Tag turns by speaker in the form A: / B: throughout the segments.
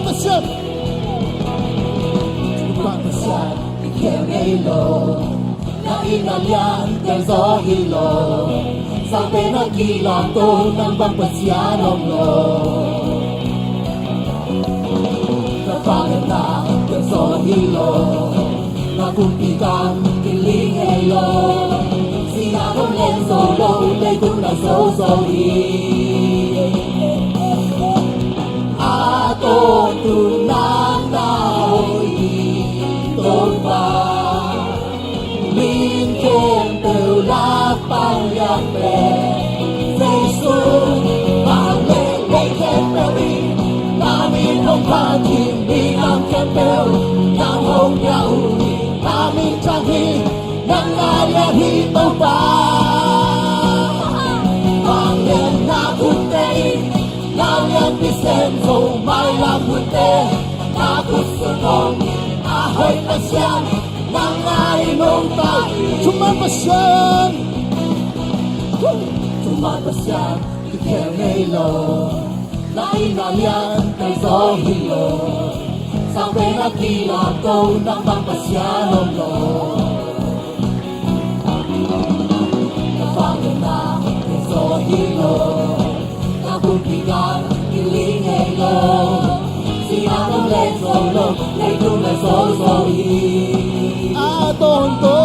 A: pasyan. Pasyan, ikaw ngaylo. Nainalyan ng zohilo. Sa pinagilan to ng bang pasyanong lo. Napaganda ng zohilo. Nakumpikan piling helo. Siya kong lenso lo. Lay kong nasosohi. Ato tunang nahoy ito ba? Min khen từ lá bao nhạc về giây xuống và lệ lệ khen bèo đi là min không pha chìm đi nam khen bèo nam hông nhau là min trang hi nắng nga ya hi tâu ba vang lên na phút tê lao nhân đi xem dù mai làm phút tê na phút xuân hồng à hơi ta xem nangarin mong tayo. Sumapasyan! Sumapasyan, ikaw ngaylo. Nainalyan kay zohilo. Sa pinagilan ko ng pampasyanom lo. Napaganda kay zohilo. Nakumpigan, ilingaylo. Siya kong lenso lo, lay kong nasosohi. Atonto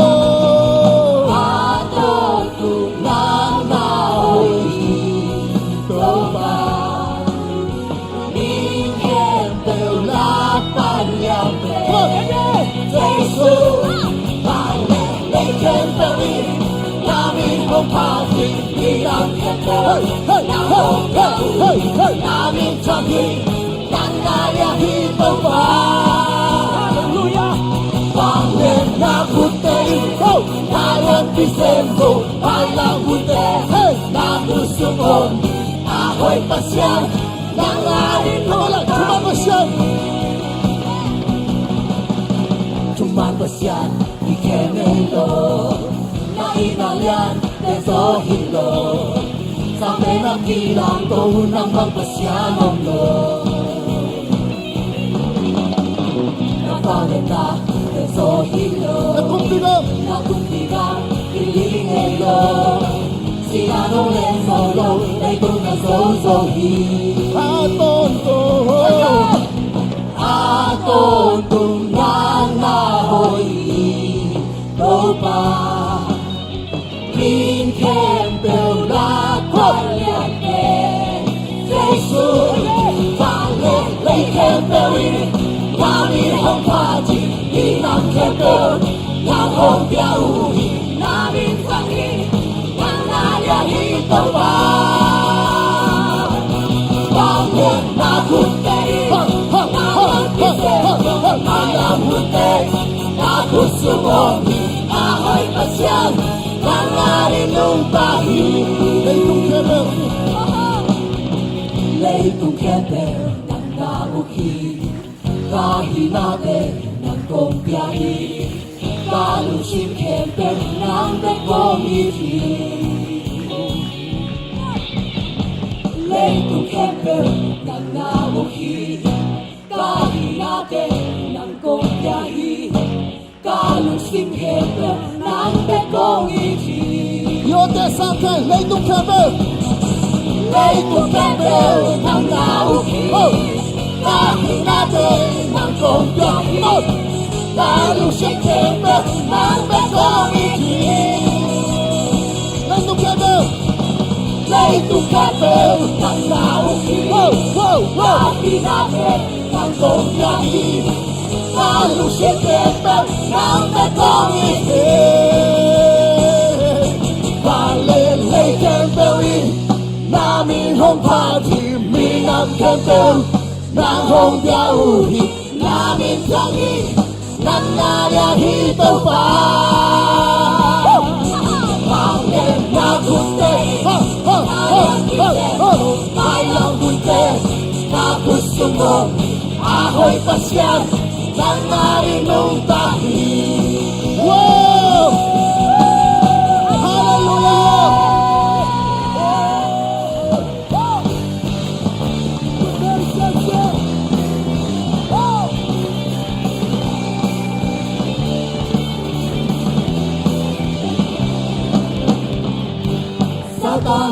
A: nang nahoy ito ba? Min khen từ lá ban nhạc về Jesus Bài lệ lệ khen bèo đi là min không pha gì đi làm khen bèo là không bèo là min chẳng đi nắng nga ya hi tâu ba vang lên na phút tê na lên đi xem dù ai là phút tê na tu sung hồn à hơi pasyan nang ai nolak cuma pasyan ikan elo na inalyan de zohilo sampai nakilang ko ng magpasyanom lo napaganda zohilo nakumpigang ilingelo siya nung lenso lo lay kong nasosohi atonto nang nahoy ito ba min khen bèo lá quan nhạc về Jesus vang lên lay khen bèo đi là min không pha chi đi nam khen bèo nam hông bèo hi na min khang hi nang na ya hi tâu ba vang lên na phút tê na lên đi xem ai là phút tê na phút sung hồn à hơi pasyan nang nga rin nung tahi lay tung khen bèo nang nauhi kahinate ng kong biyahe kalusin kemper ng committee Late kemper ng nauhi kahinate ng kong biyahe kalusin kemper ng committee Yote Sante, late kemper ng nauhi kahinate ng kong biyahe kalusin kemper ng committee Late kemper ng nauhi kahinate ng kong biyahe kalusin kemper ng committee Valelay kemperin namin hong party minang kemper ng hong biyahe namin tangi nang nayahi tâu ba Pangin na kunte May lang kunte Na gusto mo Ahoy pasyan Nang marinong tahi Wow! Hallelujah!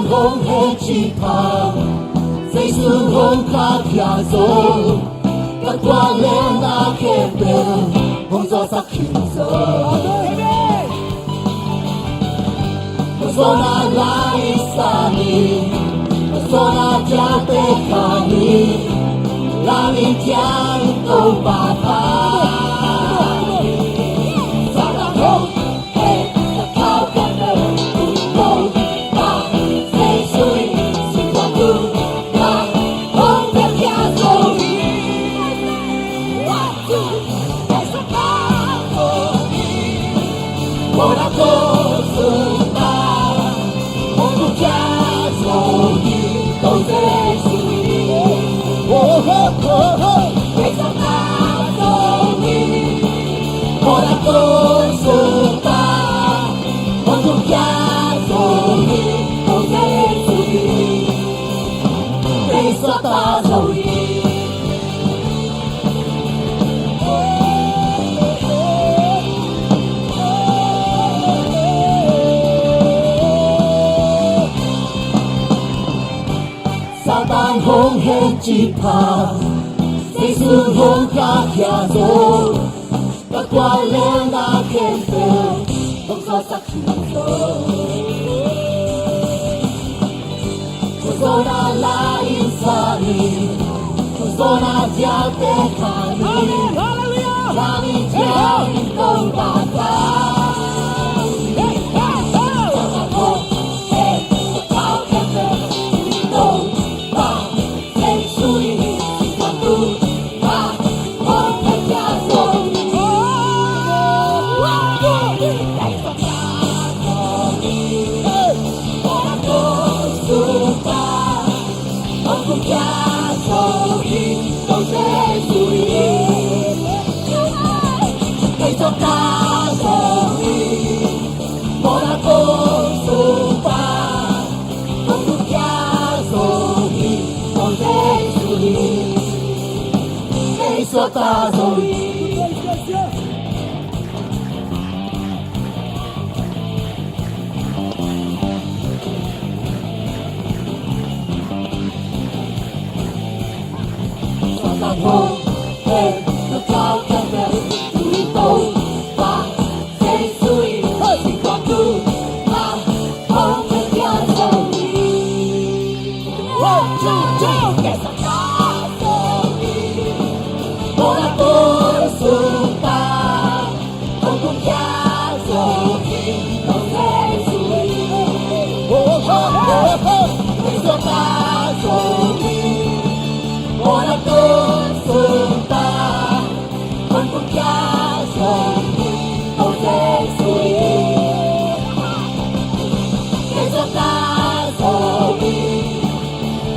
A: hồng hết chỉ thà giây xuân hồng khát nhà dâu cắt qua lên na kẹp bèo hồng gió sắc khi giờ Zona la isani Zona jate kani La lintian to bata Zona ho Hey, kau kata Ho, ba Say sui, si kwa tu La, hong ve kia zoi Watu, esa ka zoi Mora ko zumba Satan hong hen chi pa Giê xu hong khát nhà dô Cắt qua lên na khen tê Hong gió sắc khi giờ Zona la insani Zona dia te kani La mi dia in tông bata Ta rồi ta thôi hey nó cao cao về tụi tôi và dây xuôi chỉ còn tu mà không thể kia rồi kẻ sao ta rồi Ora tôi xuống ta không cũng cha rồi không thể xuôi người cho ta rồi Ora tôi xuống ta không cũng cha rồi không thể xuôi người cho ta rồi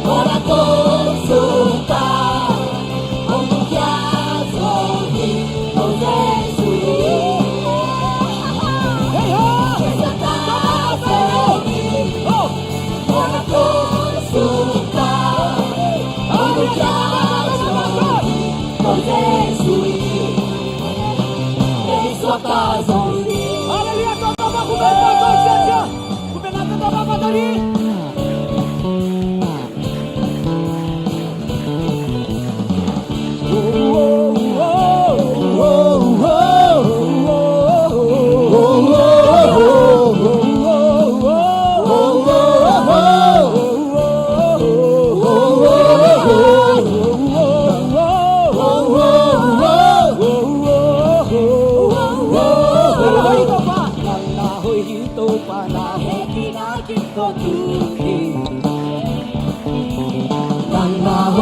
A: Ora tôi xuống ta không cũng cha
B: Aleluia, toma governador, governador da Babadoria.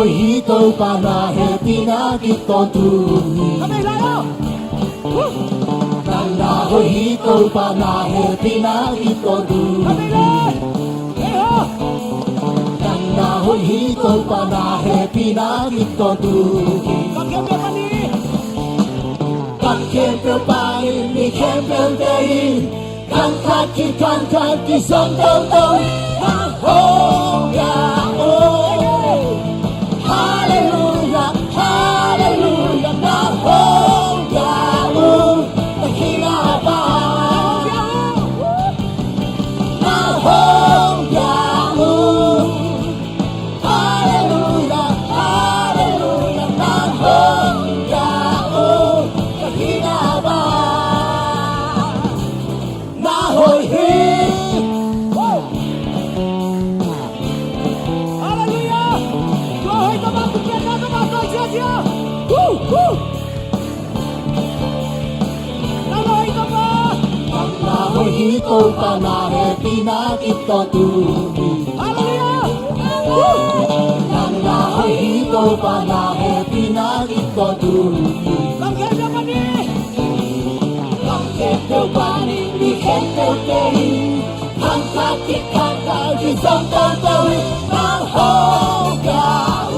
A: Hito para happy na kito tuhi
B: Kami layo!
A: Nanda hito para happy na kito tuhi
B: Kami layo!
A: Nanda hito para happy na kito tuhi
B: Pagkempe pa ni!
A: Pagkempe pa ni kempe day Kan ki song dong dong Mahoga Hallelujah, hallelujah, Mahoga Mahoga hito panahe pinakita tumi. Nana hito panahe pinakita tumi. Kau bani di kau kei, hangkaki hangkaki sampai kau mahau kau.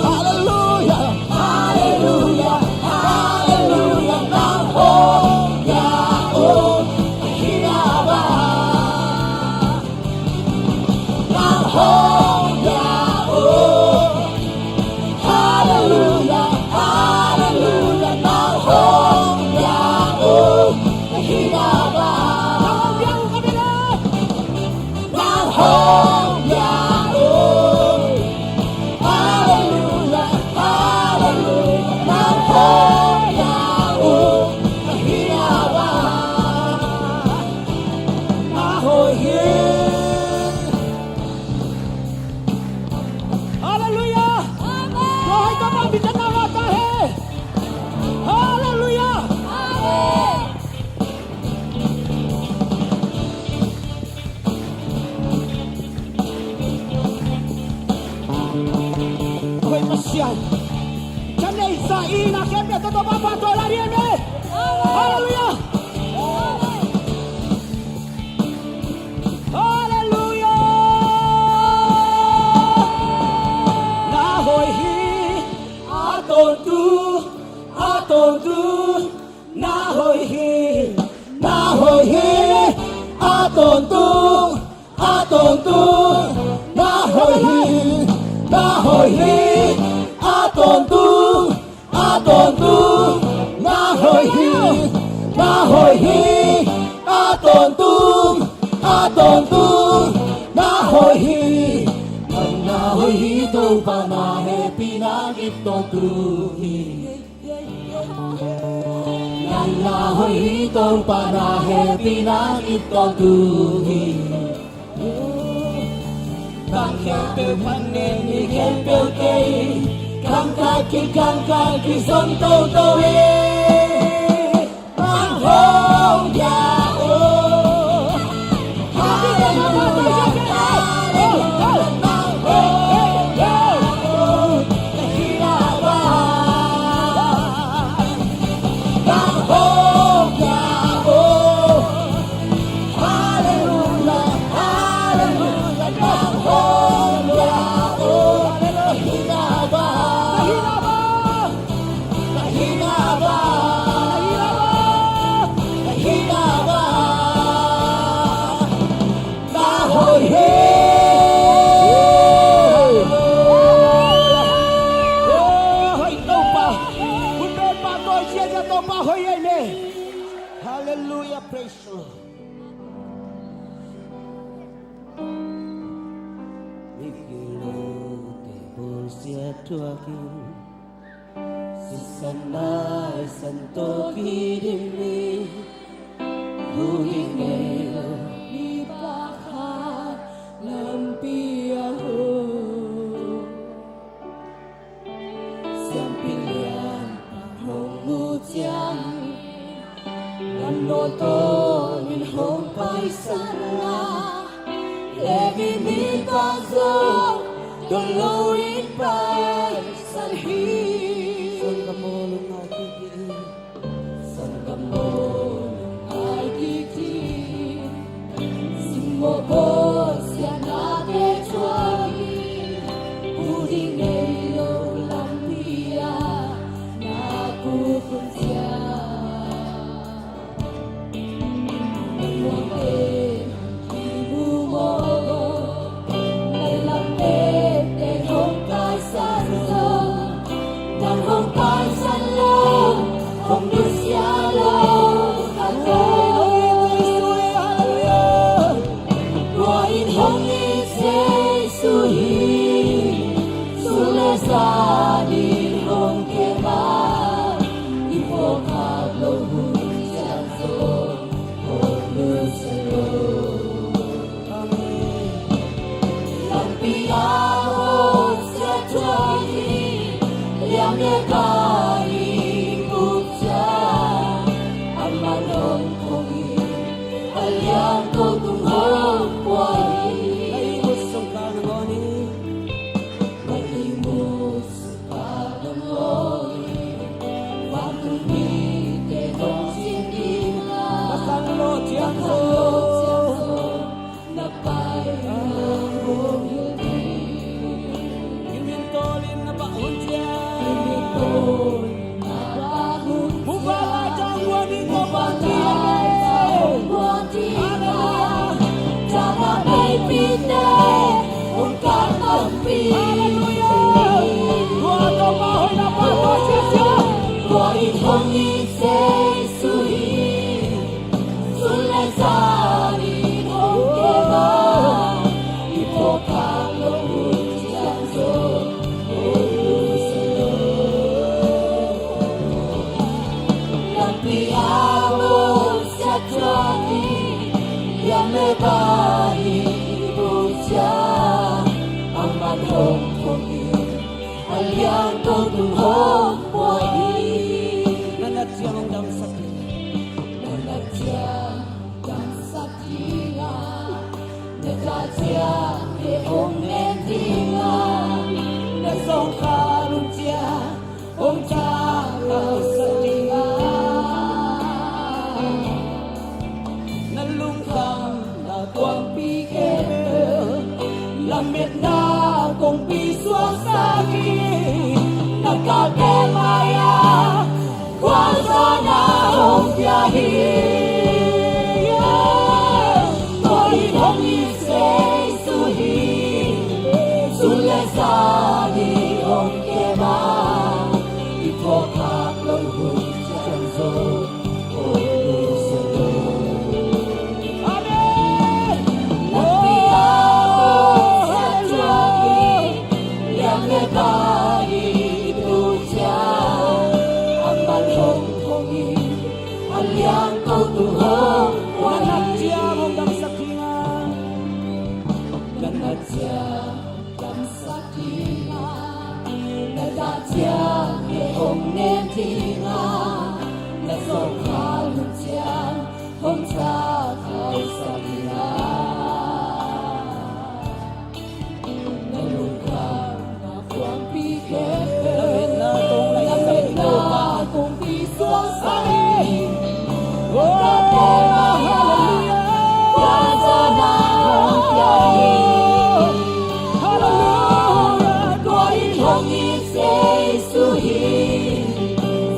A: Haleluya, haleluya, haleluya, mahau kau. Hinaba, mahau kau. Haleluya, haleluya, mahau kau. Hinaba, mahau kau. Haleluya, haleluya, mahau kau. Hinaba, mahau
B: Haleluya. Doa kita bisa nawata he. Haleluya. Kowe Mesias. Kami Isaina kami tetap apa tu lari ini. Haleluya. Haleluya. Nahoy hi atontu atontu nahoy hi
A: nahoy hi atontung atontung nahoy hi atontung atontung nahoy hi atontung atontung nahoy hi to panahe pinakita tumi. Nahoy hitong panahe pinakita tumi. Kangkepel paneni kempel kei, kangkaki sonto towe. Mahau jao, haleluya, haleluya, mahau jao, hinaba. Mahau jao, haleluya, haleluya, mahau jao, hinaba, hinaba, hinaba, mahau
B: Hallelujah, praise the Lord.
A: Sisanay santo kidimi, hulingayo ipakha lampiaho. Siang pilihan pangmutiang, nanoto min hong paisana, levi mi bazo, doloin paisanhi. San kamolong alkiti, simobos yan ate chuagi, udingayo lampia, napupunsiya. Aliang ko tunghong buhay.
B: Naimos ang kanangoni.
A: Malimos pagdamoni. Pagtumite ng sindina.
B: Masalot siyang
A: Masalot siyang so. Napayang bumili.
B: Imintolin na baon siya.
A: Imitol na bahon siya.
B: Mubala siyang waning
A: Mubala
B: kapantiyan.
A: Hallelujah. Tama may pinay. Kung katampi.
B: Hallelujah. Tuwato mahoy na bato siya.
A: Kuwain hong isay suhi. Sulay sarin hong kema. Ipokang loob siyang so. Nagpiabot sa tiwagi. Yang may bahibo siya. Ang manhong kongin. Aliang ko tunghong buhay.
B: Nanat siya ang damsakit.
A: Nagatiang kang sakina. Nagatiang keong nentinga.
B: Nagsongkarun siya. Ang takaw sa tinga. Nalungkang na tuwang pikir. Lamit na kong piso ang sakit.
A: Nagkakemaya. Kwasa na hong biyahe. Kuwain hong isay suhi. Sulay sa hong kema. Ipokak loob siyang so.
B: Amen!
A: Nagpiabot sa tiwagi. Yang may bahibo siya. Ang manhong kongin. Aliang ko tuhong
B: Nanat
A: buhay.
B: siya ang damsakingan.
A: Nanat siya kang sakina. Nanat siya keong nentinga. Nasongkalun siya hong takaw sa kina. Nalungkang ako ang pikir.
B: Lamit na tong
A: Lamit na
B: naisang
A: akong piso ang sakit.
B: Oh, hallelujah!
A: Kwasa na hong biyahe.
B: Hallelujah!
A: Kuwain hong isay suhi.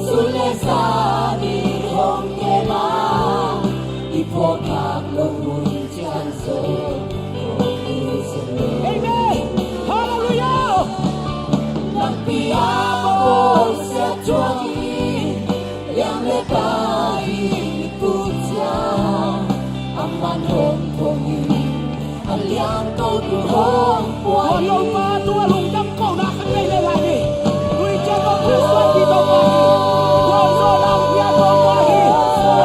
A: Sulay sa hong kema. Ipokak loob siyang so.
B: Amen! Hallelujah!
A: Nagpiabot sa tiwagi. Yang may bahibo siya. Ang manhong kongin. Aliang ko tuhong buhay.
B: Walang matuwalong damko na kanay-lalani. Tuwi siya ng Kristo ay dito bahi. Waso lang piyato bahi.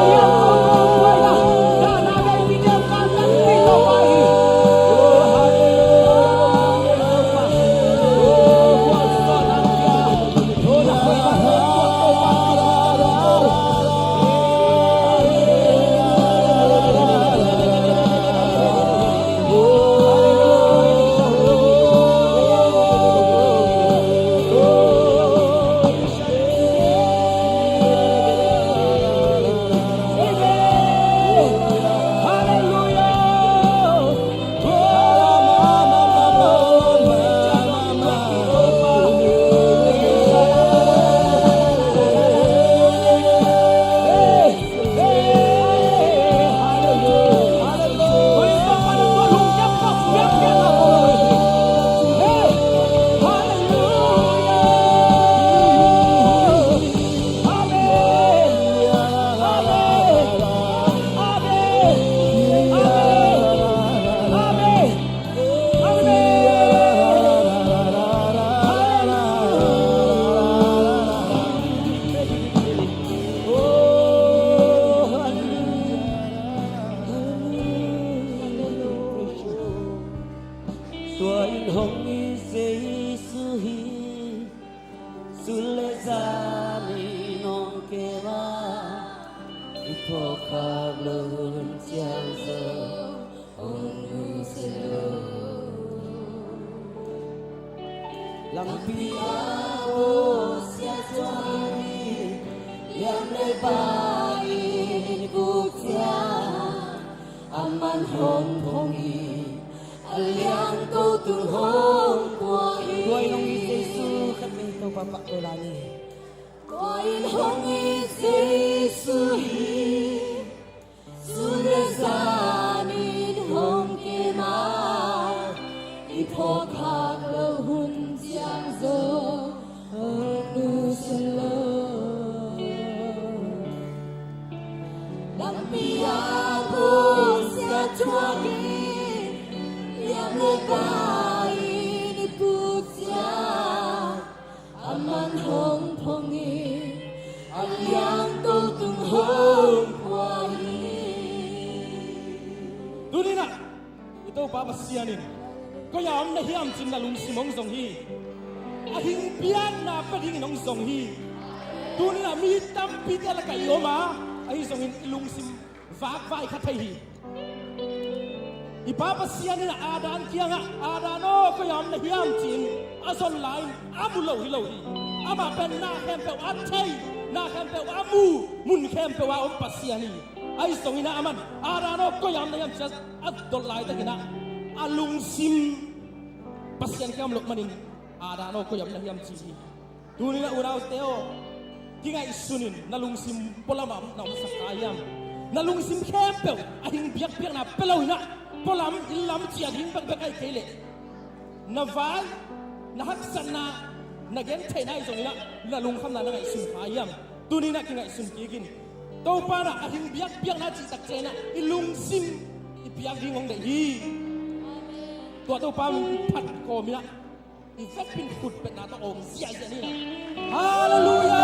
B: Ayan ko ng buhay na. Nananay binyang kanang dito bahi. Oh, hallelujah. Oh, waso lang piyato. Oh, nakoy na ko bahi.
A: Sulezani non che va, 了魂将走，红绿色浪比亚我下庄里，眼泪把一不家，阿曼红红衣，阿亮都都红过衣。Tuay nung Yesu kami ito papakulani. Tuay nung Yesu sunesanin hong kema, ipokak lehun jiang zo, anu selo. Lampiya ko sa tuwagi, yang lebay ni puja, aman hong pongi, alyang to tung hong kwai.
B: Dunina, ito papasyanin. Kaya ang nahiyam sin na lungsimong zonghi. Ahing biyan na pading nong zonghi. Dunina, mitam pitala kayo ma, ay zonghin ilungsim vakvay katayhi. Ipapasyanin na adaan kaya nga, adano kaya ang nahiyam sin, ason lain, amulaw hilawi. Ama pen na kempew atay, na kempew amu, mun kempew aong pasyani. Ay zonghin na aman, adano kaya ang nahiyam sin, at dolay tayo na, alungsim pasyan kaya amlok manin, adano kaya ang nahiyam sin. Dunina unaw teo, tingay isunin, nalungsim polamam na umasakayam. Nalungsim kempew, ahing biyak-biyak na pelaw na, polam ilam siya din pagbakay kaili. Naval, nahaksan na, nagentay na isong ina, nalungkam na nga isun kayam. Tunin na kinga isun kigin. Tau pa na, ahing biyak-biyak na chitak na, ilungsim, ipiyak din ngong dahi. Tuwa pa pat ko mina, ifat pin pet na to om siya siya nina. Hallelujah!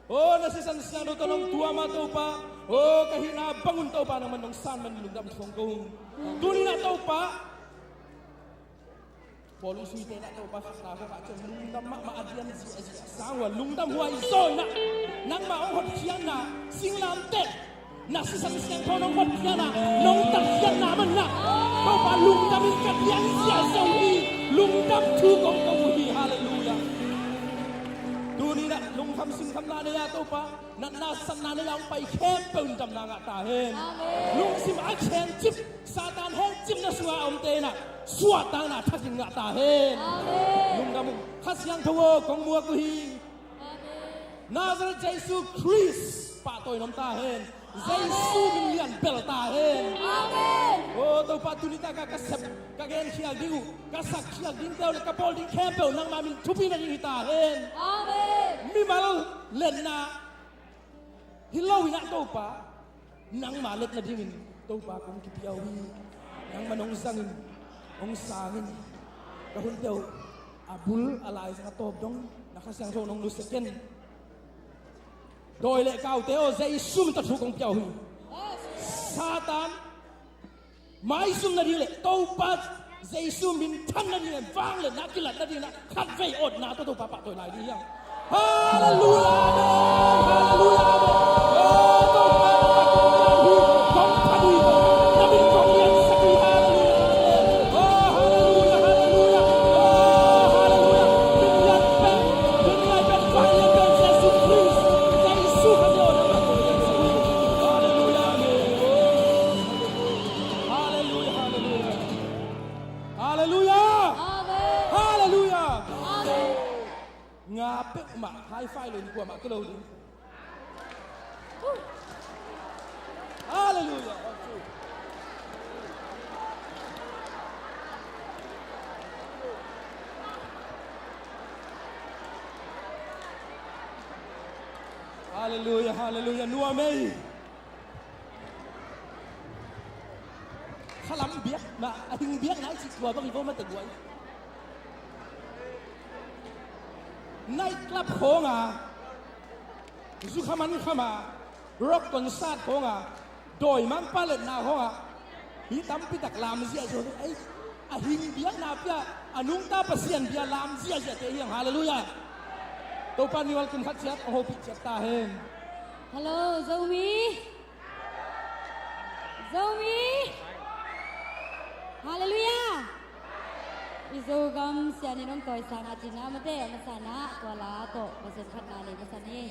B: Oh, nasisansyado to ng tuwa to pa. Oh, kahina bangun to pa naman ng san man lugdam sa kong. Tunin na to pa. Polong suite na to pa sa ako ka chen lungdam maadian si sangwa lungdam huay so na nang maong siya na singlam te. Nasisansyado to ng hot siya na nong takyan naman na. To pa lungdam ikatyan siya sa uli. Lungdam tukong kawuli. Hallelujah. Dunina lungkam singkam na niya to pa na nasan na niya ang paikempel dam na nga tahin. Lungsim akhen chip satan hen chip na suwa tena suwata na takin nga tahin. Lungkam kasyang tawo kong mua kuhi. Nazareth Jesus Christ patoy nom tahin. Jesus milian bel tahin. Amen. Oh to pa tunita ka kasep kagen siya diu kasak siya din daw kapol din kempel nang mamin tupi na din tahin. Amen. Mimal len na hilaw na to pa nang malit na din to pa kung kipiyawi nang manong sangin ong sangin kahun daw abul alay sa tobdong nakasyang ronong lusaken. Đôi lệ cao tế ô dây xung ta thu công piao huy Satan Mai xung na đi lệ tâu ba dây xung min thân na đi lệ vang lệ nát cái lật na đi na khát vây ột na tâu bà tôi lại đi yang Hallelujah Hallelujah tâu ba huy Công thả huy Na min công yên sắc huy Hallelujah Hallelujah Hallelujah Hallelujah Bình nhật bên Bình nhật bên vang lên bên Jesus Christ Hallelujah. Ngapit ma high five lên qua ma cái đâu đi. าเลลูยานัวเมย์ขลังเบียกมาถึงเบียกไหนสิตัวบางทีก็มาตะกวยในกลับโค้งอ่ะสุขมันเข้ามารกกอนซาดโค้งอ่ะโดยมันปาเล็ดนาโค้งอ่ะฮีตั้มพิตักลามเสียจนไอ้หิงเบียกนาเปียนุ่งตาเปเซียนเบียลามเสียเตียงฮาเลลูยาตัวปานิวัลคุณขัดเสียโอ้โหปิดเจ็บตาเห็น
A: Hello Zomi Zomi Hallelujah Izogam siya ni nong toy sang atina mate masana wala to basen khatna le masani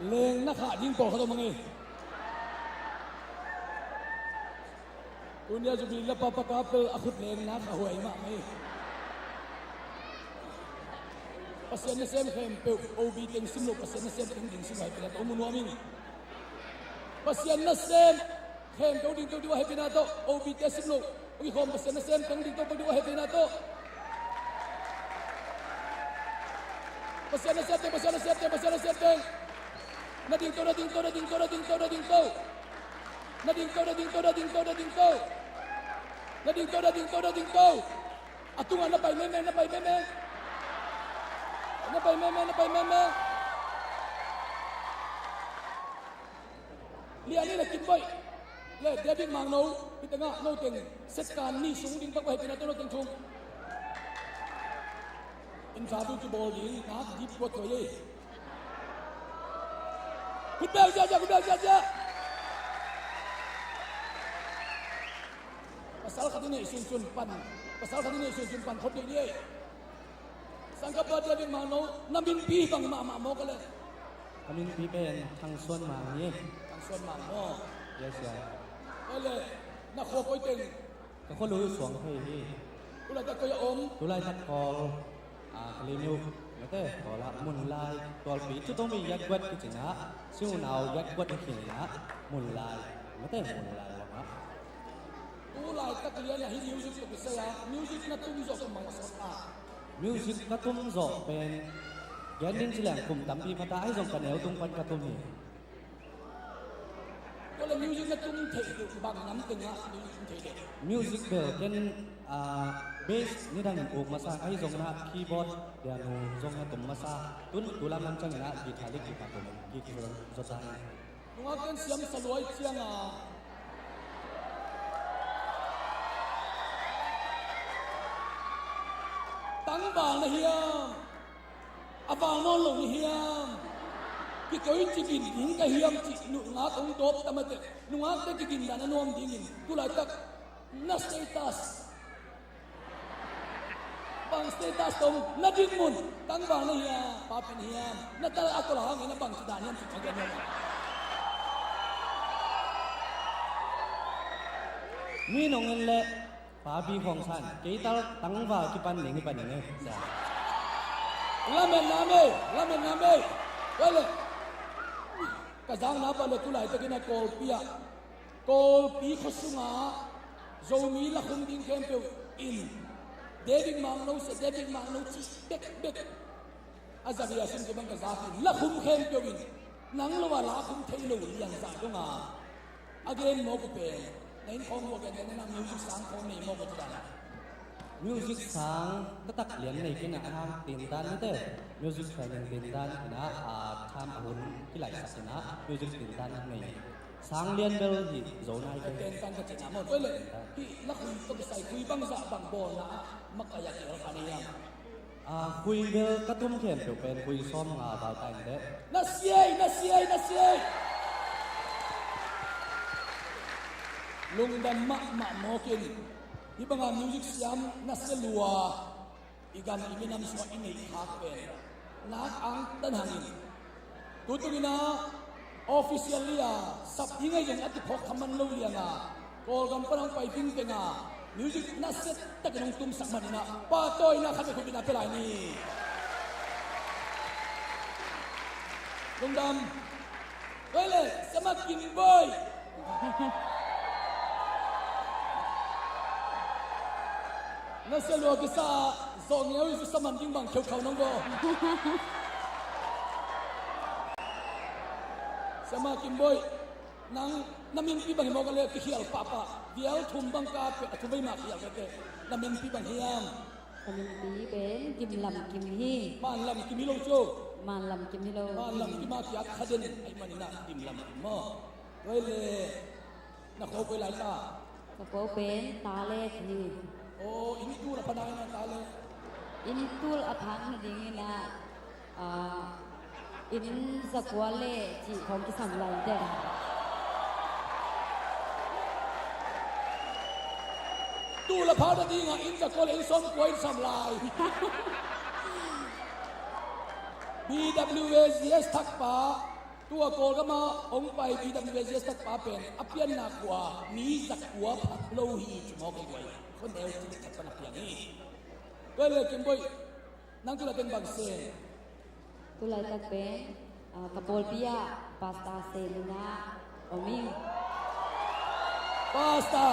B: เลงนักข่ายิงโปเขาตัวมังเองdunia juga lepas apa aku lengah kau ini mak ni. Pasien nasem kempe obi teng simlo pasien nasem teng ding simai pila to munu amin. Pasien nasem kempe ding to diwa happy na to obi teng simlo. Ugi kom pasien nasem teng ding to diwa happy na to. Pasien nasem teng. Nading to. Nading to. Atungan na bay meme. Lian ni lakin boy. Le David mang no kita ngah no teng setkan ni sung ding pak bay pinato no teng chung. In satu tu ball ni nak deep buat kau ye. Kudal saja. Pasal kat ini sun pan. Kau dia. Sangka pada David mang no namin pi bang mak mo kale.
C: คำนี้พี่เป็นทางส่วนมานี่
B: Ang son mang mo.
C: เยอะเสีย
B: Ole nak kau kau teng.
C: ก็คนรู้สวงเฮ้ย
B: Ulah tak kau ya om.
C: ดูไล่ทัดกอลคลีนิวไม่เต้ขอละมุนลายกอลปีจุดต้องมียัดวัดกิจนะชิวนาวยัดวัดกิจนะมุนลายไม่เต้มุนลายหรอกนะ
B: Ulah tak lian ya music tu saya. Music na tumzo ke mang sota.
C: มิวสิกกระตุ้มโซเป็นแกนดินเฉลี่ยกลุ่มตำปีพัตตาให้ส่งกันแนวตรงปันกระตุ้มนี่
B: Kalau music na tumthei tu bang nam tengah music tumthei.
C: มิวสิกเบลเป็นเบสนี่ดังอุกมาซาให้ส่งนะคีย์บอร์ดเดียโนส่งนะตุ่มมาซาตุนตุลามันจังนะกีตาร์เล็กกีตาร์ตุ่มกีตาร์โซซาน
B: Mengakan siam saloi siang ah. Tang bang na hiam. Abang non long na hiam. Ki koin chikin ding ka hiam chi nu nga tong dop tamate. Nu nga ta chikin da na nom dingin. Tulai tak na status. Bang status tong na ding mun. Tang bang na hiam. Papin hiam. Na tal ako lang ina bang sidaniam chi kagyan.
C: มีน้องเงินเละฝาปีของฉันกีตาร์ตั้งว่ากี่ปันหนึ่งจ้ะ
B: Lamen name. Wala. Kazang na pala tulay ta kina kolpia. Kolpi khosunga. Zomi la khung ding kempe in. David mangno chi bek. Azabi asin ke bang kazafi la khung kempe in. Nang lo wala khung thailo yang sa ko nga. Again mo ko pe. Nain khong moกันนะmusic sang khong nei mo ko ta.
C: มิวสิกสังก็ตักเหรียญในกินอาหารตีนด้านนี่เต้มิวสิกแฟนตีนด้านนะทำอาหุนที่ไหลสักนะมิวสิกตีนด้านในสังเรียนเบลที่โซนาย
B: Ten kan ka china mo wala. Ki la khung to sai kui bang za bang bol na makaya ki kaniyam.
C: คุยเบลกระตุ้มเข็มเดี๋ยวเป็นคุยซ้อมงาบาวไตนเด้
B: Nasiyay. Lungdan mak mokin. Iba nga music siyam naselua. Igan iminam semua ini hapen. Nak ang tanhangin. Tutungin na officially sabdi nga yung ati pok kaman lo liya nga. Kol kang parang piping te nga. Music naset taginong tumsak man na. Patoy na kami kung pinapilay ni. Lungdam. Wala, sama Kimboy. Nasa luwag sa zong yaw yung sa manding bang kyaw nang go. Sama Kimboy, nang namimpi bang mo kala kihiyal papa. Diyaw tumbang ka at tumay makiyal kate. Namimpi bang hiyam.
D: ขนมปีเป็นกิมลำกิมฮี
B: Malam kimilong jo.
D: มานลำกิมฮิโล
B: Malam kimakiyat kaden ay manina timlam mo. Wala, nakokoy lala.
D: กระโปรงเป็นตาเล็กฮี
B: Oh, ini tu na panahon ng talo.
D: อินตูลอพังนะดิ้งนะอินสกัวเล่จีของกิสัมไลเด้
B: Tu la pa na di nga in sa kol in som kway samlay. BWS yes takpa
A: ตัวโกก็มาองไปปีดำเวเจสตักปาเป็นอภิญนักว่ามีสักหัวผักโลหีจุมอกไว้คนเอวจิตขัดปนักอย่างนี้ก็เลยกินบ่อยนั่งตุลาเป็นบางเซน
D: tulai tak ben kapol pia pasta selina oming
A: พาสต้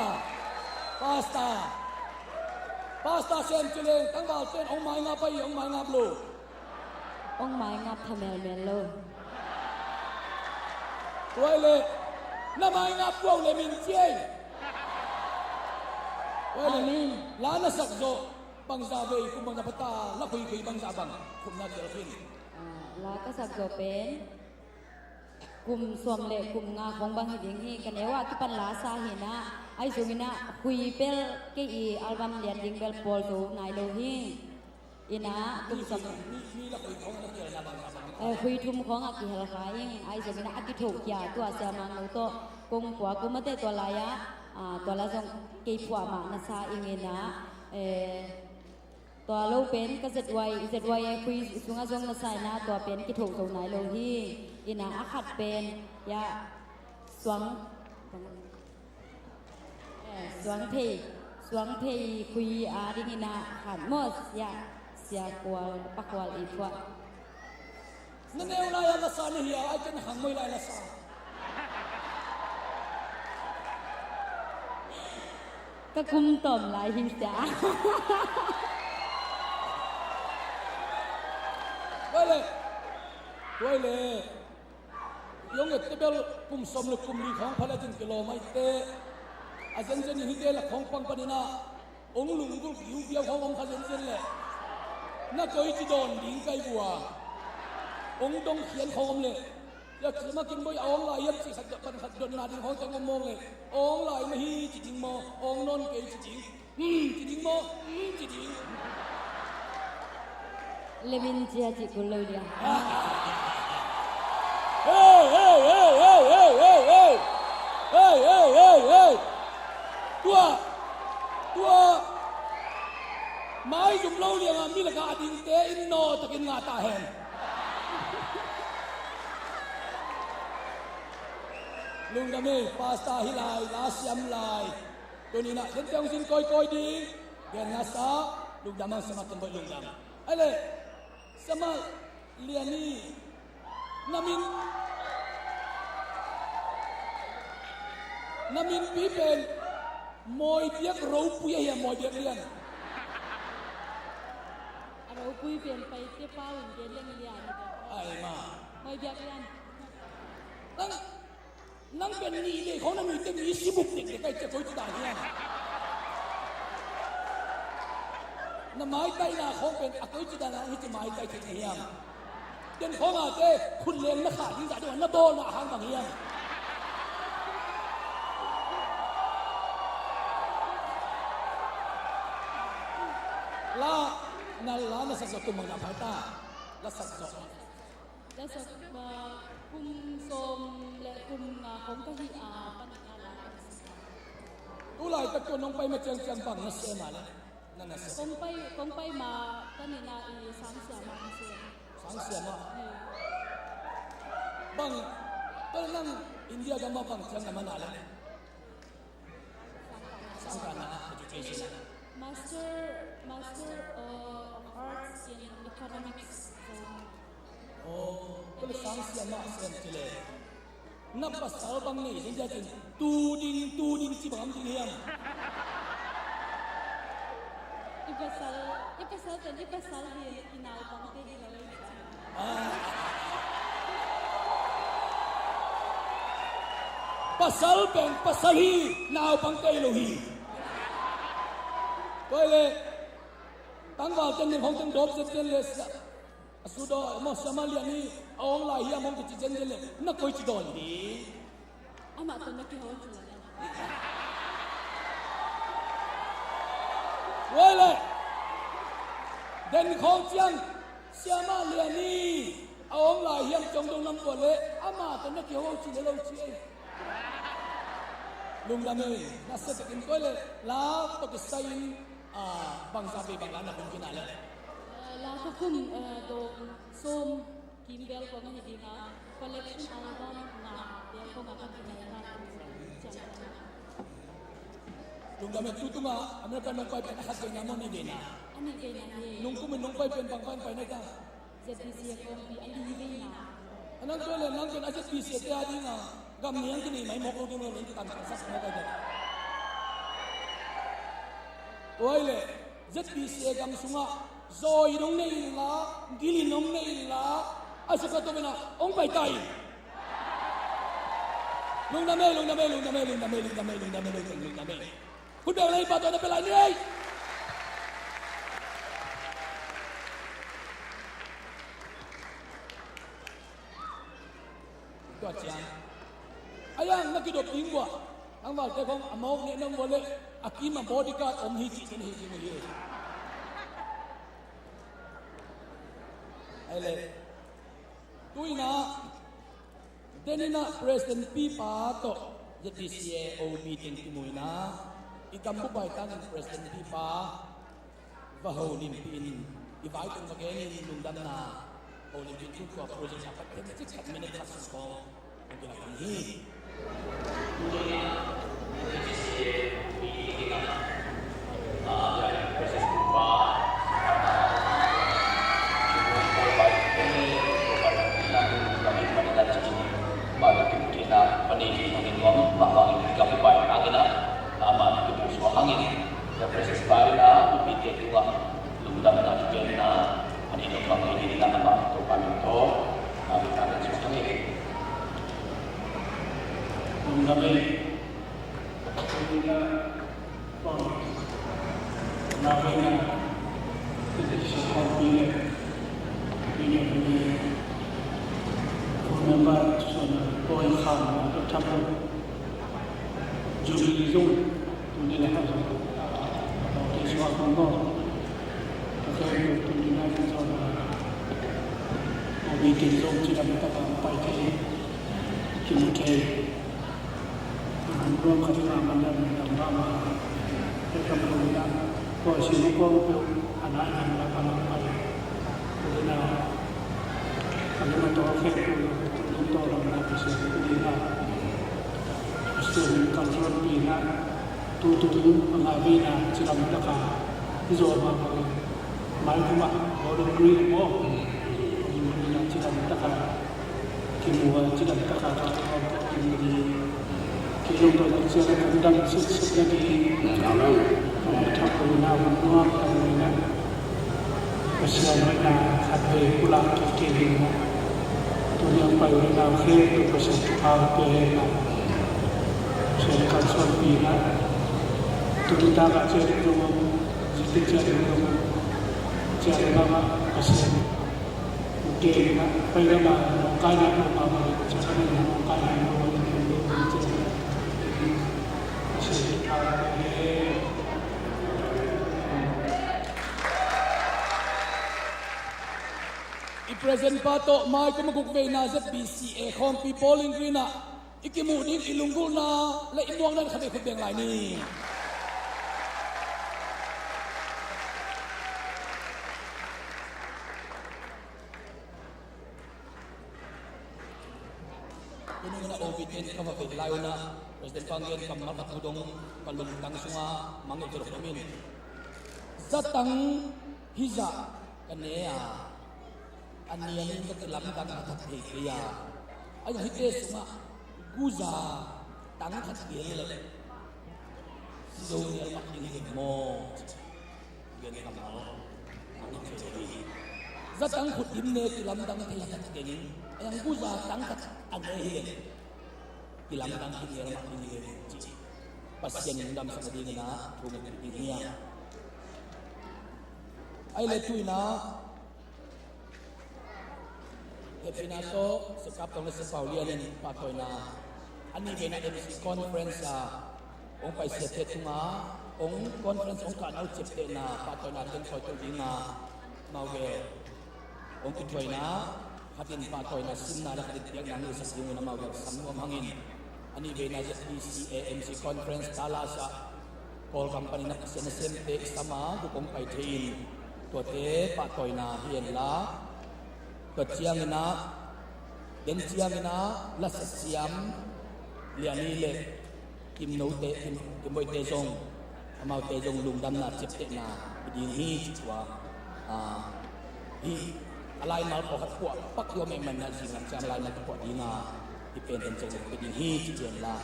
A: าเซนจิเลงตั้งบาลเต้นองไม้งาไปองไม้งาบลู
D: ong mai ngap thamel men lo
A: ตัวเลยน้ำไม้งาบพวกเลยมินเจียตัวเลยล้านสักโจบังซาเวคุมบังซาปตาละคุยบังซาบังคุมนาเกลฟิน
D: la ka sak go pen kum som le kum nga khong bang ding hi kanewa ki pan la sa hi na ai zungina hui pel ke i album lian ding bel pol do nai lo hi ina kum som
A: มีละคุยของนักเกลนาบังซาบัง
D: hui thum khong a ki hel khai ai zungina a ki thok ya to a sa mang lo to kong kwa kum te to la ya to la jong ke phwa ma na sa ingenaตัวโลเป็นก็เจ็ดวัยคุยสุงอาจงละสายนะตัวเป็นกิถูกตรงไหนโลที่อินาอาขัดเป็นยาสวงเพคุยอาดิงินาขัดมอสยาเสียกวลปักวลอีกว่า
A: นั่นเองนายละสานี่เฮียไอ้เจ้าหังไม่ลายละสา
D: ก็คุมต่อมลายหินเสีย
A: ด้วยเลยยงเอ็ดเบลกุมสมลกุมลีของพระจินกิโลไม่เตะอาจารย์จะนี่ฮิเดลของปังปนินาองลุงกุลผิวเบี้ยวขององค์ขจันเซนเลยน่าจะอิจิโดนลิงไกบัวองค์ต้องเขียนของเลยอยากจะมากินบ่อยองค์ลายยับสิขัดปันขัดดนนาดิของจังมองเลยองค์ลายไม่ฮีจิจิงโมองค์นนเกยจิจิงจิงโมจิจิง
D: เลมินเจียจิกุลเลยเดีย
A: เฮ้ตัวไม้จุ่มเล่าเรียงมีราคาดิงเตอินโนตะกินงาตาแหงลุงดำนี่ปาสตาฮิลายลาสยามลายตัวนี้นะเดินเตียงสินก้อยดีเดินงาซาลุงดำมันสมัครกันบ่ลุงดำอะไรสมัครเลียนี่นามินปีเป็นมอยเบียกรูปุยเฮียมอยเบียกเลียน
D: เราคุยเปลี่ยนไปเตี้ยเป้าอย่างเดียวเรื่องเรียน
A: ไอ้มา
D: ไม่เบียกเรียน
A: นั่งเป็นนี่เลยเขานั่งมีเต็มมีสิบุกเด็กใกล้จะคุยจะได้เฮียน้ำไม้ใต้หน้าของเป็นอักคุยจะได้นะที่จะไม้ใต้ที่เฮียเดินของอาเจ้คุณเลี้ยงนักขาดที่จะด้วยน้าโตน้าหางบางเฮียลานั่นลาน่ะสักกุมมังนาภาตาลาสักจบ
D: และสักกุมสมและกุมงาของกะฮิอาปัญญาลา
A: ตุลายตะกุนลงไปมาเจียงบังนัสเซมาเลยนั่นน่ะ
D: คงไปมาตอนนี้นาอีสังเสียมาเสีย
A: สังเสียมาบังตอนนั้นอินเดียก็มาบังเจียงกันมานานแล้วสังกัดนะ education
D: Master of Arts in Economics
A: โอ้ก็เลยสังเสียมาเสียนจิเลนับภาษาบังนี่ฉันจะกินตูดิงจีบังจีเฮียม
D: Ipasal dan ipasal di inal bangke di lawan.
A: Pasal bang pasal hi naw bangke lohi. Kole tanggal ten hong ten dop sen le sudo mo samalia ni ong lai hi among ti jen le na koi ti don ni.
D: Ama to na ki hon tu la.
A: Wele den khong chiang siama lian ni ông lại hiểm trong đông năm của lệ ama tao nó kiểu chỉ để lâu chi lùng đam mê nó sẽ được in coi lệ lá tôi cái say bằng gia vị bằng lá nào cũng kia nào lệ
D: lá tôi không đồ xôm kim bel của nó gì đó collection album na dia ko makakilala
A: Nung damit tutu nga, American nung pay pinakat kay namo ni Dina.
D: ani kay na ni
A: Nung kumin nung pay pinakan pay na ka.
D: ZBC ko ali na
A: Anong tuwala nang kin asat PC te adi nga gamiyan kini may mo ko kini rin kita kasas mo ka. Oile, ZBC gam sunga, zoi nung nei la, gili nung nei la, asuka to bina ong pay tay. Nung na me. Kung daw na ibato na pala niya. Ito at siya. Ayang nakidop ingwa. Ang malte kong amaw ni nang wale. Akim ang bodyguard om hiji mo yun. Ayle. Tuwi na. Deni na President Pipa to. Jadi CEO meeting timoy na. Ikambo ba itang President Pipa bahaw limpin ibaitin magayin lundan na Olympic ko project dapat 6 minutes kasus ko ang ginaganghi. President Pipa hangin ya proses baru na upite juga lumdam na juga na ani no pang ini na apa to paminto kita akan susahnya lumdam ini kita pang na kita susah pilih ini member soal poin kham atau tampil juri zone ini lah di soal kongkong terkait dengan soal meeting zone tidak dapat sampai ke Kimute belum kerjasama dan lama kita perlukan posisi kongkong anak-anak dapat sampai karena kami mentohkan untuk orang bisa dilihat Student Control Pina tututu pengabina silam belaka zon apa mai kuma golden green mo ini silam belaka kimua silam belaka ini kilom to silam dan sisi lagi kalau kita punya semua punya persiapan sampai pulang ke rumah tu yang paling akhir tu persiapan saya konsul Pina tu kita tak cari rumah jadi cari rumah cari nama pasien mungkin pada mana kaya rumah cari rumah kaya rumah I-present pa to may kumagugvay na sa BCA kung people in green na ikimudin ilunggol na lainuang na kami kubeng lain ni. Ini na obitin kamapit layo na President Pangyan kamakatudong palulutang sunga mangitulok namin. Zatang hiza kanea aniyanin katilam kang katakaya ay hites sunga guza tangkat gele so niya makinig mo gele kamo ang jadi zatang kutim ne tilamdang tilakat gele ang guza tangkat agay tilamdang kinira makinig pasyan yung dam sa kadingan na tumagpipig niya ay letuy na Pinato sa kapitong na sa Paulian patoy na ani na MC conference ong paisete nga ong conference ong kanaw chipte na patoy natin so ito din nga mauge ong kitway na hatin patoy na simna na kaditiyag ng isa yung na mauge samuang hangin ani na sa MC conference tala sa call company na sinesemte isama bukong paitin tote patoy na hiyan la Keciang ina den chiamina la siam liani le kim no te kim boy te jong amau te jong lung dam na chep te na din hi chwa hi alai mal ko khat kwa pak yo me man na jing cham lai na ko dinga ipen ten jong ke din hi chi jen la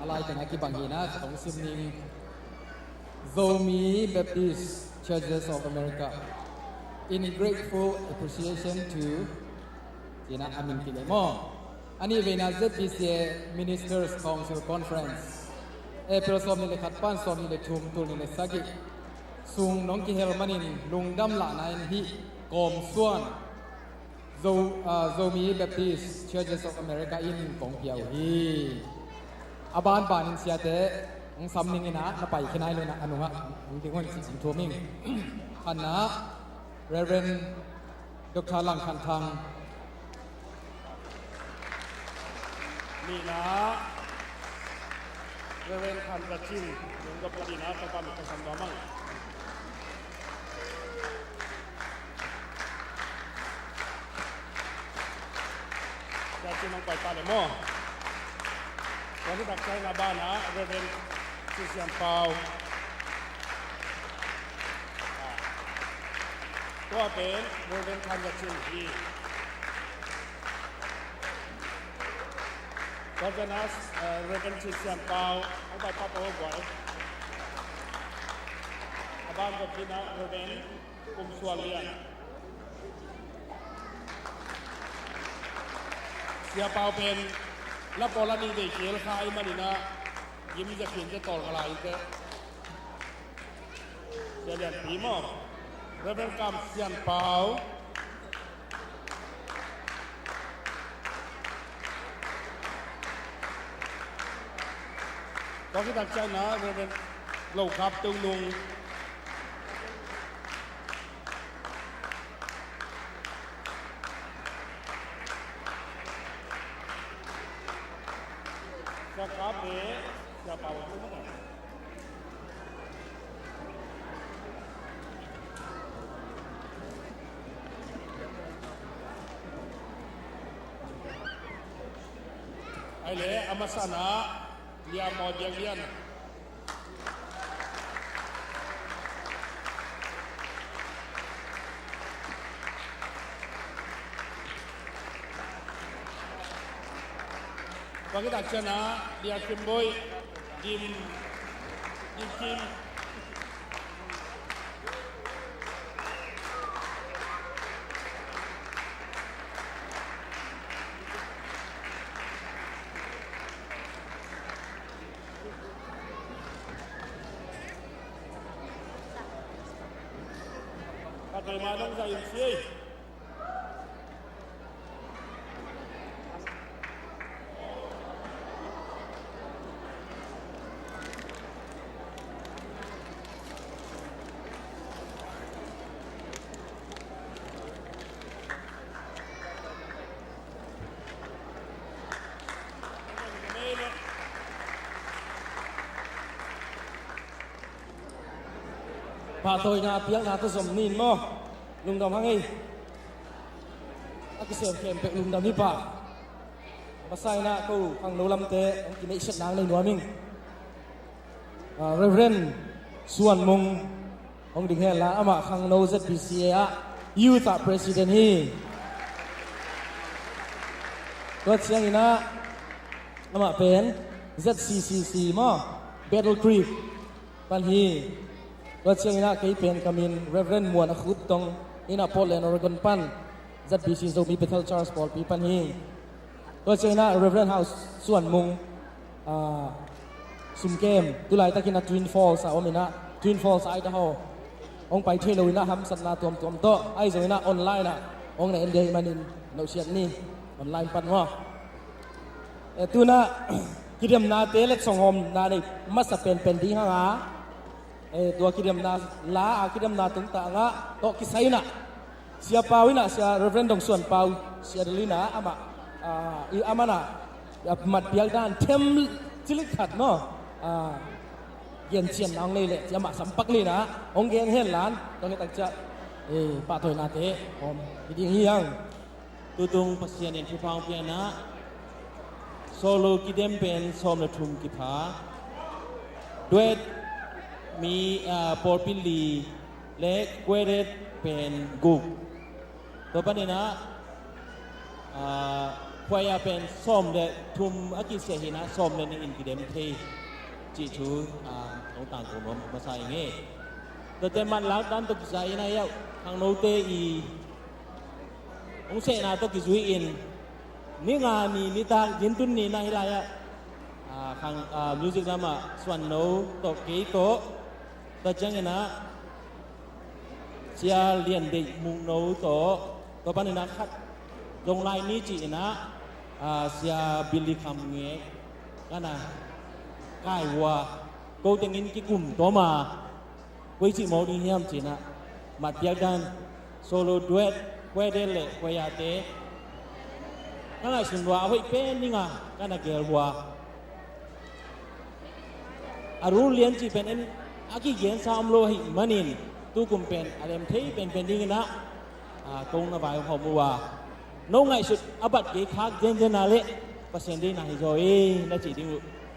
B: alai tena ki bangina thong sim ning Zomi Baptist Churches of America in grateful appreciation to Jina Amin Kilemo ani vena ZBCA Ministers Council Conference April som ni le khat pan som ni le thum tul ni le sagi sung nong ki hel manin lungdam la nain hi kom suan Zomi Baptist Churches of America in Kong Piao hi aban banin siate ang samning ina napai kinai lo na ano nga ang dingon si thoming kana Reverend Dr. Lang Khantang
E: นี่นะเรเวนคันกระชินหลวงกับปฏินาตะปามิกสัมดามังจะชินลงไปตาเลมอวันที่ตักใจนาบ้านนะเรเวนซิเซียนเปาตัวเป็นเรเวนคันกระชินที่ก็จะนัสเรเวนซิเซียนเปาเอาไปปั๊บเอาไว้บ้านกับพี่นะเรเวนกุมส่วนเลียนเสียเปาเป็นแล้วพอละนี่เด็กเขียนคายมันนี่นะยิ้มจะเขียนจะต่ออะไรก็เสียเดียนผีหม้อเรเวนกำเซียนเปาก็คือตักใจนะเรเวนเหล่าครับตึงนุงสักครับเอ๋จะเป่าทุกเมื่อไหร่ไอ้เล่อามาสนะเลียมอดยังเลียนบางทีตักชนะเลียคิมบอยดิมคิมถ้าเกิดมาต้องใส่เสีย
C: พาตัวนาเพียงนาตัวสมนินมั้งลุงดำฮังไงอักเสบเข้มเป็ดลุงดำนี่ป่ะภาษาหน้ากูฟังโนลำเตะกินไอเช็ดนางในหนัวมิงเรเวนส่วนมุงองดิ่งเฮล่าอามาฟังโน ZBCA Youth President ฮีก็เสียงอีน่าอามาเป็น ZCCC มั้ง Battle Creek ปันฮีก็เชียงนะเคยเป็นคามินเรเวนมวนอคุดตรงอินาโพลเลนออริกอนปันจัดบีซีโซมีเปเทลชาร์ลส์พอลปีปันฮีก็เชียงนะเรเวนเฮาส์ส่วนมุงซุ่มเกมตุลายตะกินนะทวินฟอลส์เอามินะทวินฟอลส์ไอเดาองไปเทโลวินะฮัมสันนาตัวมโตไอโซวินะออนไลน์นะองในเอ็นเดียมันนินเราเชียนนี่ออนไลน์ปันว่าตัวน่ะกิจกรรมนาเตเล็กสองหอมนาในมัสเป็นที่ห้าตัวกิจกรรมนาลากิจกรรมนาตั้งแต่ละโตกิไซน่ะเสียเปาวินะเสียเรเวนดงส่วนเปาเสียเดลินะอามาอามานะมัดเปียกด้านเทมจิลิขัดเนาะ
B: เย็นเชียนน้องเลยแหละจะมาสัมปักเลยนะองเกนเห็นหลานต้องให้ตั้งใจป้าถอยนาเตะผมดีเฮียง
F: tutung pasien in phang piana solo kidem pen som la thum ki pha duet mi porpili le kweret pen guk to panina kwaya pen som le thum aki se hina som le ni in kidem the chi chu ong tang ko nom ma sai nge to te man lak dan to sai na ya khang no te i ông sẽ là tôi cái duy in ni ngà ni ta diễn tun ni na hilaya khang music nama swan no to ke to ta chang na chia liền định mung no to pan na khat dong lai ni chi na sia billy kham nge kana kai wa ko tengin ki kum to ma koi chi mo di hiam chi na mat yak dan solo duet quay đến lệ quay à té cái này xin hòa với bên đi ngà cái này kêu hòa ru liên chỉ bên em aki gen sam lo hi manin tu kum pen alem thấy bên đi na công na bài họ mua nấu ngày sụt abat cái khác gen nale pasen đi này rồi nó chỉ đi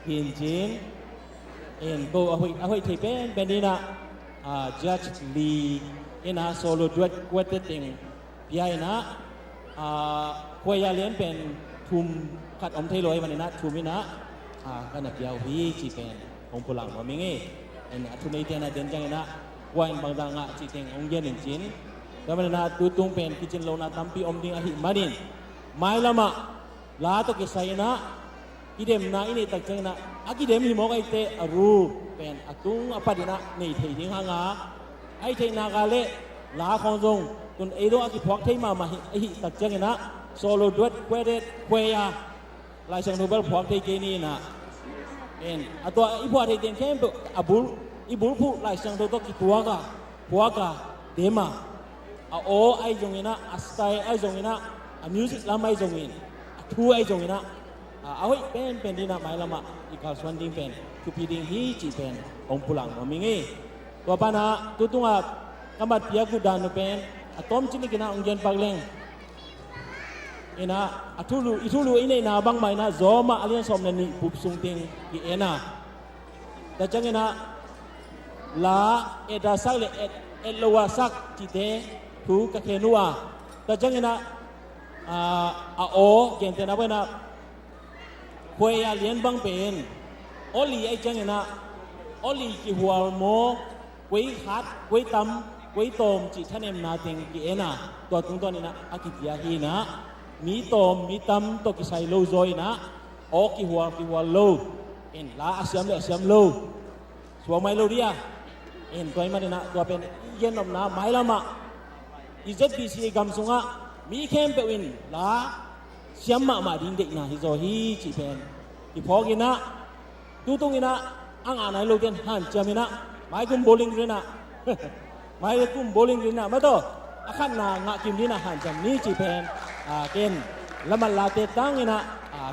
F: hiền chiến en cô ahoy thấy bên đi na judge Lee ina solo duet quét tình bia na quay ya liên bên thum khát ông thấy lối mà này na thum na cái này bia huy chỉ bên ông phụ lăng mà mình nghe anh thum này tiền là tiền chẳng na quay bằng đằng ngã chỉ tiền ông dân đến chín đó mà na tu tung bên kitchen lâu na tampi ông đinh ahi marin mai lama lá to cái say na kidem na ini tak chẳng na kidem hi mo cái te aru bên atung apa di na nei thei ding hanga ai thei na gale lá không dùng tuần ấy đó cái phước thấy mà hi tật chân na solo duet quay à lại sang Nobel phước thấy cái này na en atau ibu thấy tiền khem ibu phụ lại sang đó cái phước à dema ai dùng na style ai dùng na music làm ai dùng thu ai dùng na ai pen đi na mai lama ikal swan ding pen tu piding hi chỉ pen ông pulang mà mình nghe tua pana tu tung kamat pia ku dan pen atom chini kina onggen pagleng ina itulu ine na bang mai na zoma alian som na ni pup sung ting ki ena ta chang ina la eda sak le et lowa sak ti te thu ka khenua ta chang ina o gen te na bena khoi ya lian bang pen oli ai chang ina oli ki hual mo quấy khát quấy tâm quấy tôm chỉท่านเอ็มนาติงกีเอน่ะตัวตรงตัวนี้นะอากิยาฮีนะมีตอมมีตำตัวกิไซโลโซยนะโอกิหัวโลเอ็นลาอาเซียมเลยอาเซียมโลสวมไมโลเดียเอ็นตัวมันนะตัวเป็นเย็นอมน้ำไม้ละมะอีเจ็ดปีซีกำสุงะมีเข้มเปวินลาเซียมมาดิ้งเด็กนะฮิโซฮีจีเป็นอีพอกินนะดูตรงนี้นะอ่างไหนโลเกนหันเจมินะไม้กุมโบลิ่งเลยนะไม่ได้กุ้มโบลิ่งดินนะมาต่ออาขันนางะกิมดินะหันจำนี้จีเป็นเกณฑ์แล้วมันลาเตตังนี่นะ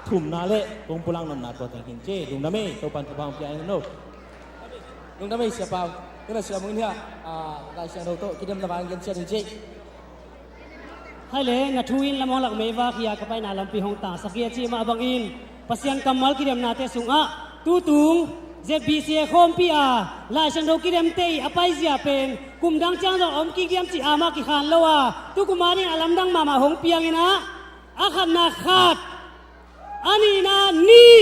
F: ทุ่มนาเละตรงpulangนำนาตัวแต่งกินเจดุงน้ำไม่ตัวปันตัวบางพี่ไอ้โน่ดุงน้ำไม่เสียเปล่าก็เลยเสียมึงเนี่ยได้เสียเราโตกินน้ำบางกินเสียจริงเจให้เลยงัดทุนละมองหลักเมว่าขี้ยากระไปนาลำปีหงตาสักเกียจีมาบังอินปัสยันกำมัลกินน้ำนาเตสุงะตูตุงZBC คอมพิอาลาชันโดกิเดมเตยอภัยเสียเป็นกุมดังจังดอกอมกิเกียมจีอามากิขันเลวะตุกุมานี่อลัมดังมาหงเปียงนะอาขันนาขาดอันนี้นานี่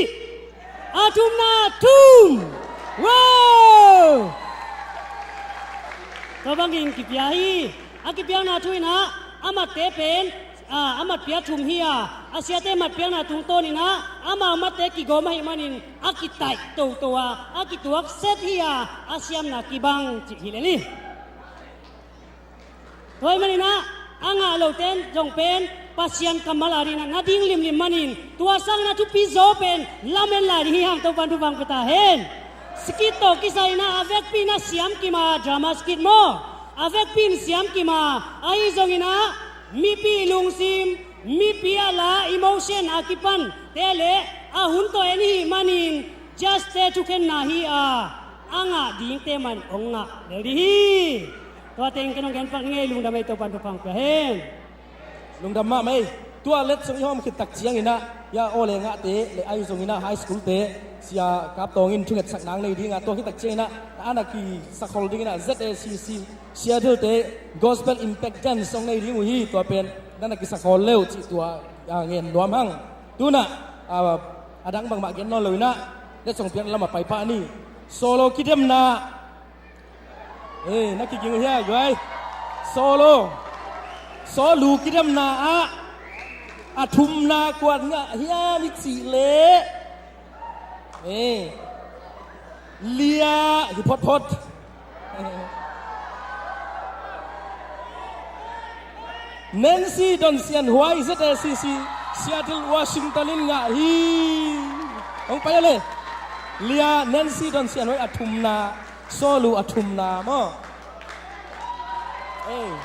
F: อาทุมนาทุมว้าวตัวบางอินกิเปียฮีอากิเปียงนาทุยนะอามาเตเป็นอามาเปียทุมเฮียอาเซียเตมาเปียงนาทุงโตนี่นะอามาเตกิโกมาหิมันินอากิไตตัวอากิตัวเซตเฮียอาเซียมนากิบังจิฮิเลลีถอยมานี่นะอางาโลเตนจงเป็นปัสยันกัมมาลารีนะนาดิ้งลิมมันินตัวสังนาทุปิโซเป็นลาเมนลารีฮิฮังตัวปันทุบังเปตาเฮนสกิตโตกิไซนะอาเวกปีนะเซียมกิมาดรามาสกิตโมอาเวกปีนเซียมกิมาไอจงอินะมีปีลุงซิมมีปีอะไรอิโมชันอากิปันเตเลอาหุ่นตัวเอ็นี่มันิน just เตทุกเข็นนาฮี
G: anga ding te man onga leli to teng kenong gen pak ngai lung damai to pan pang prahem
H: lung dam ma mai tua let song hom khit tak chiang ina ya ole nga te le ai song ina high school te sia kap tong in thunget sak nang nei dinga to khit tak chiang ina ana ki sakhol ding ina ZACC Seattle te gospel impact dance song nei ringu hi to pen nana ki sakhol leu chi tua ngen nuam hang tuna adang bang ma gen no loina le song pian lama pai pa ni solo kidem na na ki ging hia goi solo kidem na a thum na kwan nga hia mi chi le lia hi phot Nancy Donsian Huai ZACC Seattle Washington in nga hi ong pa le lia Nancy Donsian Huai athum na solo athum na mo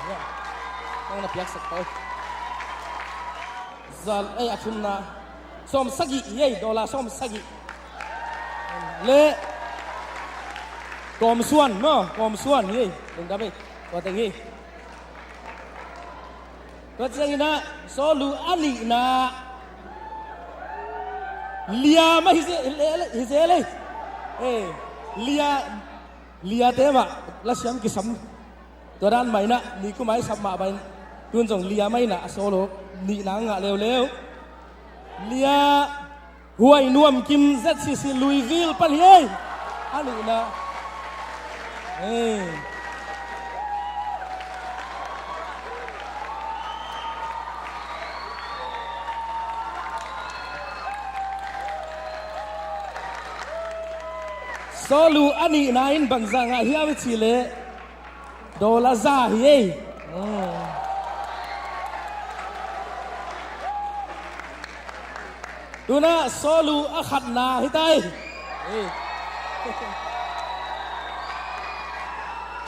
H: ya ong na piak sak tai zal athum na som sagi ye dola som sagi le kom suan ye ding da be ko teng hiก็จะงี้นะโซลูอันนี้นะเลียไม่ฮิเซเลยเลียเต็มอะแล้วเสียงกิสมตัวด้านใหม่นะนี่ก็ไม่สับมาไปตุนส่งเลียไม่นะโซลูนี่นางอะเร็วเลียหัวนุ่มกิมZACCลุยวิลปันเฮ้อันนี้นะโซลูอันนี้นายบังจังอาเฮียวิชิเลโดลาซาเฮดูนะโซลูอาขัดนาฮิตาย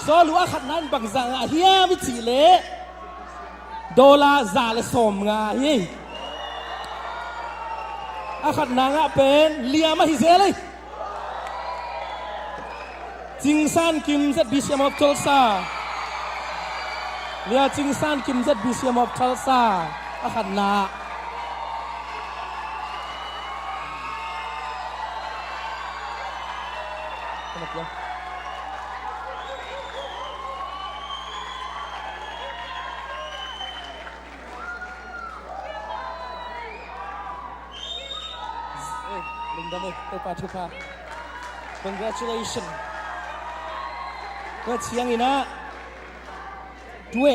H: โซลูอาขัดนายบังจังอาเฮียวิชิเลโดลาซาเลสมงาเฮอาขัดนางะเป็นเลียมาฮิเซเลยจิงซานคิมZBCM of Tulsa เรียจิงซานคิมZBCM of Tulsa อาขัดนาลิงดำเลยไปปาทุกา congratulationsก็เชียงอีนะด้วย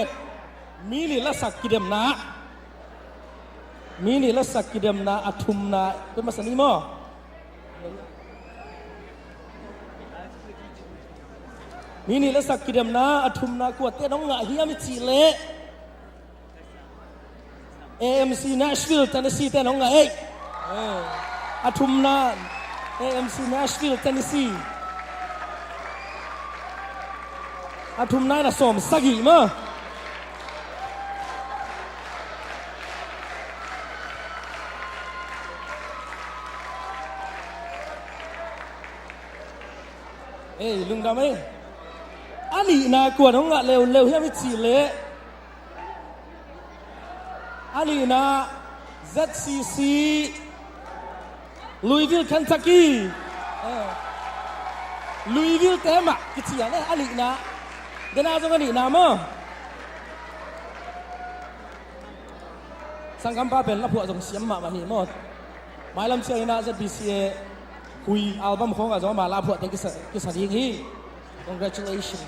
H: มีนี่ละสักกิเดมนะมีนี่ละสักกิเดมนะอัทุมนะเป็นมาสนิมอมีนี่ละสักกิเดมนะอัทุมนะกวดเต้น้องงะเฮียมิจิเละ AMC Nashville Tennessee เต้น้องงะอัทุมนะ AMC Nashville Tennesseeอาทุมนายนะสมสกิมาลุงดำอันนี้นากวนของงะเร็วเฮียมิจิเละอันนี้นะ ZCC Louisville Kentucky Louisville เต็มอ่ะกิจอย่างนี้อันนี้นะเดี๋ยวน่าจะกันอีกนะมั้งสังกัมป้าเป็นรับผัวส่งเสียมมาหิมดหมายลำเชียงนะZBCคุยอัลบั้มของกับจอมาลาผัวแต่กิสดีงี้ congratulations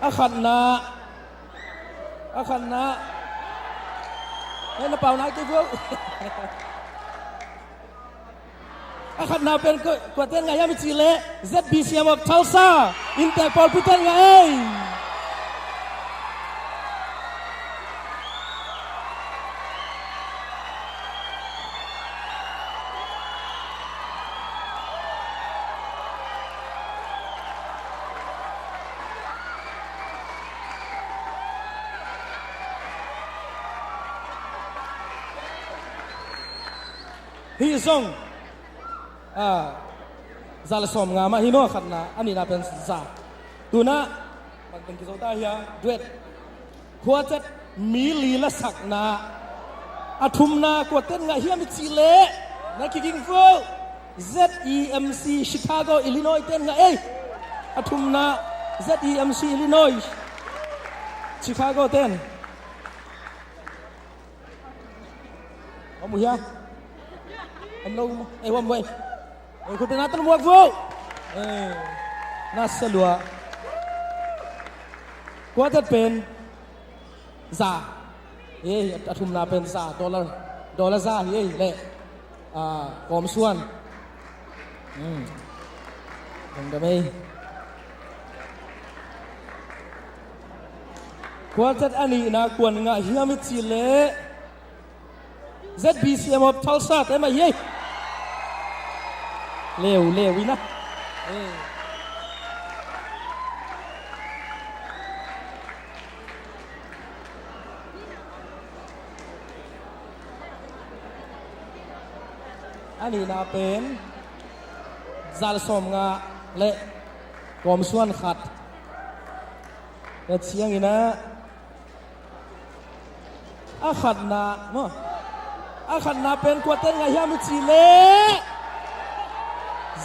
H: อาขันนะเฮ้ยน้าเปล่านะกิ๊กอาขัดนาเป็นกวดเต้นไงยังไม่จีเล่ ZBCM of Tulsa อินเตอร์พอลพิเต้นไง hi song zal som nga ma hi no khat na ani na pen za tu na ban pen ki zota hiya duet khwa chat mi li la sak na athum na ko ten nga hiya mi chi le na ki king fo ZEMC Chicago Illinois ten nga athum na ZEMC Illinois Chicago ten Ông hiya ông lâu ông vậyคุณเป็นนักตะมวกฟูน่าสลัวกว่าจะเป็นซาอาทุมนาเป็นซาดอลลาร์ซาเละกอมส่วนยังจะไม่กว่าจะอันนี้นะกวนงาเฮียมิจิเล่ ZBCM of Tulsa แต่มาเย่เร็ววินะอันนี้นะเป็นจัลสมงาเละกอมส่วนขัดแต่เชียงอีนะขัดนะเนาะขัดนะเป็นกวดเต้นไงฮะมิจิเล่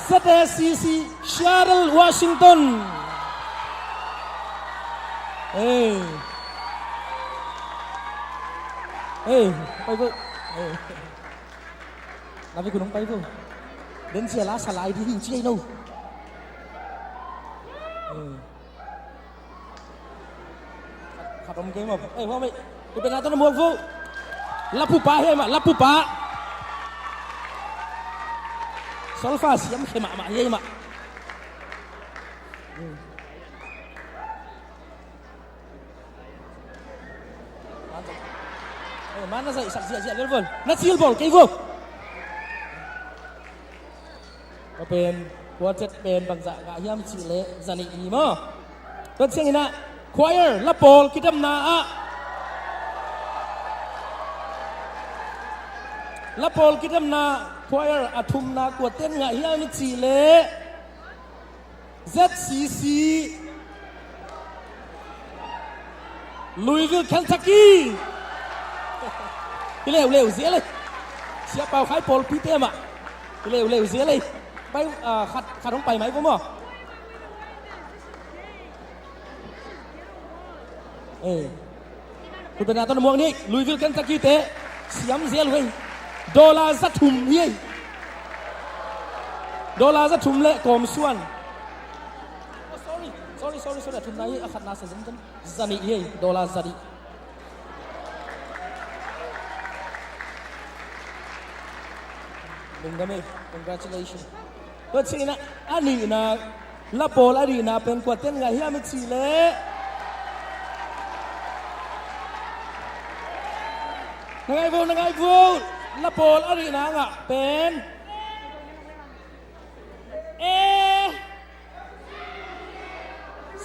H: ZSCC Seattle Washington ไปเถอะเราไปคุณน้องไปเถอะเดินเสียละสลายที่หิวเชี่ยนู่ขัดอมเกมแบบว่าไม่คุณเป็นอะไรต้นมวงฟูรับผู้ป้าให้มารับผู้ป้าSolfa siam khema ma yei ma mana sai sak sia level na sil bol kai voก็เป็นหัวเจ็ดเป็นบางจากะยามสิเลซานิอีมอต้นเสียงนี่นะควายร์ละโปลคิดดำนาอะละโปลคิดดำนาควายร์อาทุมนากวดเต้นงะเฮียมิจิเล ZCC Louisville Kentucky เร็วเสียเลยเสียเป่าขายโปลพี่เต้มอ่ะเร็วเสียเลยไปขัดลงไปไหมพ่อหมอคุณเป็นนาต้นม่วงนี่ลุยวิลกันตะกี้เตะเสียมเสียเลยดอลลาร์จะทุ่มเย่ดอลลาร์จะทุ่มเละกอมส่วน sorry ทุ่มไหนขัดนาเสียจนจะนี่เย่ดอลลาร์จะดิลุงดำเม congratulations ก็ใช่นะอันนี้นะละโปลอันนี้นะเป็นกวดเต้นไงเฮียมิจิเล่นังไงฟูละโปลอันนี้นะงะเป็น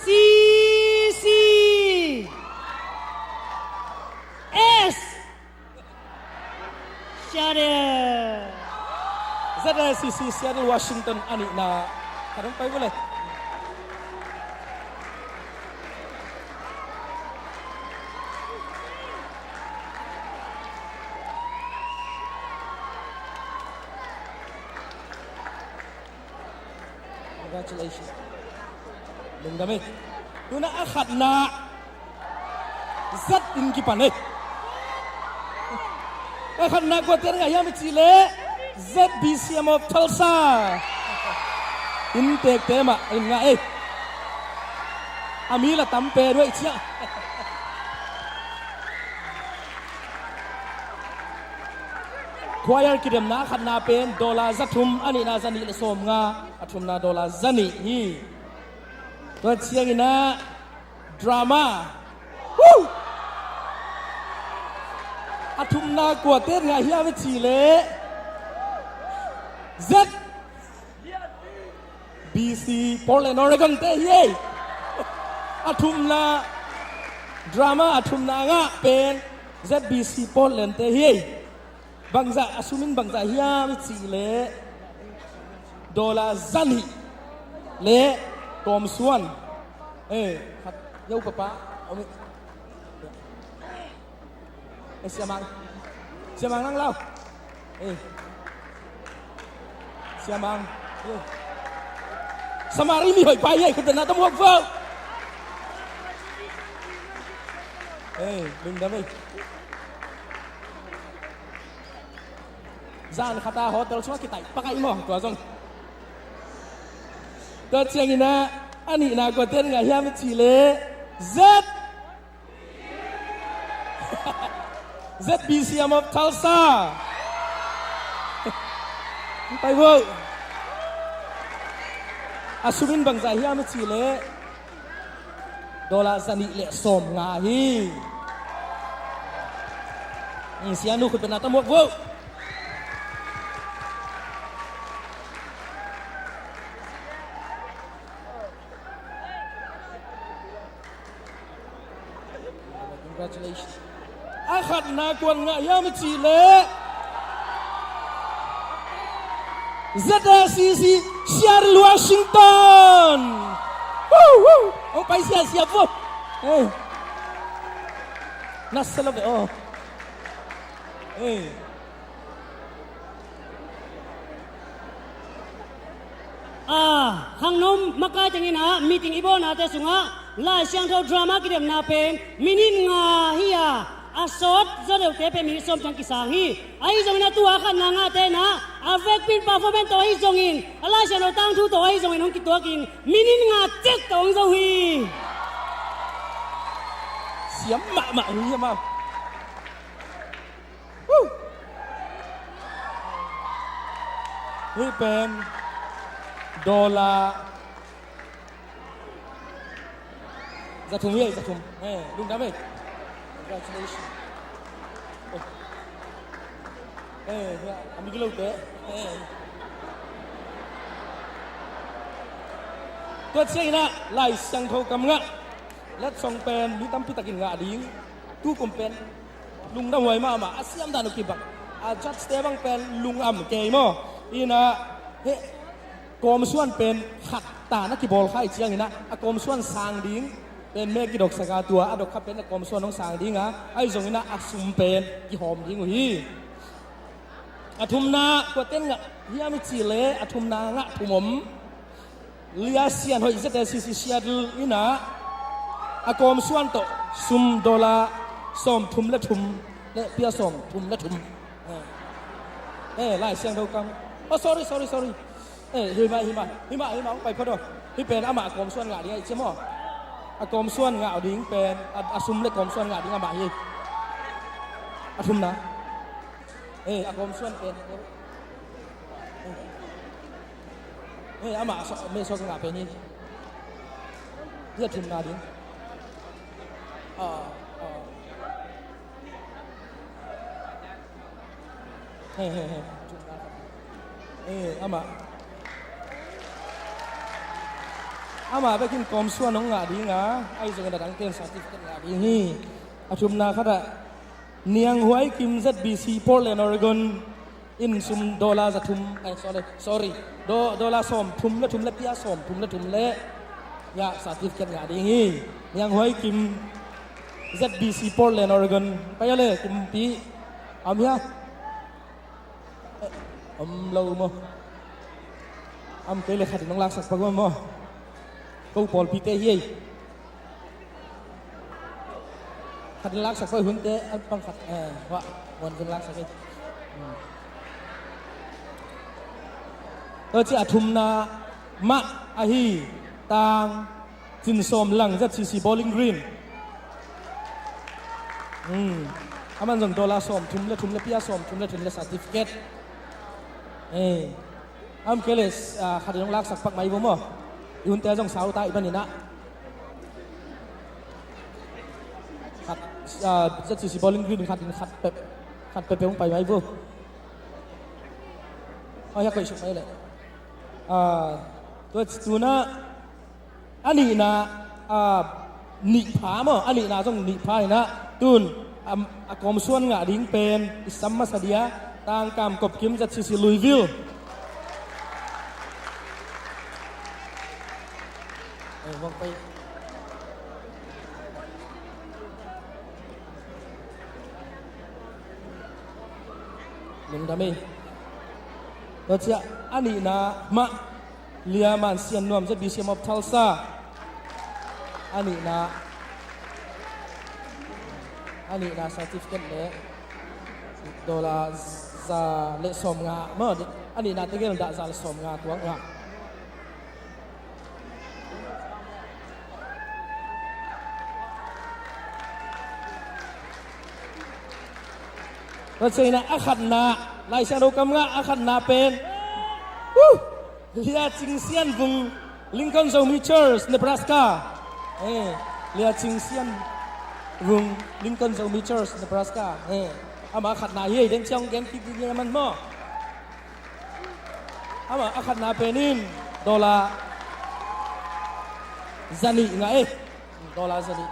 H: C S ZSCC Seattle Washington อันนี้นะขัดลงไปก็เลยcongratulations ลุงดำเองดูนะขัดนะซัดอินกี่ปันเลยขัดนะกว่าเต้นไงยังไม่จีเล่ ZBCM of Tulsa อินเตกเตมะอินไงอามีละตั้มเปด้วยเชี่ยควายกิดมนาขัดนาเป็นดอลลาร์จัตุมอันนี้นาจันีละสมงาอัตุมนาดอลลาร์จันีฮีตัวเชียงนะดราม่าอัตุมนากวดเต้นไงเฮียไม่จีเล่ ZBC Portland Oregon เตเย่อัตุมนาดราม่าอัตุมนางะเป็น ZBC Portland เตเย่ บางจะasuminบางจะฮิยามิจีเลดอลลาร์ซันฮิเลกอมส่วนขัดเย้าปะปะเอาไหมเสียมังนั่งเล่าเสียมังสมารีมีหอยไปยัยคุณเป็นนักตำรวจเฝ้าดึงได้ไหมZan kata hotel semua kita pakai imoh tu asong. Tu siang ina ani na koten nggak hiam Chile ZBCM of Tulsa. Pai wo. Asumin bangsa hiam Chile. Dolar sani le som ngahi. Sianu kun penata mo wo. Congratulations. Akad na kuan nga yam Chile. ZCC Seattle Washington. Woo! Oh, pai siap po. Nasa loob oh.
G: Hang nom maka jangin meeting ibo na te sunga la siang thau drama ki dem na pen minin nga hiya asot zadeu te pe mi som chang ki sang hi ai jong na tua khan na nga te na avec pin performance to hi jong in ala siang no tang thu to hi jong in hong ki to kin minin nga tek tong zo hi
H: Siam ma hi ma Hi pen dollar Zatum lung dame congratulations ambil te tuat siang ina lai siang thau kam nga let song pen mi tam pitakin nga ding tu kompen lung dam hoi ma asiam dan kibak judge te bang pen lung am ke mo ina heกอมส่วนเป็นขัดตานักกีบอลไข่เชียงนี่นะกอมส่วนสางดิ้งเป็นเมกิดอกสกาตัวดอกขับเป็นกอมส่วนน้องสางดิ้งไอ้ตรงนี้นะสุมเป็นกี่หอมดิ้งหีทุมนากว่าเต้นงะเฮียมิจิเลทุมนางะทุมมเลียเซียนหอยเซตซีซีเซียดนี่นะกอมส่วนโตสุมดอลลาร์สมทุมและทุมและเปียสมทุมและทุมไล่เสียงเท่ากันsorry himaไปพอดที่เป็นอาหมากรมส่วนงาดิ้งใช่ไหมกรมส่วนงาดิ้งเป็นสุมเล็กกรมส่วนงาดิ้งอาหมาฮีทุมนะกรมส่วนเป็นอาหมาไม่ส่วนงาเป็นนี่เรียกทุมนาดิ้งอาหมาไปกินกอมส่วนน้องงาดีงาไอ้ส่วนกระดังเตียนสาธิตงาดีนี่ชุมนาขดะเนียงหวยกิม ZBC Portland Oregon อินซุมดอลลาร์จะทุมsorry ดอลลาร์สมทุมและทุมและเปียสมทุมและทุมและยาสาธิตงาดีนี่เนียงหวยกิม ZBC Portland Oregon ไปเลยกิมปีเอาเมียเราโมเคยเลยขัดน้องลักสักปะก็โมกูปอลพีเตฮีขัดลักสักปะหุ่นเตะปังขัดว่าวันกันลักสักตัวที่ทุมนามะอาฮีตางจินสมหลังจัดซีบอลลิงกรีนมันส่งดอลลาร์สมทุมและเปียสมทุมและซาติฟิเคตเคยเลยขัดน้องลักสักปักไม่บ่มั้งยุ่นแต่ต้องสาวตายบ้านนี่นะขัดจะซีบอลลิงกรีนขัดเป๊ะไปไหมบ่อยากไปชุดไหนเลยตัวน่ะอันนี้นะนิพามั้งอันนี้นะต้องนิพาเลยนะตุนกรมส่วนงาดิ้งเป็นอิสมัสเดีย ตางกำกบกิมจัดสิลุยวิลวางไปลุงดามีตัวเจ้าอันนี้นะมาเลียมันเสียนนวมจะบีเซียมอฟทัลซาอันนี้นะซาติฟิเคตเล่ดอลลาร์ซาเลสอมงาเมื่ออันนี้นะที่เกี่ยวกับซาเลสอมงาตัวงาตัวเจ้านะอาขัดนาไล่เสียงดูกำงาอาขัดนาเป็นเลียจิงเซียนvùng Lincoln Zone Mitchers Nebraska เลียจิงเซียนvùng Lincoln Zone Mitchers Nebraska อามาขัดนาเฮียเดินเชียงเกมที่ดีมันมั่วอามาขัดนาเป็นนินดอลลาร์จันนี่ไงดอลลาร์จันนี่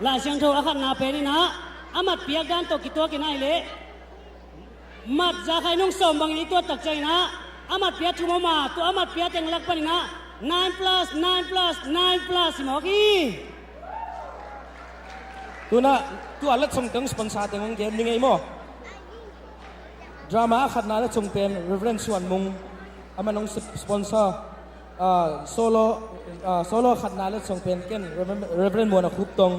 G: ลาเชียงโทอาขันนาเป็นนี่นะอามัดเปียกันตัวกี่ตัวกี่นายเละมัดจะใครนุ่งสมบางนี้ตัวตักใจนะอามัดเปียทุ่มมาตัวอามัดเปียแต่งลักปนินะ9 plus 9 plus 9 plus สิหมอกี้
H: ตัวน่ะตัวเล็กส่งถึงสปอนเซอร์แต่งเกมยังไงมั่วดราม่าขัดนาและส่งเป็น Reverend ส่วนมุงอามันน้องสปอนเซอร์โซโล่ขัดนาและส่งเป็นเกม Reverend มัวนะคุปตง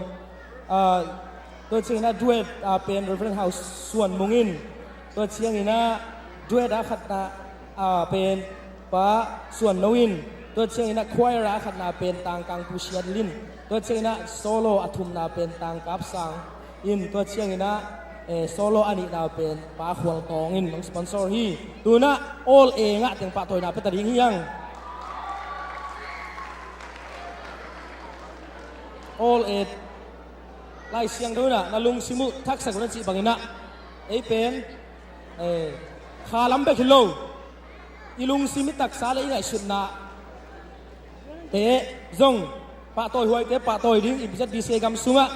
H: ตัวเชียงนะด้วยเป็น Reverend House ส่วนมุงอินตัวเชียงนี่นะด้วยรักขัดนาเป็นป้าส่วนนวินตัวเชียงนี่นะควายรักขัดนาเป็นต่างกลางผู้เชียนลินตัวเชียงนี่นะโซโล่อัฐุมนาเป็นต่างกับสังอินตัวเชียงนี่นะโซโล่อันนี้นาเป็นป้าขวางตองอินของสปอนเซอร์ฮีตัวน่ะ all เองอะถึงป้าตัวน่ะเป็นตัดยิงยัง all ไล่เสียงด้วยนะลุงซิมุทักษะคนนั้นจีบังอินะเป็นคาลัมเบคิโลอีลุงซิมิตักษาเลยไงสุดนะเตะจงป้าตัวหวยเตะป้าตัวดิ้งอีพิจัดดีเซกัมสุงะ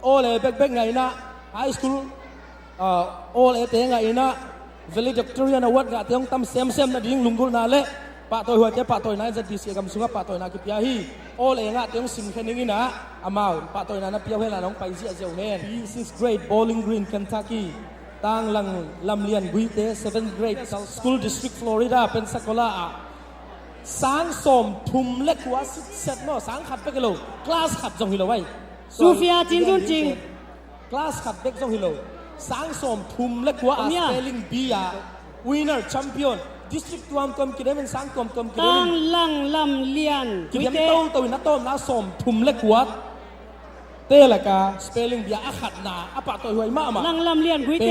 H: โอเล่เบกไงนะไฮสคูลโอเล่เตะไงนะเวลิดักทอรียนวัดกะเตะงตั้มเซมนะดิ้งลุงกุลนาเล่ป้าตัวหวยเตะป้าตัวนั้นจัดดีเซกัมสุงะป้าตัวนั้นกิปยาฮีโอเล่งะเตะงซิมแค่นี้นะอามาป้าตัวนั้นพิจารณาน้องไปเสียเจ้าเงิน 6th grade Bowling Green Kentucky ตั้งลำเลียนกุยเต 7th grade School District Florida เป็นสกอลาสังสมทุมเล็กกว่าเสร็จเนาะสังขัดไปกันเลยคลาสขัดจงฮิโลไว้
G: ซูเฟียจินจุนจิง
H: คลาสขัดเด็กจงฮิโลสังสมทุมเล็กกว่าสเปลิงบียา winner champion district ตัวมกิเลมันสังตัวมกิเล
G: มันตั้งลังลำเลียน
H: กิเลมันตัวนัดต้มนัดสมทุมเล็กกว่าเตละกาสเปลิงบียาขัดนาอปะตัวหวยมามา
G: ลังลำเลียนกุยเต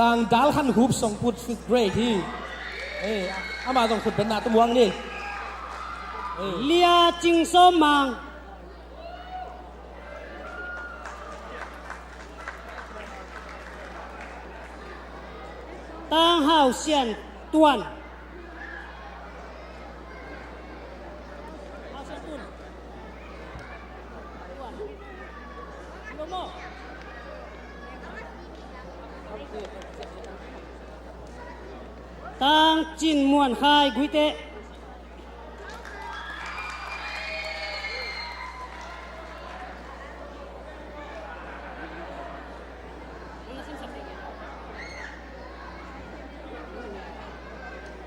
H: ต่างดัลฮันฮูปส่งพูด 5th grade ที่อามาต้องขุดเป็นนาตัวมวงนี่
G: เลียจิงโซมังตั้งเฮาเซียนตวนตั้งจินมวนไฮกุยเต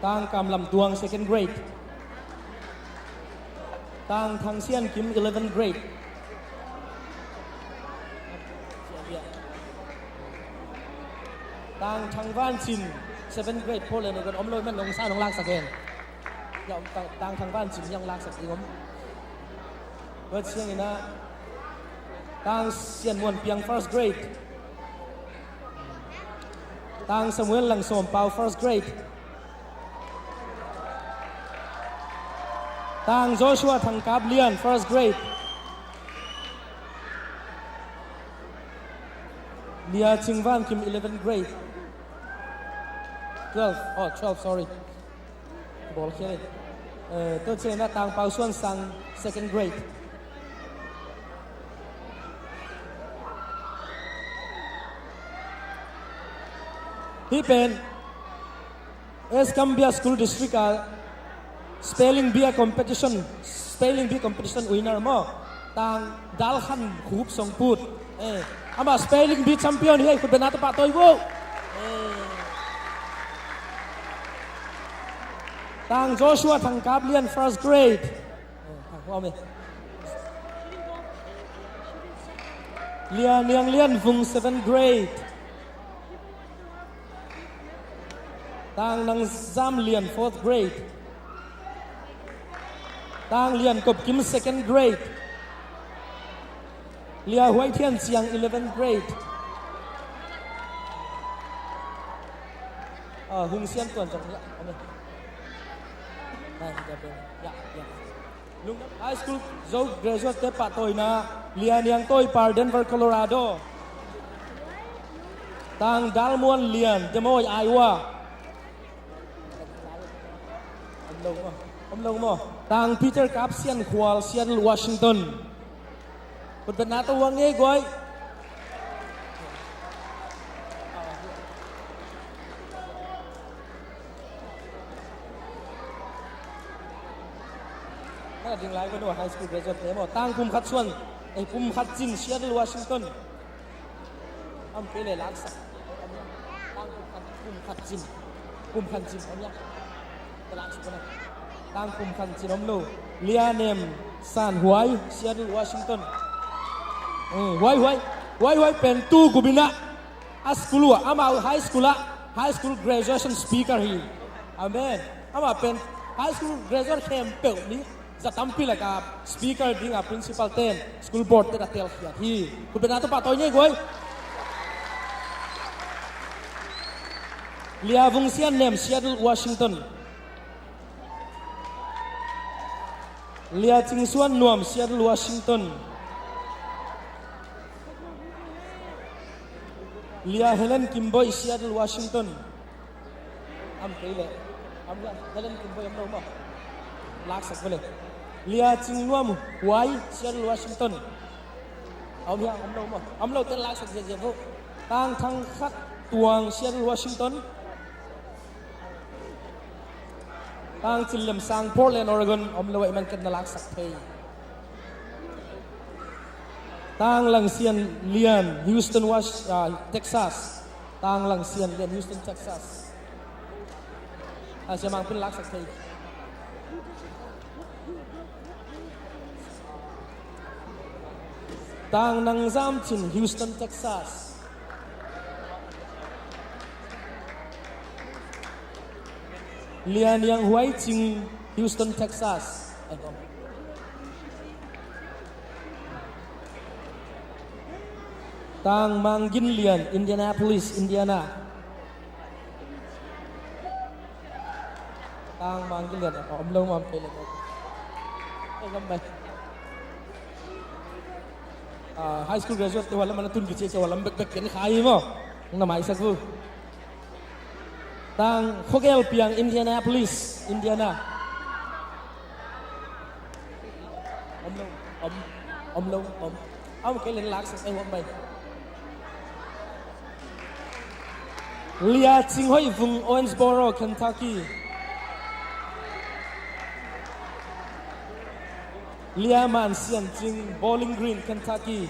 H: ตั้งกำลำดวง 2nd grade ตั้งทางเซียนกิม 11th grade ตั้งทางว่านจิน 7th grade พอเลยในกันอมลอยมันลงซ่าลงลากสักเองยอมตั้งทางว่านจินยังลากสักเองเบิดเชียงนะตั้งเซียนมวนเปียง 1st grade ตั้งสมุนหลังสมเปา 1st gradeตั้งโจชัวทางกาบเลียน 1st grade เลียจิงวันคิม 11th grade 12 sorry บอกแค่ตัวเชนะตั้งเปาส่วนสัง 2nd grade ที่เป็น Escambia School District Spelling Bee Competition winner มั้งต่างดัลขันคูบส่งพูดอามา Spelling Bee Champion เฮ้ยคุณเป็นนักปะตัวกูต่าง Joshua ทางกับเรียน first grade ว่าไหมเรียนฟุง 7th grade ต่างนังจำเรียน 4th grade ต่างเรียนกบกิม 2nd grade เรียนหวยเทียนเสียง 11th grade หึงเสียนก่อนจังเนี่ยเอาไหมได้จะเป็นลุงไฮสคูลโจ๊กเกรจวตเตปะตัวนะเลียนยังตัวปาร์เดนเวอร์โคโลราโดต่างดัลมวนเลียนเดโมยไอวาอมลงมั้งต่างปีเตอร์กับเซียนควอลเซียนวอชิงตันคุณเป็นนักตัวงี้ก้อยดึงไล่กันว่าไฮสคูลเกรจวตเตมต่างคุมขัดส่วนไอ้คุมขัดจินเซียนวอชิงตันอันเป็นเลยลักษณะต่างคุมขัดจินอันนี้เป็นลักษณะต่างคุมขัดจินอมโลเลียเนมซานหวยเซียนวอชิงตันหวยเป็นตู้กุบินะอัสคูลอามาไฮสคูล graduation speaker ฮีอาเมนอามาเป็นไฮสคูล graduation campaign นี้จะทำพิลกับ speaker ดิ้งกับ principal 10 school board เตะเตลขี้ที่คุณเป็นนักตัวปะตัวนี้ก้อยเลียวงเซียนเนม Seattle Washington เลียจิงส่วนนวม Seattle Washington เลียเฮเลนคิมบอย Seattle Washington อัมเกย์เลยอัมเฮเลนคิมบอยอัมโนมั้งลักษณะเลยเลียจิงนวมไว้ Seattle Washington เอาเมียอัมโนมั้งอัมโนเต้นลักษณะเจ็บๆต่างทางคัดตวง Seattle Washington ต่างจิลเลมซัง Portland Oregon อมเลวมันกันนลักสักเทยต่างหลังเซียนเลียน Houston Texas ต่างหลังเซียนเลียน Houston Texas อาจจะมังเป็นลักสักเทยต่างนังจำจิน Houston Texasเลียนยังหวยจิง Houston Texas ต่างมังกินเลียน Indianapolis Indiana ต่างมังกินเลียนอมลงมาเป็นเลยก็ไปhigh school graduate wala man tun giche wala bek ken khai mo na mai sakbu tang khogel piang Indianapolis Indiana om cái lên lạc sang em bay lia ching hoi vùng Owensboro Kentucky lia man sian ching Bowling Green Kentucky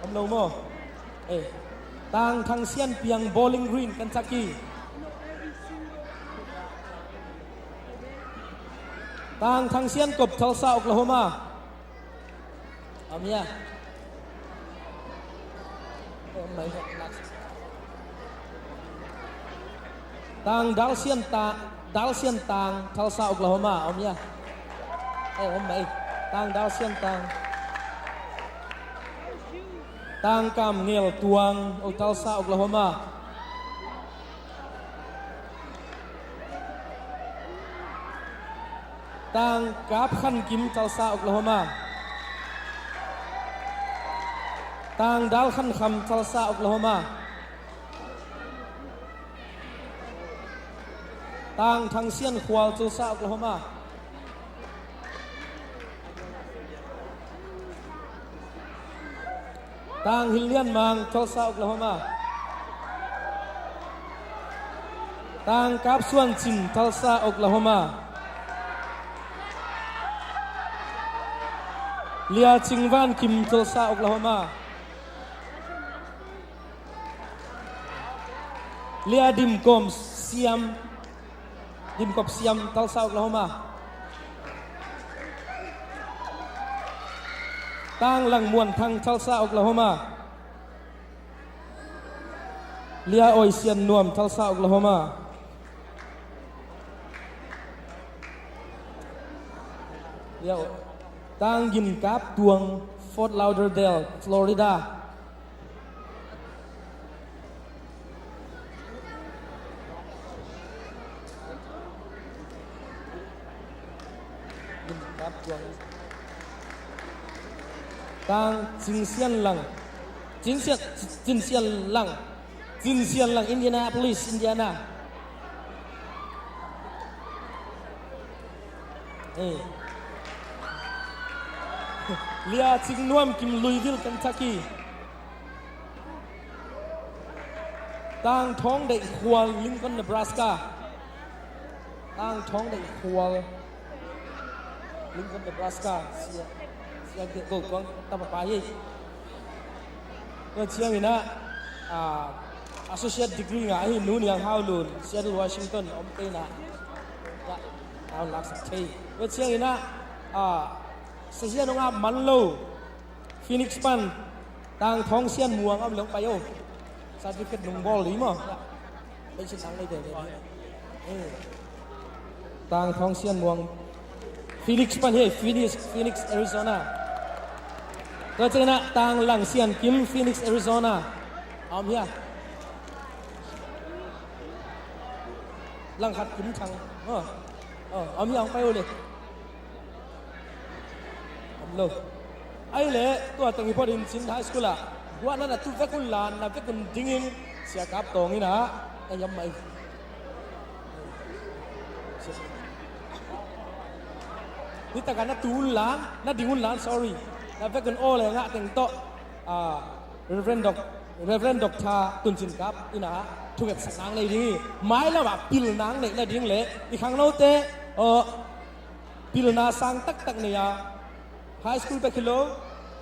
H: om lo mo tang thang sian piang Bowling Green Kentucky tang thang sian kop Tulsa Oklahoma amia tang dal sian tang Tulsa Oklahoma amia mai tang dal sian tang kam ngel tuang Tulsa Oklahoma tang kap khan kim Tulsa Oklahoma tang dal khan kham Tulsa Oklahoma tang thang sian khwal Tulsa Oklahoma ตางฮิลเลียนมังทัลซาโอคลาโฮมาตางกาบส่วนจินทัลซาโอคลาโฮมาเลียจิงวันคิมทัลซาโอคลาโฮมาเลียดิมกอมเซียมดิมกอบเซียมทัลซาโอคลาโฮมาตางหลังมวนทางทัลซาโอคลาโฮมาเลียออยเซียนนวมทัลซาโอคลาโฮมาเลียตางยินกับตวงฟอร์ตลาวเดอร์เดลฟลอริดายินกับตวงตางจินเซียนหลังจินเซียนหลังอินเดียนาโพลิสอินเดียนาเลียจิงนวมกิมลุยวิลกันทักกี้ตางท้องเด็กควอลลิงคอนเนบราสกาตางท้องเด็กควอลลิงคอนเนบราสกาเสียเด็กโกกองตะปะปายก็เชียงนี่นะassociate degree nga hi nun yang haulun Seattle Washington omte na ya au lak sakthei we chiang ina sesian nga manlo Phoenix pan tang thong sian muang am long payo certificate nung bol li moไปสิทางเลยเด้ตางทองเซียนมวง Phoenix pan he Phoenix Arizona ก็เจนะตางหลังเซียนกิม Phoenix Arizona เอาเฮียหลังขัดกิมชังเอาเฮียเอาไปเลยเอาเลยไอ้เล่ตัวตั้งอีพอดินสินไฮสคูลอะว่านั่นน่ะตู้เฟกุลลานน่ะเฟกุลดิ้งเสียกับตรงนี้นะไอ้ยำไม่นี่แต่กันน่ะตูนล้านน่ะดิ้งล้าน sorry น่ะเฟกุลโอเลยงะแต่งโตReverend Dr. ตุนจินกับนี่นะทุกอย่างสักนางเลยดีไม้แล้วแบบปิลนางเลยแล้วดิ้งเลยอีกครั้งเราเตะปิลนาสังตักเนี่ยไฮสคูลไปคิโล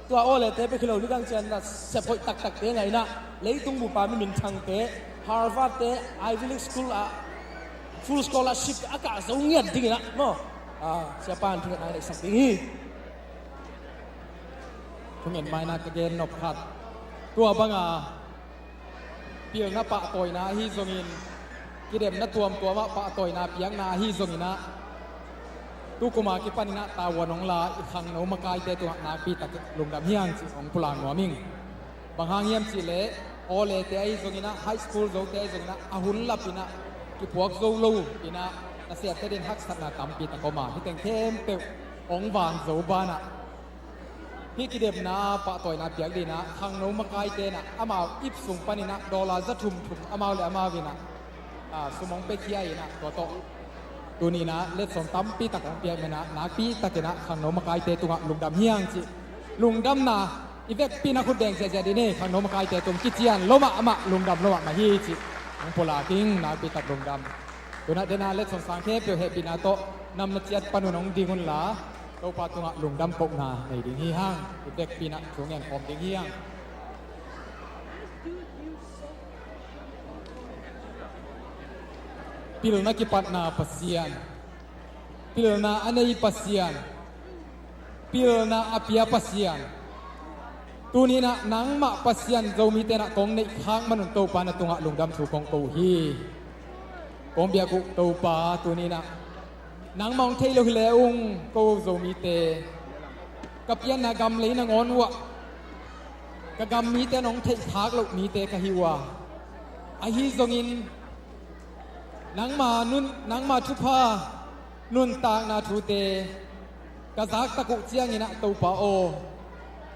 H: ตัวโอเลยเตะไปคิโลนี่กังเจนนะเสพอยตักเตะไงนะเลยตุ้งบุปผาไม่มีทางเตะ Harvard เตะ Ivy League School full scholarship อากาศสูงเงียบดิ้งนะเนาะเสียปานทุกอย่างเลยสักดิ้ง
F: ทุกเห็นไม้นักเกณฑ์นกขัดตัวบังเปียงนาปะต่อยนาฮีซงินกิเดมนาตัวว่าปะต่อยนาเปียงนาฮีซงินะตุกุมากิปันนะตาวนองลาอีกครั้งโนมากายเตตัวนาปีตะลุงดำเฮียงของพลานหัวมิงบางหางเยี่ยมสิเล่โอเล่เตไอซงินะไฮสคูลโซเตไอซงินะอาหุนลับปีนะกิพวกโซลูปีนะนาเสียเตดินฮักสัตนาตำปีตะกมาที่แต่งเข้มเปองวานโซบานะพี่กิเดมนาปะต่อยนาเปียกดีนะทางโน้มกายเตนะอามาอิบสูงปานินะดอลลาร์จะทุ่มอามาเลยอามาวินะสมองไปเคียนะตัวนี้นะเล็ดสมตั้มปีตักของเปียกนะนาปีตักนะทางโน้มกายเตตุงลุงดำเฮียงจิลุงดำนะอีเวกปีนักขุดแดงเสียใจดีนี่ทางโน้มกายเตตุงกิจยันโลมาอามาลุงดำโลมาฮีจิของโพลาคิงนาปีตักลุงดำตัวนั้นเดนาเล็ดสมสังเกตเปียวเฮปีนาโตนำนักเจียดปนุนองดีคนละตัวปาตุงลุงดำปกนาในดิ่งฮีห้างเด็กปีนักช่วงแห่งอมดิ่งฮีห้างพิลนากิปัตนาปัสยานพิลนาอันนี้ปัสยานพิลนาอภิยาปัสยานตัวนี้นะนังมาปัสยานเรามีแต่นักกองในข้างมันตัวปานะตุงลุงดำถูกกองตัวฮีกองเบียกุตัวปาตัวนี้นะนางมองเทลหิเลอุงก็โซมีเตกับยันนากำเลยนางอนวะกะกำมีเตน้องเทพากลูกมีเตกะฮิวะอาฮิซงินนางมานุนนางมาทุพานุนตางนาทูเตกะซักตะกุเจียงินะตูปาโอ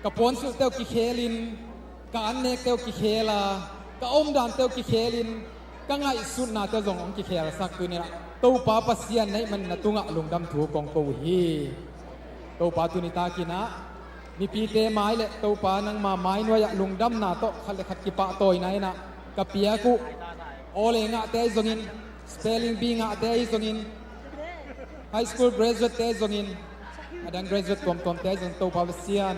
F: กะปอนสุเตวกิเคลินกะอันเนกเตวกิเคลากะอมดานเตวกิเคลินกะไงสุนนาเตวซงองกิเคลาสักตัวนี้นะตัวปาปัสยานในมันนตุงะลุงดำถูกองกูฮีตัวปาตุนิตากินะ
I: มีปีเตไม้เละตัวปานังมาไม้นวยลุงดำนาโตขัดขัดกิปะตัวไหนนะกับเปียกุโอเลงะเตยจงอินสเปลลิ่งบีงะเตยจงอินไฮสคูล graduate เตยจงอินadan graduate tom te jong to pa sian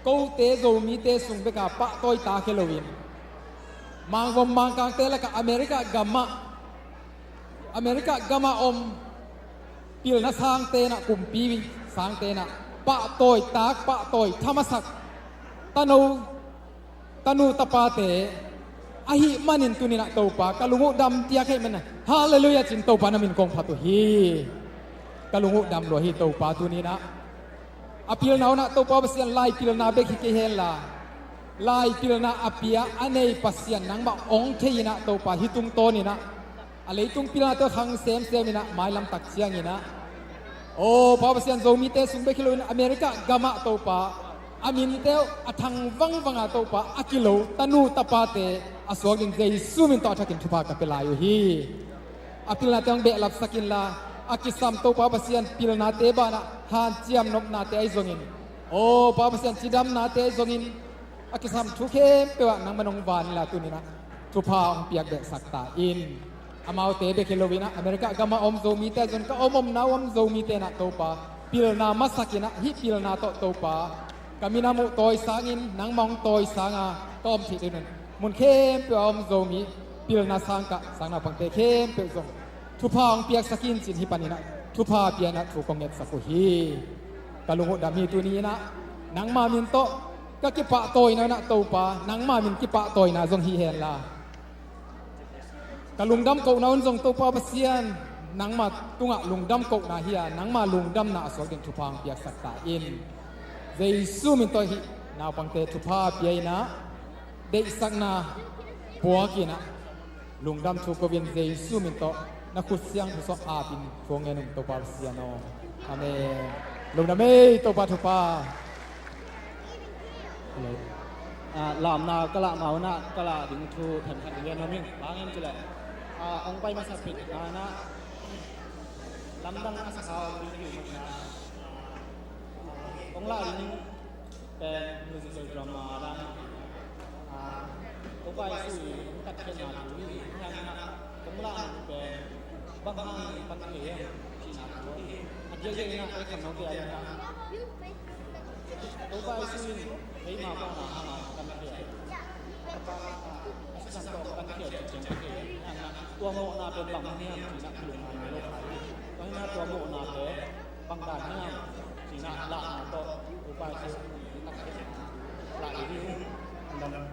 I: ko te zo mi te sung be ka pa toy ta khelowin mang vom mang kang te la ka america gama om pil na sang te na kum pi sang te na pa toy tak pa toy thamasak tanu tapa te ahi manin tunina to pa kalungu dam tia khai man hallelujah chin to pa na min kong phatu hi kalungu dam lo hi to pa tu ni na apil naw na to pa basian lai pil na be ki ke hen la lai pil na apia anei pasian nang ba ong theina to pa hitung to ni na alei tung pil na to khang sem ni na mai lam tak chiang ni na o pa basian zo mi te sung be kilo in america gama to pa amin te athang wanga to pa akilo tanu tapa te aswag ding jesu min to athakin thupa ka pelayo hi apil na tang be lap sakin la akisam to pa basian pil na te ba na han chiam nop na te ai zongin o pa basian chidam na te zongin akisam thuke pe wa nang manong van la tu ni na thu pa ong piak de sakta in amau te be kilowina america gama om zo mi te zon ka om na om zo mi te na to pa pil na masakina hi pil na to pa kamina mu toy sangin nang mong toy sanga tom thi de nun mun khem pe om zo mi pil na sang ka sang na pang te khem pe zongทุพางเปียกสกินจินฮิปานินะทุพาเปียนะถูกงเง็ดสักฮีกะลุงดามีตัวนี้นะนังมามินโตก็กิปะโตยนะโตปานังมามินกิปะโตยนะจงฮีเฮนลากะลุงดำโกนะจงโตปาเปเซียนนังมาตุงะลุงดำโกนะเฮียนังมาลุงดำนะสวกินทุพางเปียกสักตาอินเจซูมินโตฮินาปังเตทุพาเปียนะเดสักนาปัวกินะลุงดำถูกกวินเจซูมินโตนักขุดเสียงผู้สอบอาบินทวงเงินตัวปาเสียโนอเมลงดามีตัวปาทุปา
C: ลามนากะละเมานะกะละดิงทูแผ่นเรียนน้มิงบางเงินจิแหละองไปมาสับปิดนะลำดังอาสาวิวอยู่นะองละดิงเป็นมิวสิคดราม่าดังองไปสู่ตัดเขียนมาอยู่ที่ทางนะองละเป็นบางห้างบางเขียนที่นั่นอันเดียวกันนะไอ้คำน้องเดียวนะองไปสู่ไอ้มาบ้างนะห้างกันเขียนสังกัดกันเขียนจริงๆเขียนนะตัวโมนาเป็นบางเนี่ยที่นักลงมาในโลกไทยบางเนี่ยตัวโมนาเป็นบางด่านเนี่ยที่นักละต่อองไปสู่นักเขียนละอีกนั่น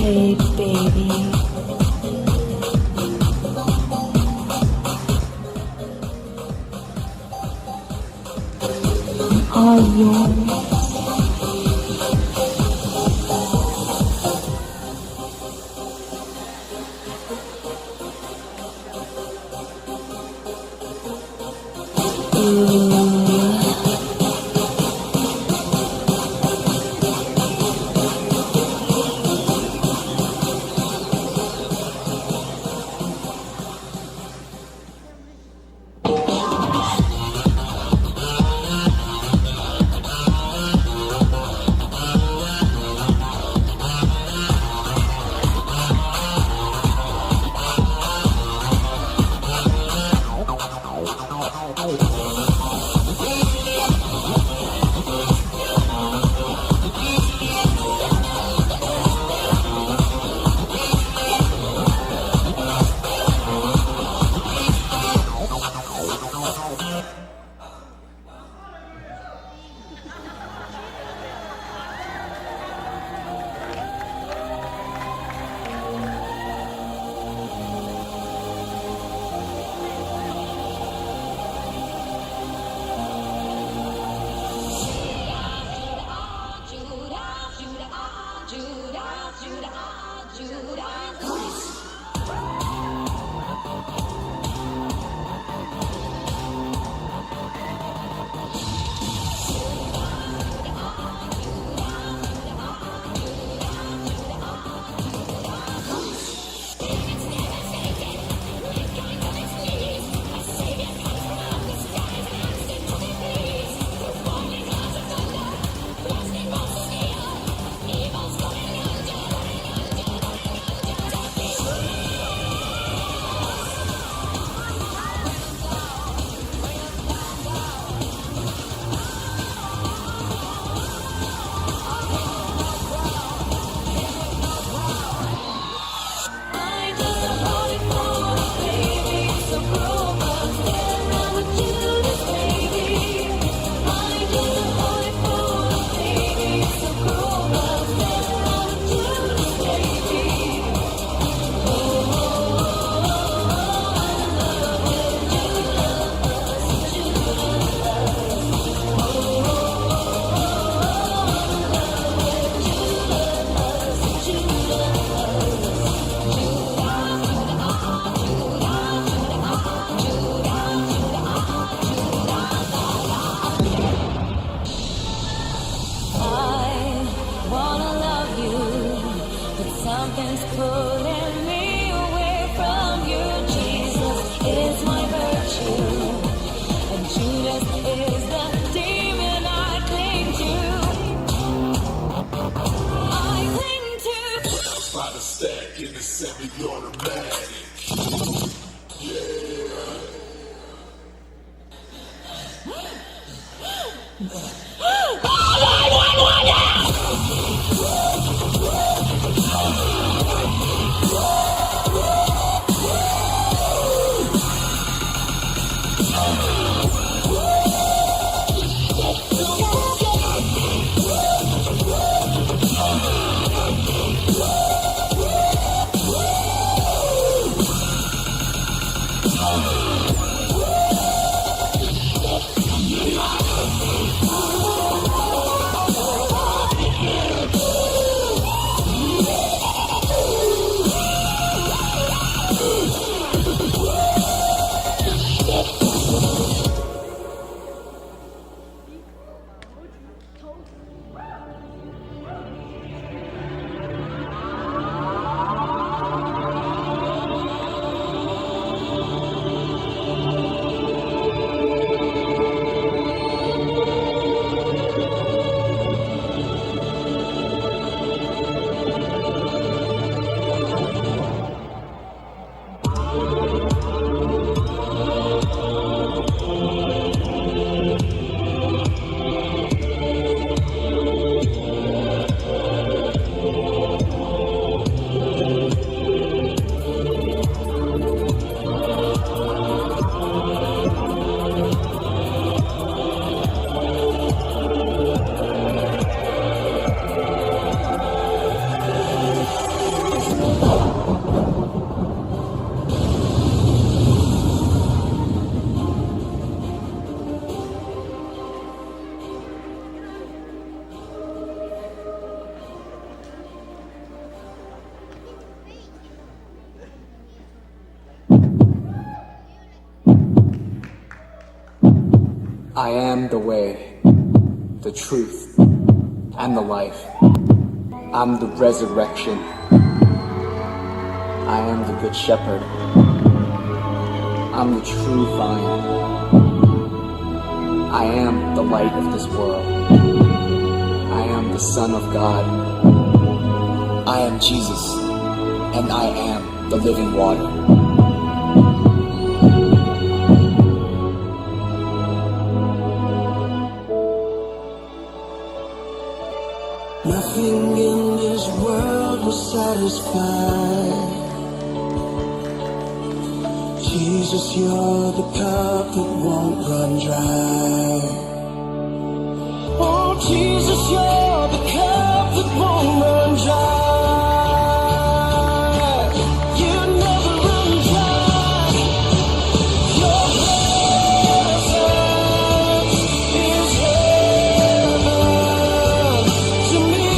A: Hey baby, are you? Something's pulling me away from you. Jesus is my virtue, and Judas is the demon I cling to. I cling to.
J: By the stack in the semi-automatic.
K: I am the way, the truth, and the life. I'm the resurrection. I am the good shepherd. I'm the true vine. I am the light of this world. I am the Son of God. I am Jesus, and I am the living water.
A: Nothing in this world will satisfy. Jesus, you're the cup that won't run dry. Oh, Jesus, you're the cup that won't run dry. You never run dry. Your presence is heaven to me.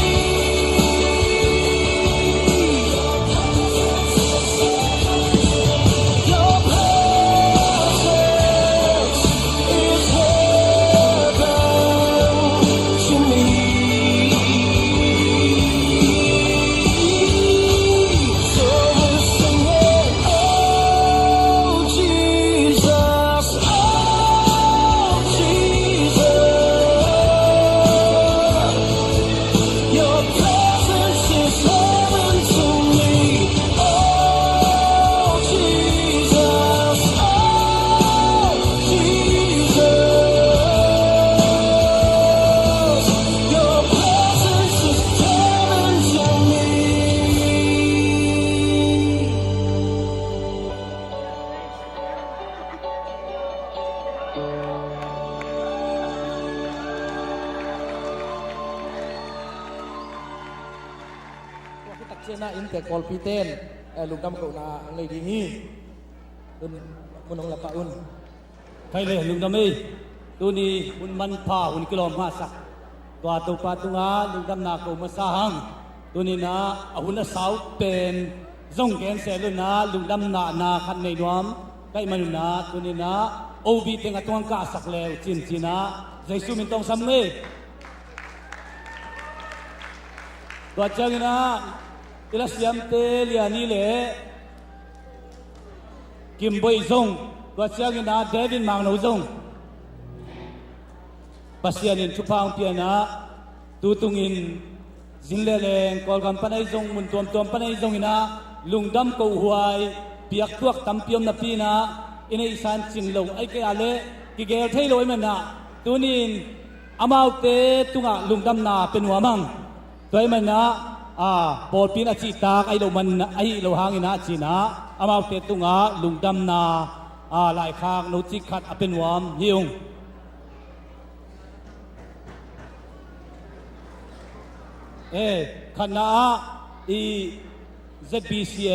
H: ki tak chena in te kol piten lung dam ko na ngai ding hi un munong la paun
C: ใครเลยลุงดำเอ้ตัวนี้หุ่นมันพาหุ่นกิโลมาสักตัวตัวปาตุงาลุงดำนาโกมาสาหังตัวนี้นะหุ่นสาวเป็นส่งแกนเสลุนะลุงดำนาคันในนวมใกล้มันนะตัวนี้นะโอบีเต็งตัวงกาสักแล้วจินจีนะใจสู้มินต้องซ้ำเลยตัวเจ้านี่นะอิลาเซียมเตลียนี่เลยกิมบอยซงตัวเจ้านี่นะเดวินมังโนซงปัสยานินชุพังเปียนะตูตุงินจินเลเลงกอลกันปันไอซงมุนตัวมปันไอซงนะลุงดำกูหวยเปียกตัวตัมเปียมนับปีนะอินไอสันจินลงไอเกอาเลกิเกลเทยลอยมันนะตัวนี้อามาเตตุงะลุงดำนาเป็นหัวมังตัวมันนะปอดปีนอาชีตากไอโลมันไอโลหางอินะจีนะอามาเตตุงะลุงดำนาหลายครั้งโนจิขัดเป็นหัวมฮิวคณะZBCA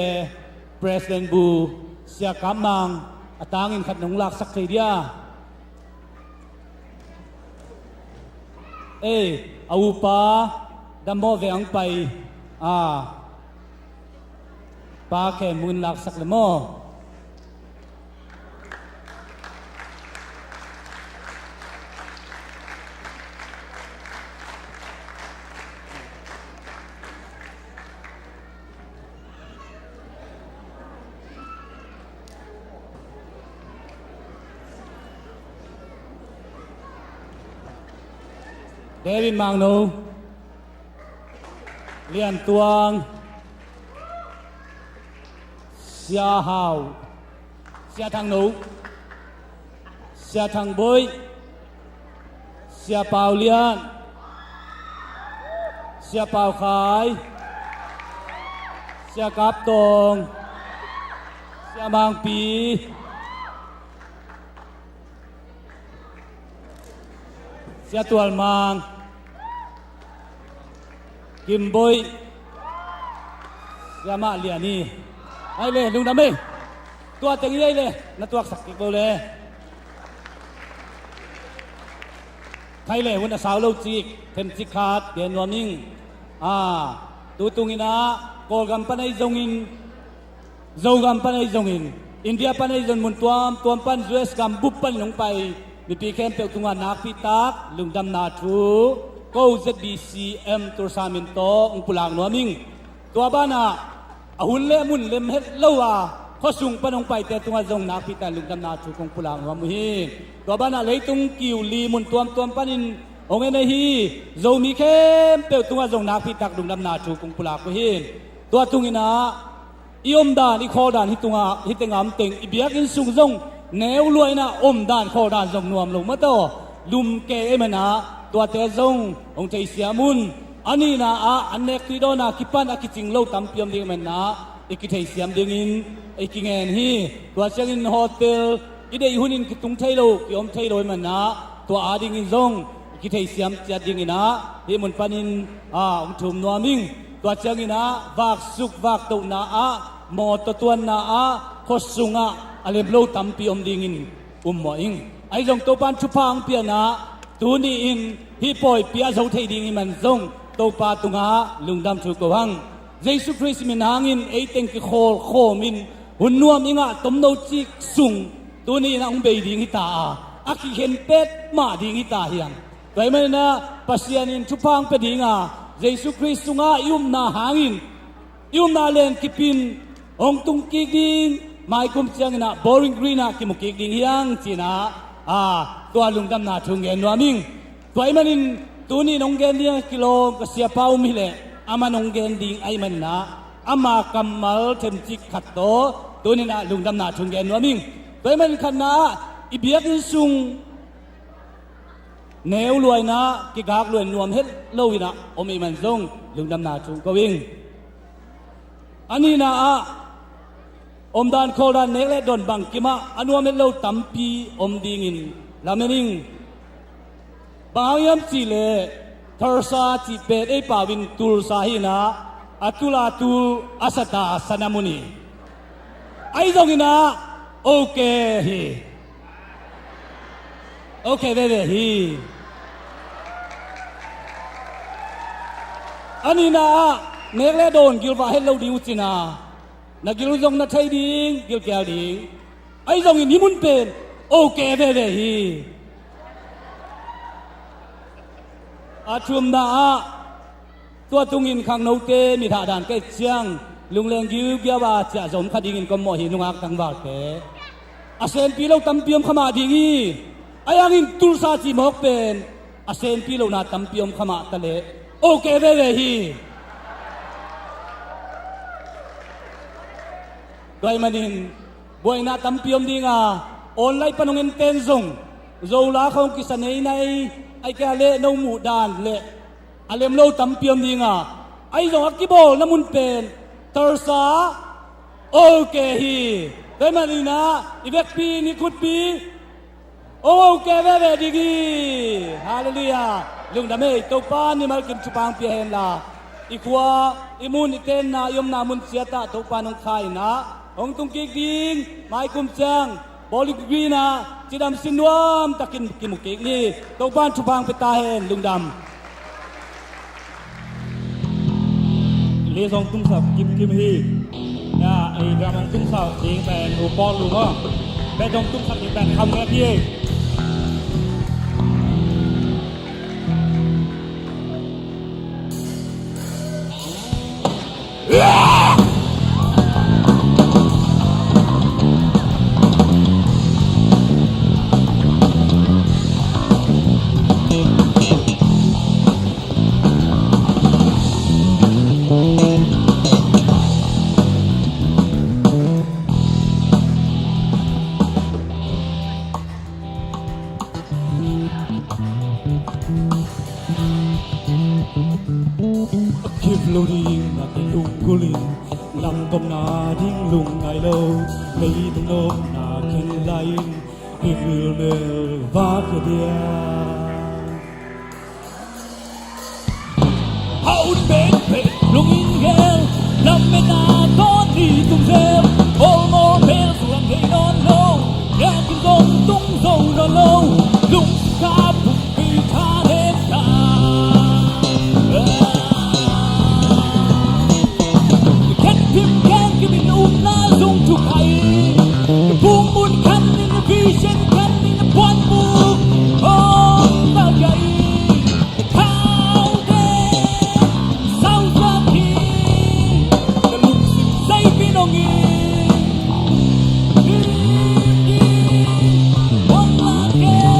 C: President Bu เสียกำมังตางอินขัดหนงหลักสักทีเดียเอาปาดัมโบเวียงไปปาแค่มุนหลักสักเลยมั้งเดวินมังโนเลียนตวงเสียหาวเสียทางหนูเสียทางบุยเสียเปล่าเลียนเสียเปล่าขายเสียกับตรงเสียบางปีเสียตัวมังกิมบุยเสียมาเลียนี่ไอ้เลยลุงดำเองตัวเต็งยี่เลยนัตัวสักกิโลเลยใครเลยวันสาวเราจีกเทนจิขาดเดียนวามิงตัวตุงินะโกลกัมปันไอจงอินโจกัมปันไอจงอินอินเดียปันไอจงมุนตัวปันยูเอสกัมบุปปันลงไปมีปีเข้มเปิลตุงานักพิทักลุงดำนาทูก็ZBCMตัวสามินโตอุปลางนัวมิงตัวบ้านะหุ่นเล่มุนเล่มเฮ็ดเล่าเขาส่งปนงไปแต่ตุงาจงนักพิทักลุงดำนาทูอุปลางนัวมุฮีตัวบ้านะเลยตุงกิวลีมุนตัวปันินองเอ็นฮีโจมีเข้มเปิลตุงาจงนักพิทักลุงดำนาทูอุปลางมุฮีตัวตุงินะอิอมดานิโคดานฮิตุงาฮิตงามเต็งอิเบียกินสุงจงแนวรวยนะอมด้านข้อด้านจงนวมลงมาต่อลุมเกะมันนะตัวเตจงองใจเสียมุนอันนี้นะอันเนกที่โดนะคิปันอากิจิงโลตัมเปียมดิ่งมันนะอีกที่เสียมดิ่งอีกเงินฮีตัวเชียงอินโฮเทลอีเดียหุ่นกิตุงไทยโลกิอมไทยโลมันนะตัวอาดิ่งจงอีกที่เสียมจัดดิ่งนะที่มันปนินองถุมนวมิงตัวเชียงอินะวักสุกวักตุนะหมอตัวนะขดสุงอะไรเปล่าตั้มปีอมดิ่งหมออิงไอ้จงตัวปันชุพังเปียนะตัวนี้อินฮีปอยเปียเจ้าไทยดิ่งมันจงตัวปาตุงาลุงดำชุกวังเยซูคริสต์มินหางอินไอ้เต็งกิโคมินหุ่นนวมอิงต้มโนจิกสุงตัวนี้นะองเบยดิ่งฮิตาอากิเห็นเป็ดมาดิ่งฮิตาเฮียงตัวมันนะปัสยานินชุพังเป็ดดิ่งเยซูคริสต์ตุงายุมนาหางอินยุมนาเลนกิปินองตุงกิดิ่งไม่คุ้มเชียงนะบอริงกรีน่ะกิมุกิดิ่งยังจีน่ะตัวลุงดำนาทุ่งเงินวามิงตัวมันนินตัวนี้น้องเงินดิ่งกิโลก็เสียเป้ามิเลอามาน้องเงินดิ่งไอ้มันนะอามากัมมัลเทมจิกขัดโตตัวนี้นะลุงดำนาทุ่งเงินวามิงตัวมันขันนะอิเบียกิสุงแนวรวยนะกิกากรวยนวมเฮ็ดโลวินะอมีมันซงลุงดำนาทุ่งก็วิ่งอันนี้นะอมดานโคดานเนกเลดอนบังกิมาอนุเมลโลตัมปีอมดิงินลาเมนิงบางยามจีเลทาร์ซาจีเปดไอป่าวินตูลซาฮินะ
B: atulatul asata sanamuni ai zong ina okay hi okay ve hi anina nekle don gilwa hello diu china na gil zong na thai ding gil kyal ding ai zong ni mun pen okay ve hi achum naตัวตุงินขังโนเตมีท่าด่านใกล้เชียงลุงแรงยิ้วเกียว่าจะสมคดีงินก็หมอหินุงักทั้งบาดแผลอาเซนปีเราตำเปียมขมาดีงี้อายังอินตุลซาจีมอกเป็นอาเซนปีเรานาตำเปียมขมาตะเลโอเคเว่ฮีโดยมันอินบวยนาตำเปียมดีงาออนไลน์ปนงเงินเต้นส่งโจลาของกิษณะในไอแกเล่นหมู่ด่านเล่อาเลมโลตัมเปียมดีงาไอ้จงอักกิโบน้ำมุนเป็นตอร์ซาโอเคฮีเดมาดีนะอีเวกปีนิคุดปีโอเคเว่ดีกีฮาเลลูยาลุงดำเมย์ตัวป้านี่มากินชุปังเปียเห็นละอีขวาอีมุนอีเต้นนายมนามุนเสียตาตัวป้าน้องไข่นะองตุงกิกดิงไม้กุมจังบอลิกวีนะจีดำสินวมตะกินกิมุกิกนี่ตัวป้าชุปังไปตาเห็นลุงดำ
E: Lê dòng tung sập kim hi ya ai drama tung sập tiếng bèn u pol lu ho bèn dòng tung sập tiếng bèn không nghe kia
B: lô đi là cái lùng cô linh làm công na đinh lùng ngày lâu lấy tung nôm na khen lại vì người mèo và cái dia hậu bên bên lùng in ghel làm bên na có đi tung rêu all more bells làm they don't know nhà kinh công tung dầu nó lâu lùng ca bụng vì tha đêm ta Him can give me no lazung to kai. The boom boom can in the vision can in the one move. Oh, the guy. How they sound lucky. The looks inside me no one again.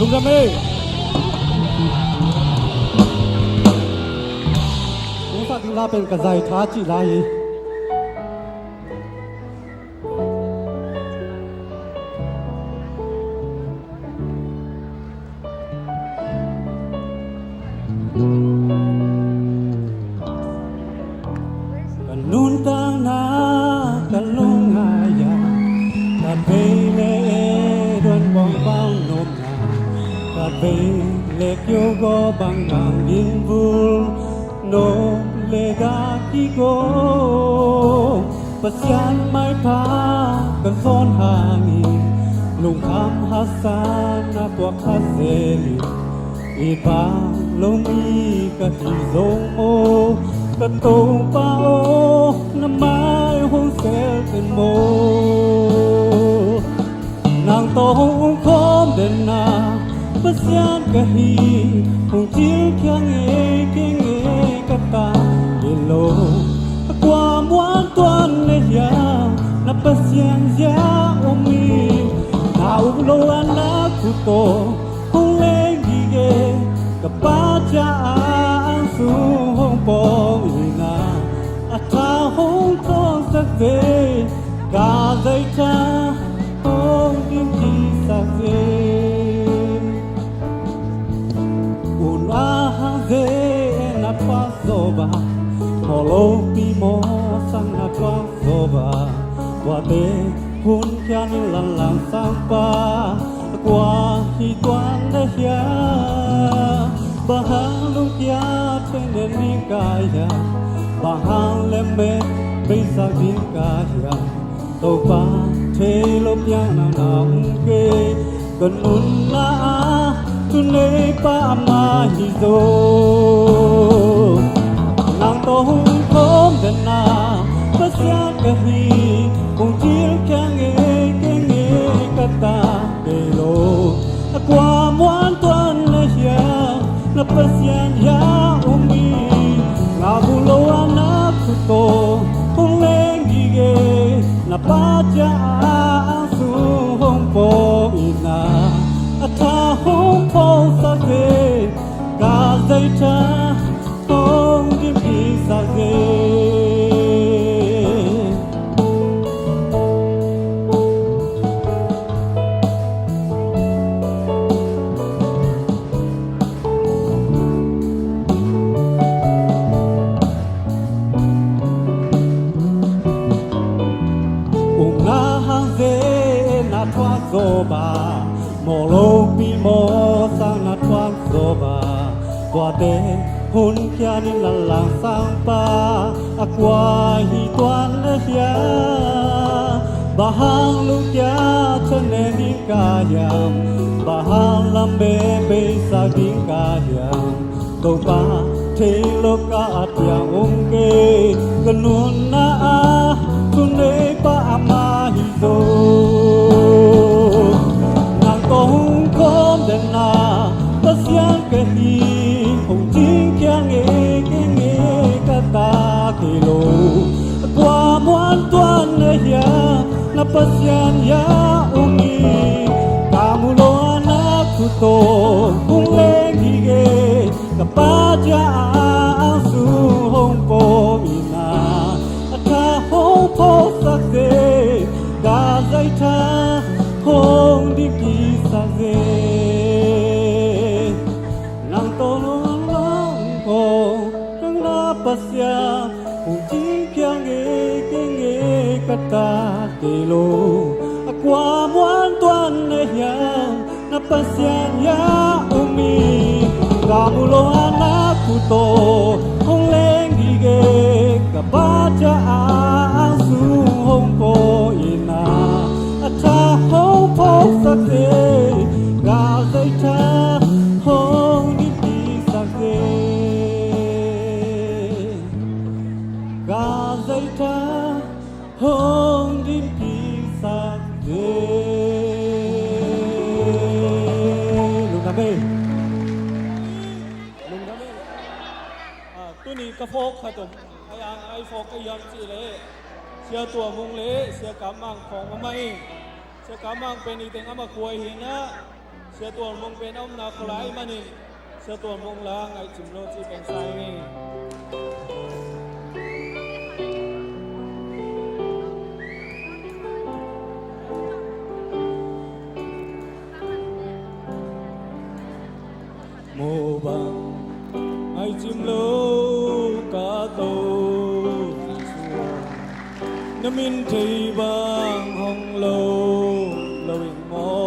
F: ลุงดำเอ้ลุงสักลาเป็นกระจายท้าจีไรกันนุนตั้งนากันลงหายากันไปเลยโดนบองบ้างนมนากันไปเล็กโยโกบังกังยินบุลโนเลกากิโกปัสยันไม่พากันซ้อนห่างลุงคำฮัสซานาตัวคาเซลีอีบาลงมีกะทิซงโอกะตูปาโอน้ำไม้หงเซลเป็นโมนางโตหงคอมเดินนาปัสยันกะฮีหงจิ้วเคียงเก่งกะตาเยโลความหวานตัวในยานับปัสยันยาโอมีนาอุโลอานาคุโตหงเลงเกกับป้าจ้าสูหงปองอีนาอาตาหงทองสักเดกาใจชาหงดินที่สักเดอุนอาหังเดนับปาโซบาโมโลปีโมสังนับปาโซบาวาเตหุนแค่นิลันลังสังปากว่าฮิตวันเดียbahang lukia tene nikaya bahang lembe bisa dikaya topa thelo piana namke kanunna tune pa ma hizo nang to hung kom dana pasya kahi hung chil kyange kenge kata kelo akwa muan tuan na siya na pasyan ya umi nga bulo anak kuto kung lengige na padya ang suhong po ina at hahong po sa ke kazay ta kong dimpi sa ke zoba molo pi mo sang na twang zoba kwa te hun kya ni la lang sang pa akwa hi twan na hia bahang lu kya chane ni kayam bahang lambe be sa di kayam to pa the lo ka atyang ongke kanun na tunne pa ama hi zo hong kom den na pasyan kahi hong jing kyang kenge kata kilo kwa muan tuan na ya na pasyan ya umi kamulo anak kuto hong lengige kapadya ang su hong po ina at hong po sakse gazay ta hong di sa ze nang tolong lang ko nang napasya kung di kyang kenge kata kilo akwa muan tuan na yang napasya ya umi kamulo anak kuto hong lengige kabaja ang suhong po ina at hong po sa ke gazay ta hong di sa ke gazay ta hong di sa ke lung na be
B: ตัวนี้กระโปกขจมพยางไอโฟกยังจีเล่เสียตัวมุงเล่เสียกำมังของมาเองเสียกำมังเป็นอีกแต่งอามาควยหินะ
F: Sia tuan mong pen om na kulai manin. Sia tuan mong la ngai chim lo chi pen sai ni. Mô bằng ngai chim lo cả tô nắm in thấy vang hồng lâu lâu ngó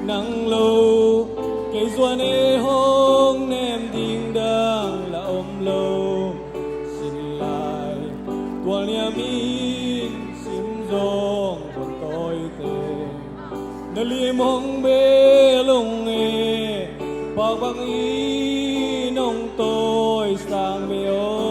F: nắng lâu cây doan ê hông nem đình đang là ôm lâu xin lại tuan nhà min xin dòng còn tôi tê nơi liêm hông bê lông ê bạc bạc ý nông tôi sang bê ô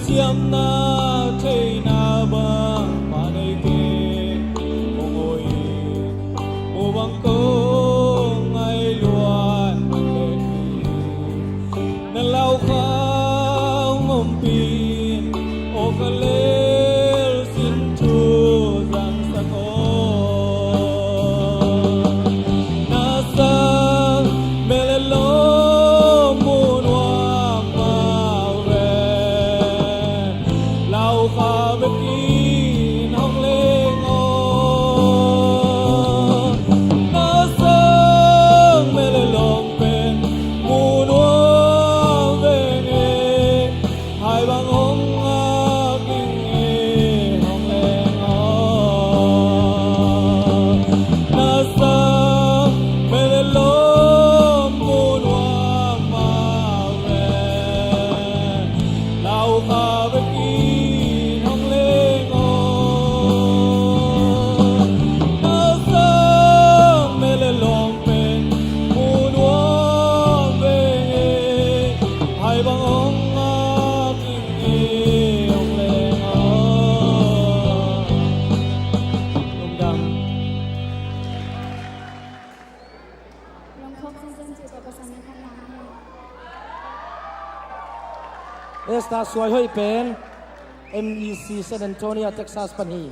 F: siam na thei na bang ma nei ke oi o bang ko ngai luan le na lau kha ngom pin o ka le sin chu zang sa ko na sa mele lo Esta suai hoi pen MEC San Antonio, Texas Panhi.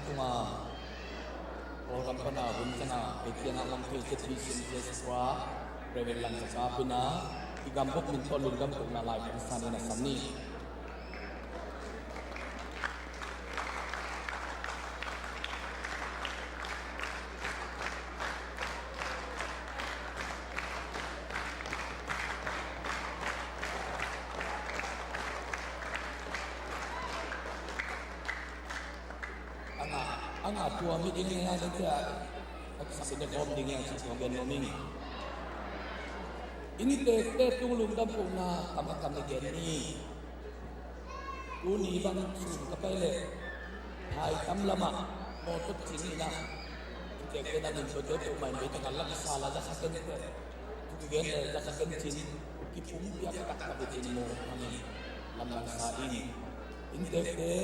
K: tunga orang pana buntana ikiana langkil ketrisin jeswa revelan sakapina igambok min tolun gam kuna lai pisani na samni anga tua mi ding nga dia sabi na kom ding yang si kogen noming ini te tulung dam ko na kamakam ni geni uni bang su kapele hai tam lama mo to chini na te ke na min to te mai be ta kala sala ja saken tu gen ja saken chin ki pum ya ka ka be chin mo ani lamang sa ini te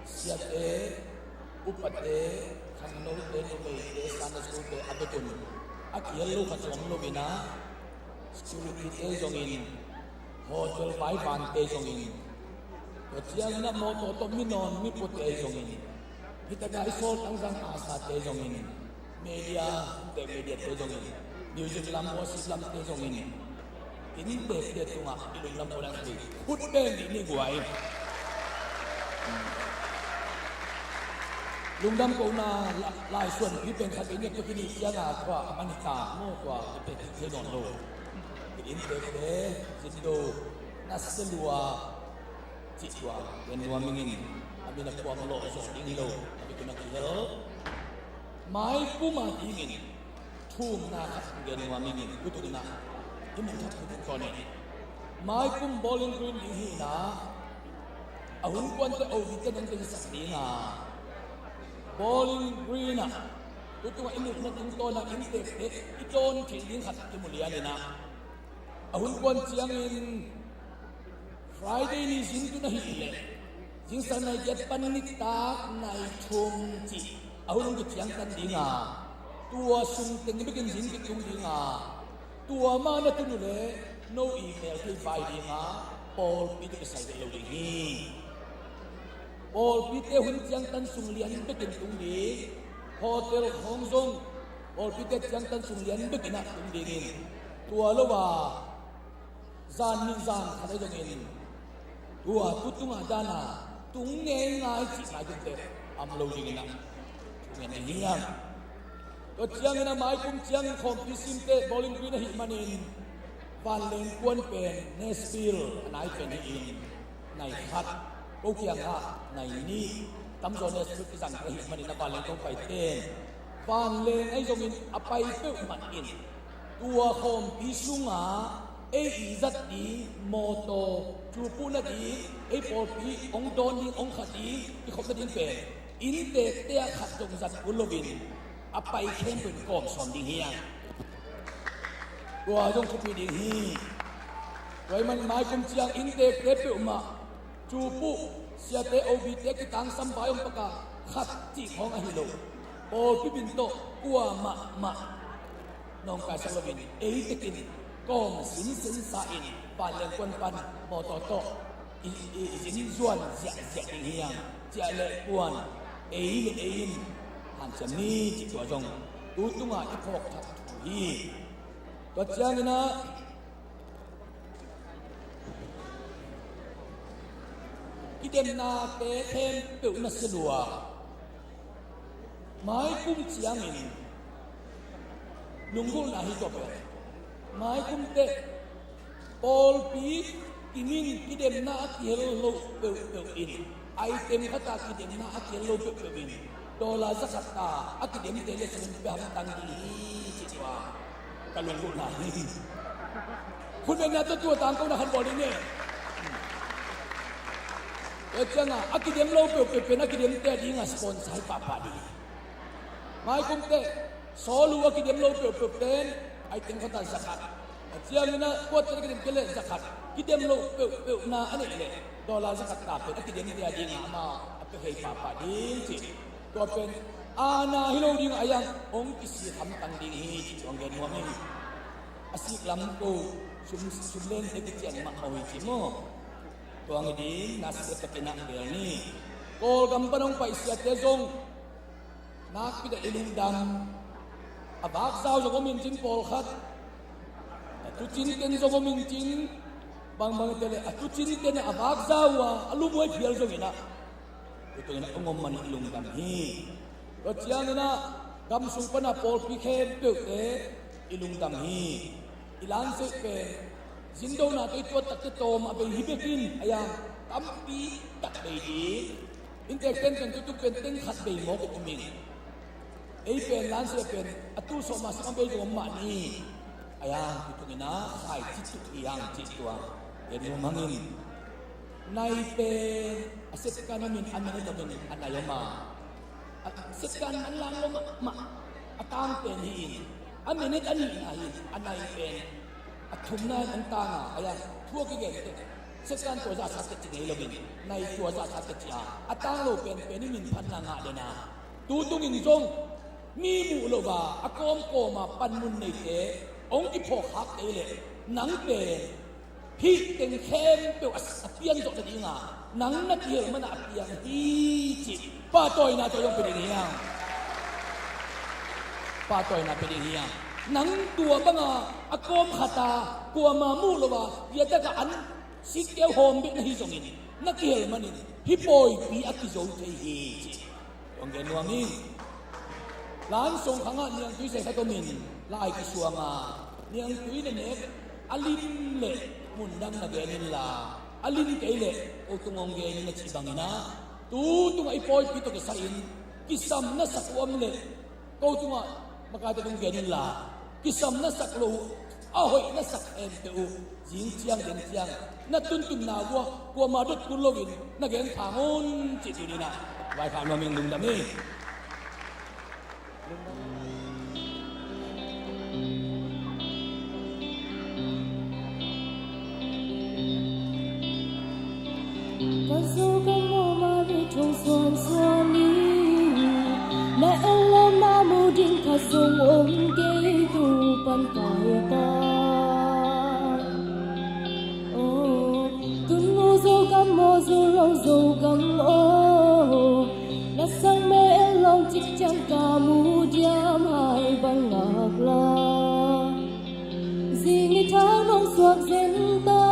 K: siate upate khano te no me te sana school te abetun akiel lo khachom lo bina security te jongin hotel bai ban te jongin to chiang na mo to minon mi pu te jongin hitaga isol tangzang asa te jongin media te jongin music lam wasislam te jongin ini te tunga ilung lam orang ti put te ni guai lungdam ko na lai suan ki pen kha ke to kini ya na kwa manita mo kwa te te don lo in te te jindo naselua chitwa den wa mingin abi na kwa lo so ding lo abi kuna kilo mai puma dingin thum na gen wa mingin kutu na imu thak ko ne mai pum bowling green ding hi na ahun kwan te o biten ang te sak dinga bowling green tutu wa imu na tung to na inte iton thing khat ki mulia ni na ahun kon chiang in Friday ni sin tu na hi le jing san na jet pan ni ta nai thum chi ahun ki chiang kan dinga tua sung teng bi kin jin ki tung dinga tua ma na tu le no email ki bai dinga Paul pi ki sai lo ding hi Paul pi te hun chiang tan sung lian bi kin tung di hotel Hong Kong Paul pi te chiang tan sung lian bi kin na tung ding in tua lo wa zan ni zan khadai dong in tua tutunga dana tung nge ngai chi mai te am lo ding na ngen ni hiam to chiang na mai kum chiang khom pi sim te bowling green hi manin van leng kwan pen Nashville anai pen hi in nai khat ko kiang ha nai ni tam zo ne su ki sang hi manin na van leng ko pai ten van leng ai jong in apai pe man in tua khom pi sunga e izat di moto chu pu na di e por pi ong don ni ong khati ki khop na din pe in te te khat jong zat ulovin apai khem pen kom som ding hiang tua jong khop ding hi wai man mai kum chiang in te te pe ma chu pu sia te obi te ki tang sam bai ong paka khat chi khong a hi lo por pi bin to kwa ma nong ka sang lovin e te kin kong sin sa in pan leng kwan pan mo to i sin zuan zia ding hiang chia le kwan e in han cham ni chi to jong tu tunga i phok that hi to chiang na idem na te them pe na selua mai kum chiang in lungul na hi to pe mai kum te Paul pi kimin kidem na akiel lo pe in item kata kidem na akiel lo pe in dola zakata akidem te le sen pe ham tang di chitwa kalungul na hi kun na to tu tang ko na han bol ni e changa akidem lo pe na kidem te di nga sponsor papa di mai kum te solu akidem lo pe ten item kata zakat chiang na ko te kidem kele zakat kidem lo pe na ane le dola zakat ta pe kidem dia ding ama ape hei papa ding chi to pen ana hilo ding ayang ong kisi ham tang ding hi chi ong gen mo mi asik lam ko sum len te ki chiang ma hoi chi mo to ang ding nas te pe na bel ni kol gam panong pai sia te zong nak pi da ilung dam abak zau zo ko min chin pol khat tu chin ten zo ko min chin bang tele tu chin ten abak zau wa alu boy phial zo ina itu ina ngom man ilung dam hi ro chiang ina gam sung pana pol pi khem pe te ilung dam hi ilan se pe jindo na to itu tak te tom abe hi bekin aya tampi tak be di inteken kan tu pen ten khat be mo ko min ei pen lan se pen atu so ma sa be jo ma ni aya tu ngina sai chi tu yang chi tua yen mo mangin nai pe aset kan min amen to ben anayama aset kan an lang lo ma atang pen hi amen it ani ai anai pen athum na an ta nga aya thua ki ge set kan to za sa te chi lo bin nai to za sa te chi atang lo pen pen ni min phan na nga de na tu tung in zong mi mu lo ba akom ko ma pan mun nei te ong ki pho khak te le nang pe hi teng khem pe apian zo de nga nang na tiel man apian hi chi pa toy na to yong pe ni yang pa toy na pe ni yang nang tua banga akom khata kwa ma mu lo ba ya ta ka an si ke hom bi na hi zong in na tiel man ni hi poi pi akizo te hi chi yong gen wangin lan song khanga niang tui se khato min lai ki suanga niang tui ne ne alin le mun dang na genin la alin ke le o tungong ge ni na chi bangina tu tunga ipoi pi to ke sa in kisam na sakwam le ko tunga maka ta tung genin la kisam na saklo ahoi na sak em te u jing chiang den chiang na tun na wa ma dot kun login na gen thangon chi tu ni na wai kha lo ming dum da me
A: Kazu kamu mari chung suan suan ni na elam na mu ding kasung om ke tu pan kai ta oh tun mo zo kam mo zo long zo kam oh na sang me elong chik chang ka mu diam hai bang ngak la zing ni thang nong suak zen ta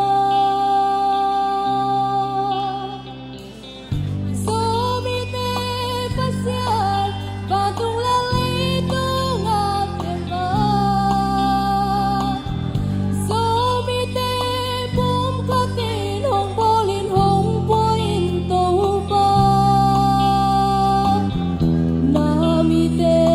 A: Nami te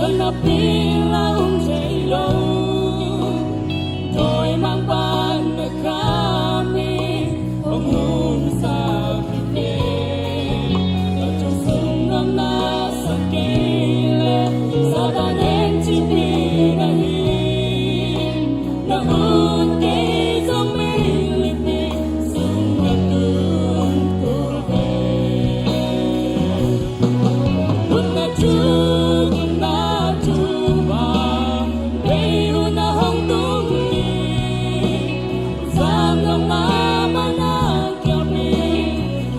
A: pinapilang sa ilaw. To'y mangpan na kami pangun sa pitin. At yung sungang nasa kilid sa danen sipinahin. Naunti sa milipin sungatun kurben. Unatun na tuba Bayo na hangtong ni Zangang mama na kami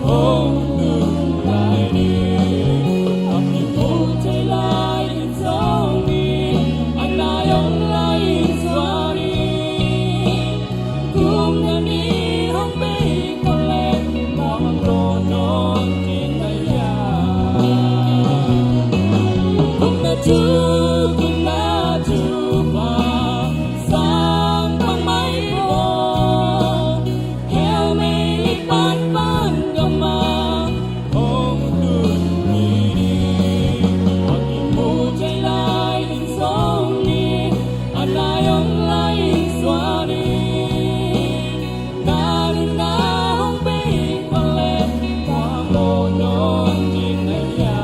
A: Hong nunay ni Ang iputay lain soni Ang layong lain swari Kung nanihang may kulit Mga kronon kinaya Kung natutunan na tuba Sang pangmayro Kaya may lipan-pan gama Kung nunini Ang imutay lain soni Ang layong lain swani Narinahong pikalit Pamonon dinaya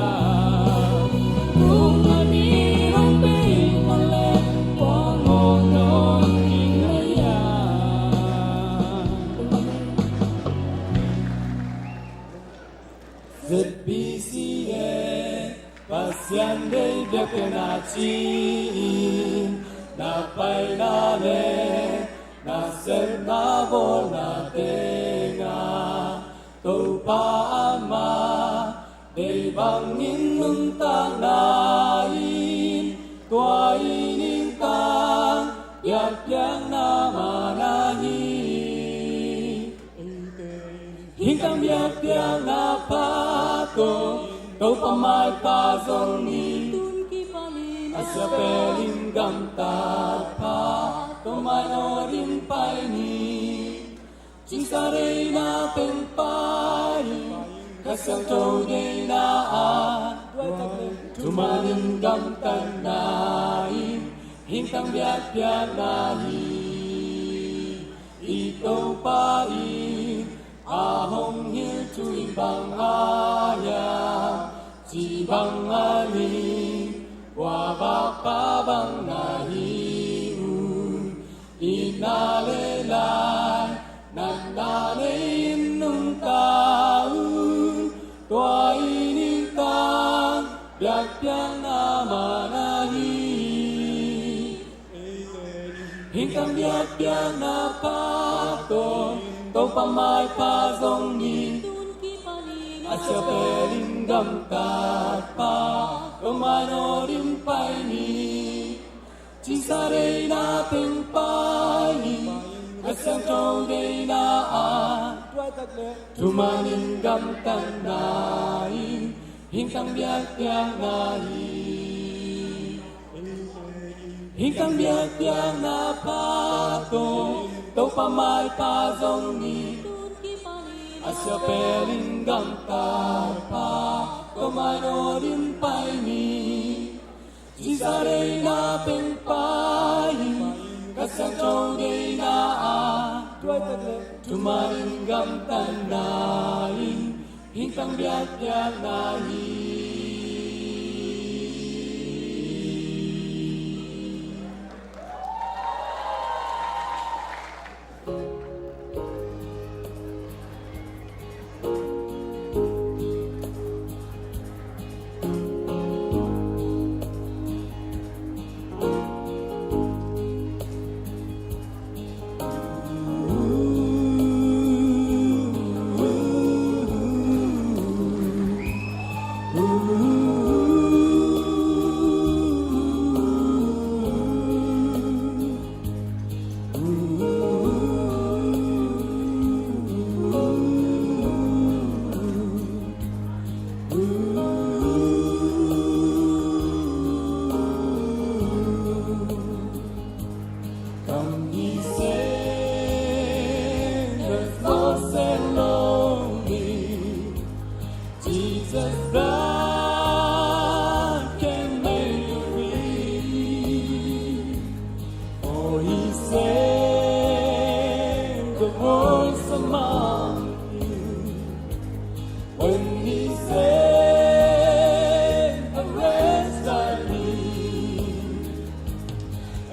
A: Kung nanihang pikalit Pamonon dinaya ZBCN Pasyan day bekenatin Napay namin Nasir na bol na tenga Tupa ama Day bangin nung tangnain Tuainin tang Yak-yang na manahin Hingkang biak-biak na pato Tau pamay pazongin Asya pelinggam tapa Tumanorin paini Cingsarey natin pain Kasyang tawday na Tumalinggam tanain Hingkang biak-biak nahin Ikaw pain Ahong hil tuwing bangaya Cibang aling Wabak pabang nahiun Inalelay Nananayin nung taon Tuainin tang Biak-biak na manahin Hingkang biak-biak na pato Tau pamay pazongin Asya pelinggam tatpa Tumanorin paini Cingsarey natin paini Kasyang tawday na Tumaninggam tanain Hingkang biak-biak nahin Hingkang biak-biak na pato Tau pamay pazongin Asya pelinggam tapa Tumanorin paini Cingsarey natin paini Kasyang tawday na Tumaninggam tanain Hingkang biak-biak nahin Ooh.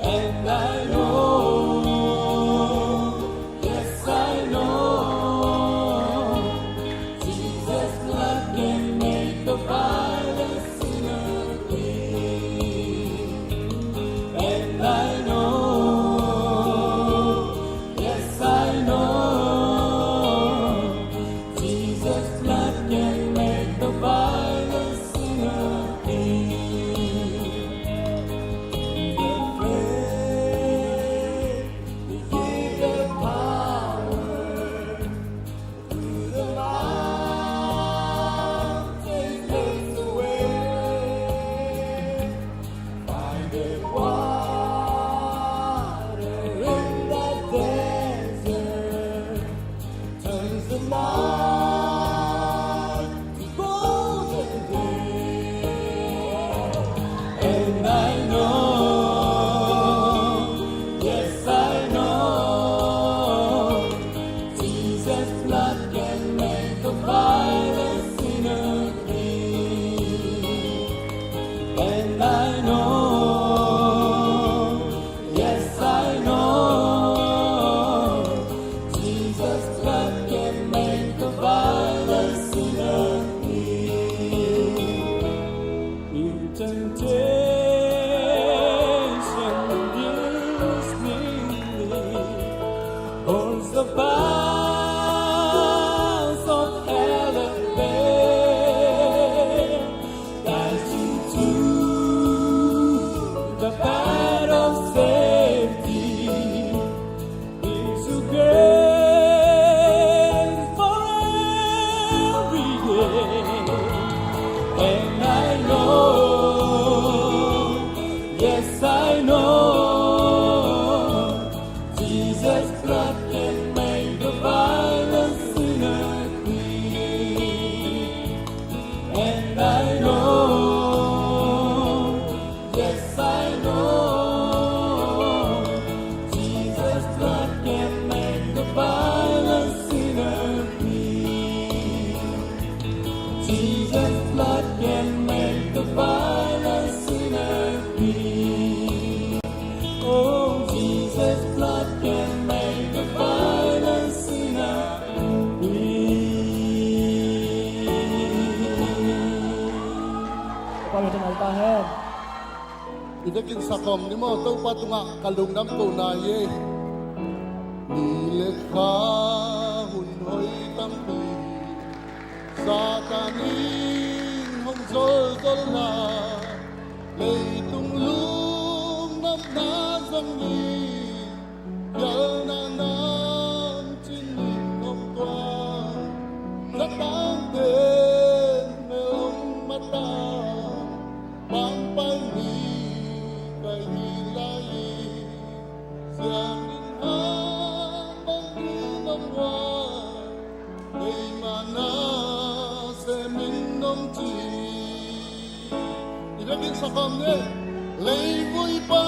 A: And I know, yes I know, Jesus' blood can make the violent sinner clean. And I know, yes I know, Jesus' blood can make the violent sinner clean. And I know, yes I know, Jesus' blood can make the violent sinner clean. And I know, yes I know, Jesus' blood can make the violent sinner clean. In temptation, holds the bounds of hell at bay, guides you to the path of safety, gives you grace for every day. And I know, yes I know, Jesus' blood can make the violent sinner clean. And I know, yes I know, Jesus' blood can make the violent sinner clean. Jesus' blood can make the violent sinner clean. Oh, Jesus' blood can make the violent sinner clean.
G: Kami tenang tahan.
E: Idakin sakom ni mo tau patunga kalungnam ko na ye. Nilekha hunhoy tampi sa kaning hong zol na leitung lung nam na zamni yal na nam chining hong tuan sa tangden meong mata pampay ni kay hilay siyang inhang bangkinamwan kay mana seminong chi ilagin sa kamne leiboy pa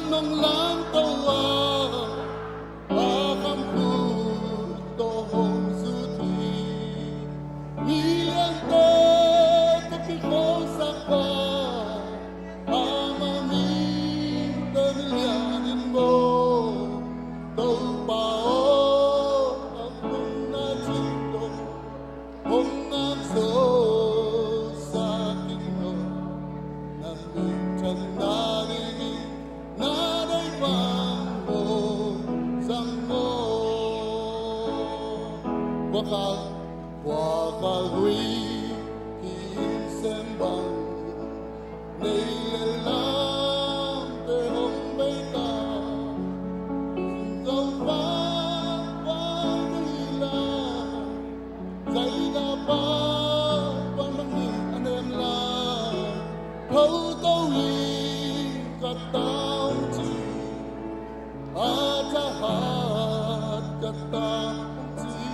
E: nong lang tawa akam puto hong suti niyante kapiko sa pa amamin tanilyanin mo tau pao ang na chito hong nagso sa akin no nang minsan narinig naday pang mo sang mo wakal hui kinsembang nailalang tehong baita singgaw pa pagila zay na pa pamangin anem la thâu tawi kataong chi atahat kataong chi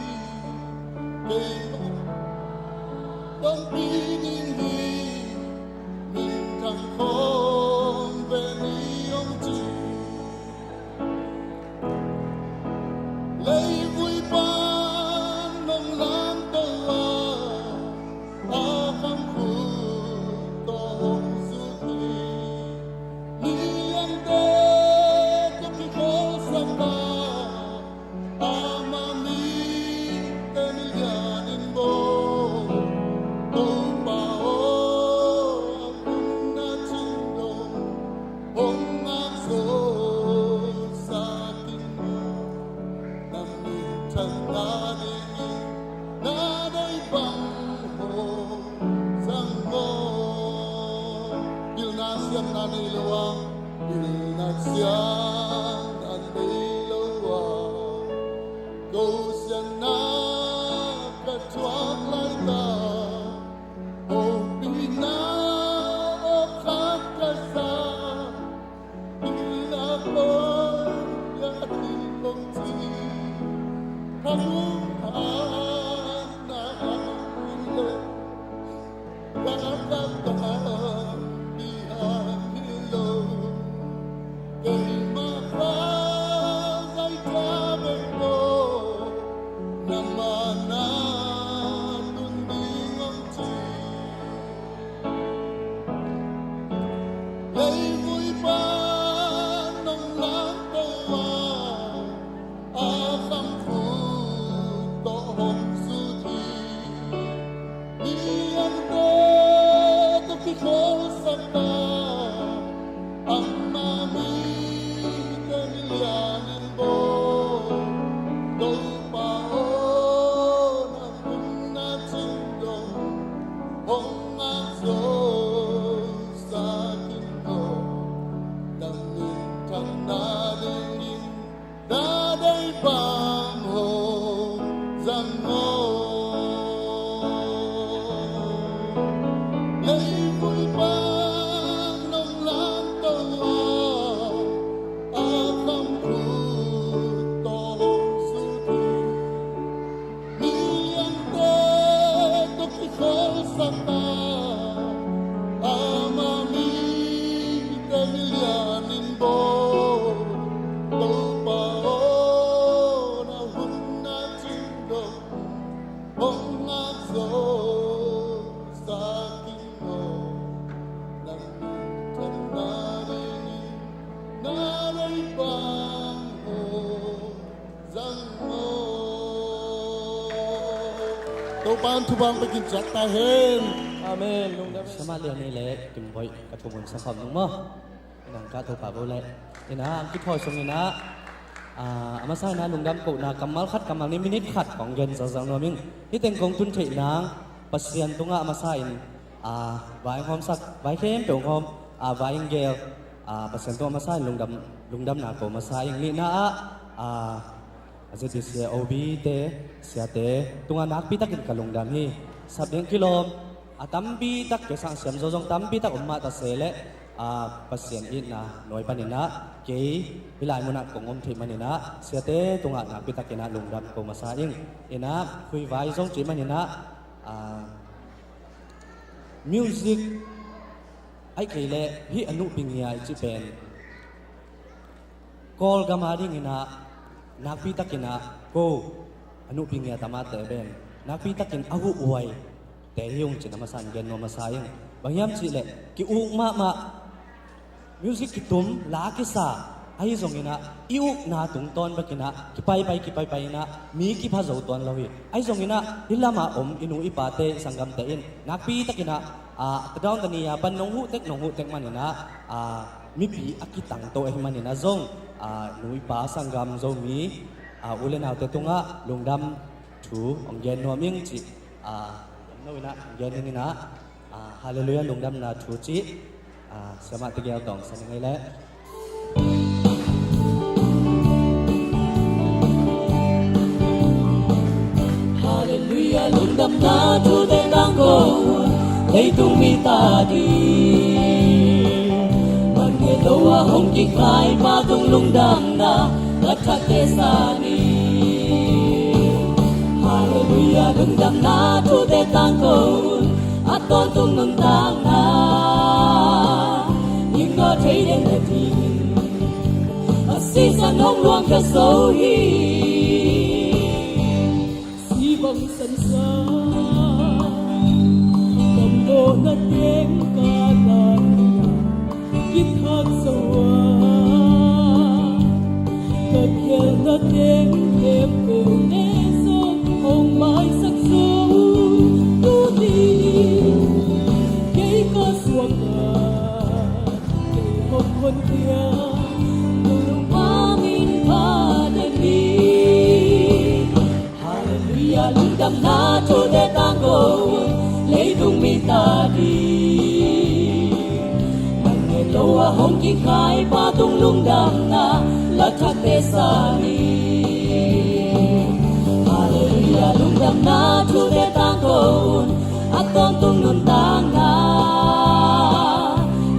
E: kay pan thu bang begin chat ta hen
H: Amen lung dam
C: sama lian ni le kim boy ka thu mun sa khom nung mo nang ka thu pa bo le ina ki thoi song ina ama sai na lung dam ko na kamal khat kamal ni minute khat kong gen sa sang no ming hi teng kong tun thei nang pasian tunga ama sai in vai hom sak vai khem pe hom vai ngel pasian to ama sai lung dam na ko ma sai ni na Azet sia obi te sia te tunga nak pi takin kalung dam hi sabeng kilom atambi tak ke sang siam zo jong tambi tak umma ta sele pasien in na noi panina ke bilai muna kongom thi manina sia te tunga nak pi takina lung dam ko masaing ina khui vai jong chi manina music ai ke le hi anu pingya chi pen kol gamari ina nakpi takina ko anu pingya tamate ben nakpi takin ahu uai te hiung chin amasan gen no masayang bangyam chi le ki u ma music kitum la ki sa ai zongina iu na tung ton bakina ki pai na mi ki pha zo ton lawi ai zongina hilama inu ipate sangam te in nakpi takina tadawn tania ban nong hu tek manina mi pi akitang to ai manina zong nui pa sanggam zo mi ulen au te tunga lungdam thu ong gen no ming chi no ina gen ni na hallelujah lungdam na thu chi sama te gyal tong san ngai le
A: hallelujah lungdam na thu te tang ko dei tung mi ta di Loa hong ki khai pa tung lung dam na lathak te sa ni Hallelujah lung dam na thu te tang ko aton tung lung dam na nhưng ngõ thấy đến là thì si san hong luang ka so hi si bang san sa tâm đồ na tiếng ca lan Kit hak sawa Kakyal na ting Kep kong eso Hong mai sak so Tuli Kay ka swaka Kay hong hon kya Nung pamin pa dali Hallelujah lung dam na cho de tango Lấy tung mi ta đi Loa hong ki khai pa tung lung dam na la thak te sa ni Hallelujah lung dam na thu te tang kon aton tung nun tang na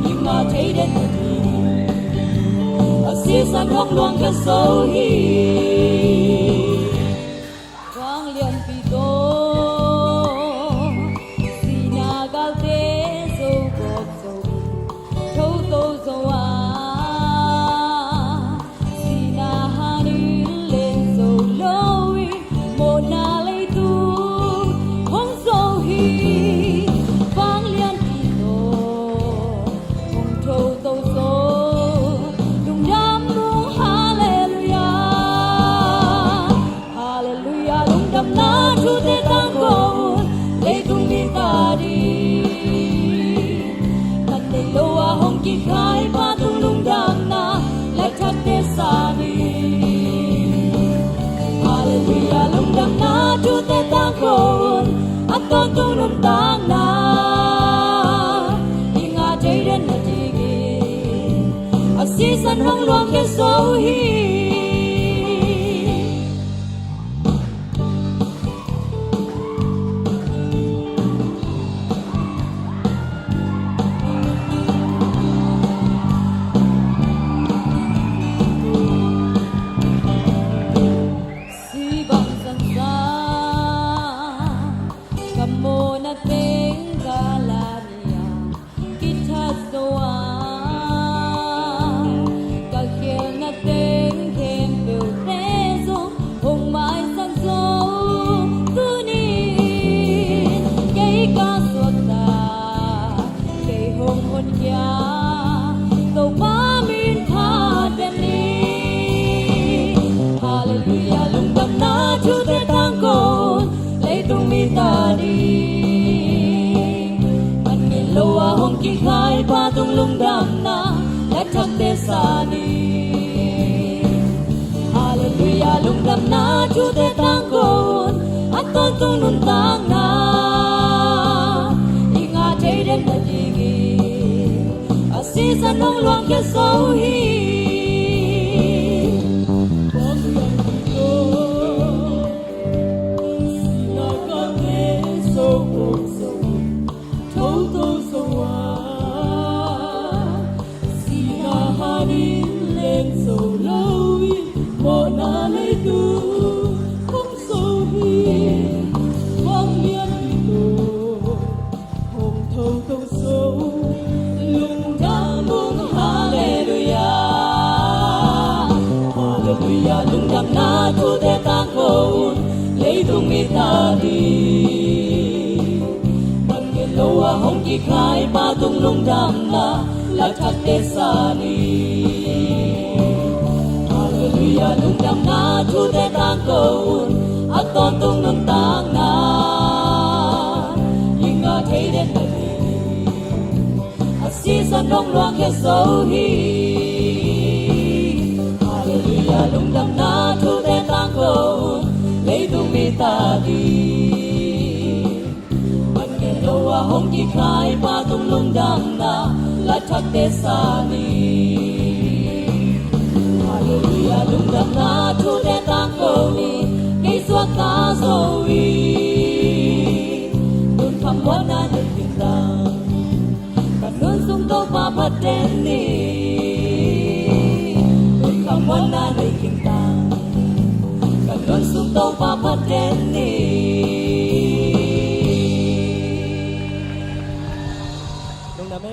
A: nhưng mà thấy đến thì si san hong luang ka so hi
D: Quang lian pi to si na gal te zo gok zo Thâu tô dâu si na hani lên dâu lôi một na lấy tu hong dâu hi vang liên kỳ tô hong thâu tô dâu đùng đam mung hallelujah hallelujah đùng đam na chu te tang ko lấy tung đi ta đi Loa hong ki khai pa tung lung dam na la thak te sa ni Hallelujah lung dam na chu te tang kon aton tung lung tang na inga jai den na ti gi si san hong luang ke so hi
A: Tiếng เตสานีฮาเลลูยาลุงดำนาจูเตตังโกนอัตตอนตุนุนตังนาอิงาเจเดนนาจิกีอาศิสนองลวงแค่โซฮีtu te tang khôn lấy tung mi ta đi bằng cái lâu à hong ki khai ba tung lung đam na la thắt te sa ni hallelujah lung đam na tu te tang khôn a ton tung lung tang na inga thấy đến đây a si san dong loang ke so hi lung đam na thu te tang khôn lấy tung mi ta đi bằng cái lâu à hong ki khai ba tung lung đam na la thắt te sa ni hallelujah lung đam na thu te tang khôn ni cái suốt ta rồi đun thăm quan na được tình tang cả luôn sung tô pa bắt đến niวันนั้นได้กินตากันล้นสุดโตปาพัดเดนนี่ลงดาเม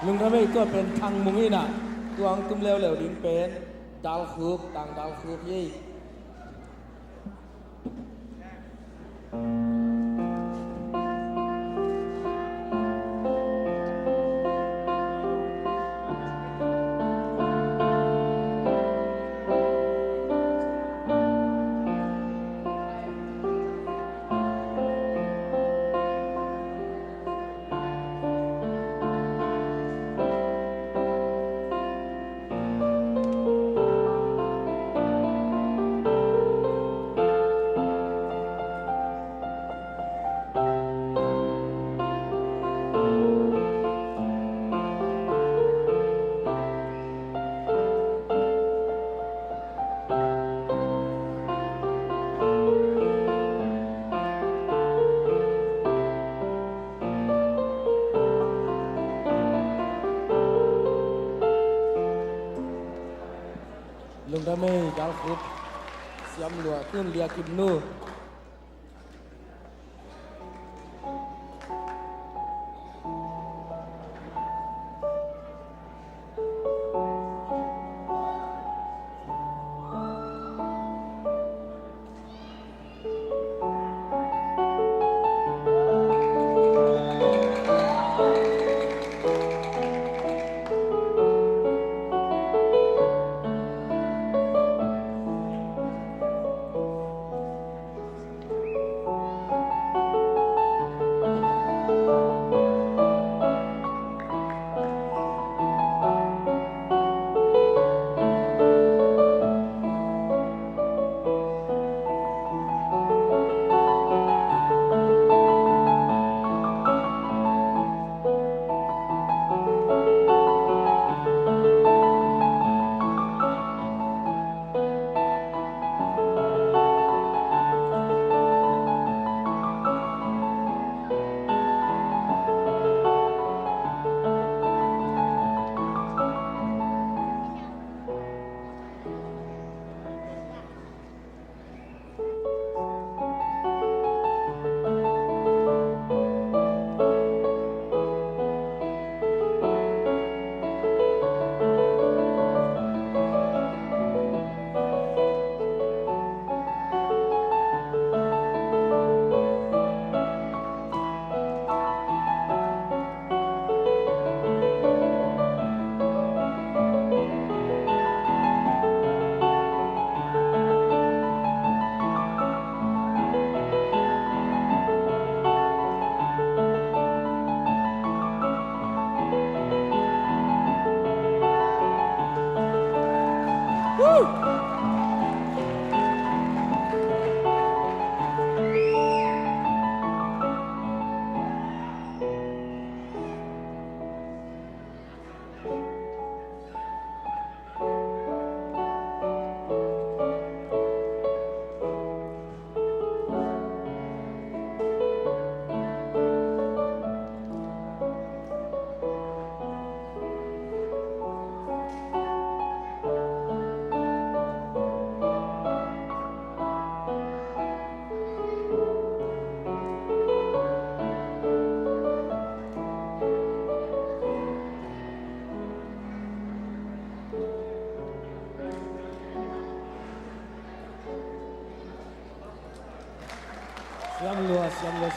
A: ลุงทำให้ตัวเป็นทางมุงนี่นะตัวอังตุ้มเร็วๆดิ้งเป็นดาวคืบต่างดาวคืบยี่ลุงดาเมย์ดาวคุบเสียมหลัวขึ้นเรียกินนู่ ล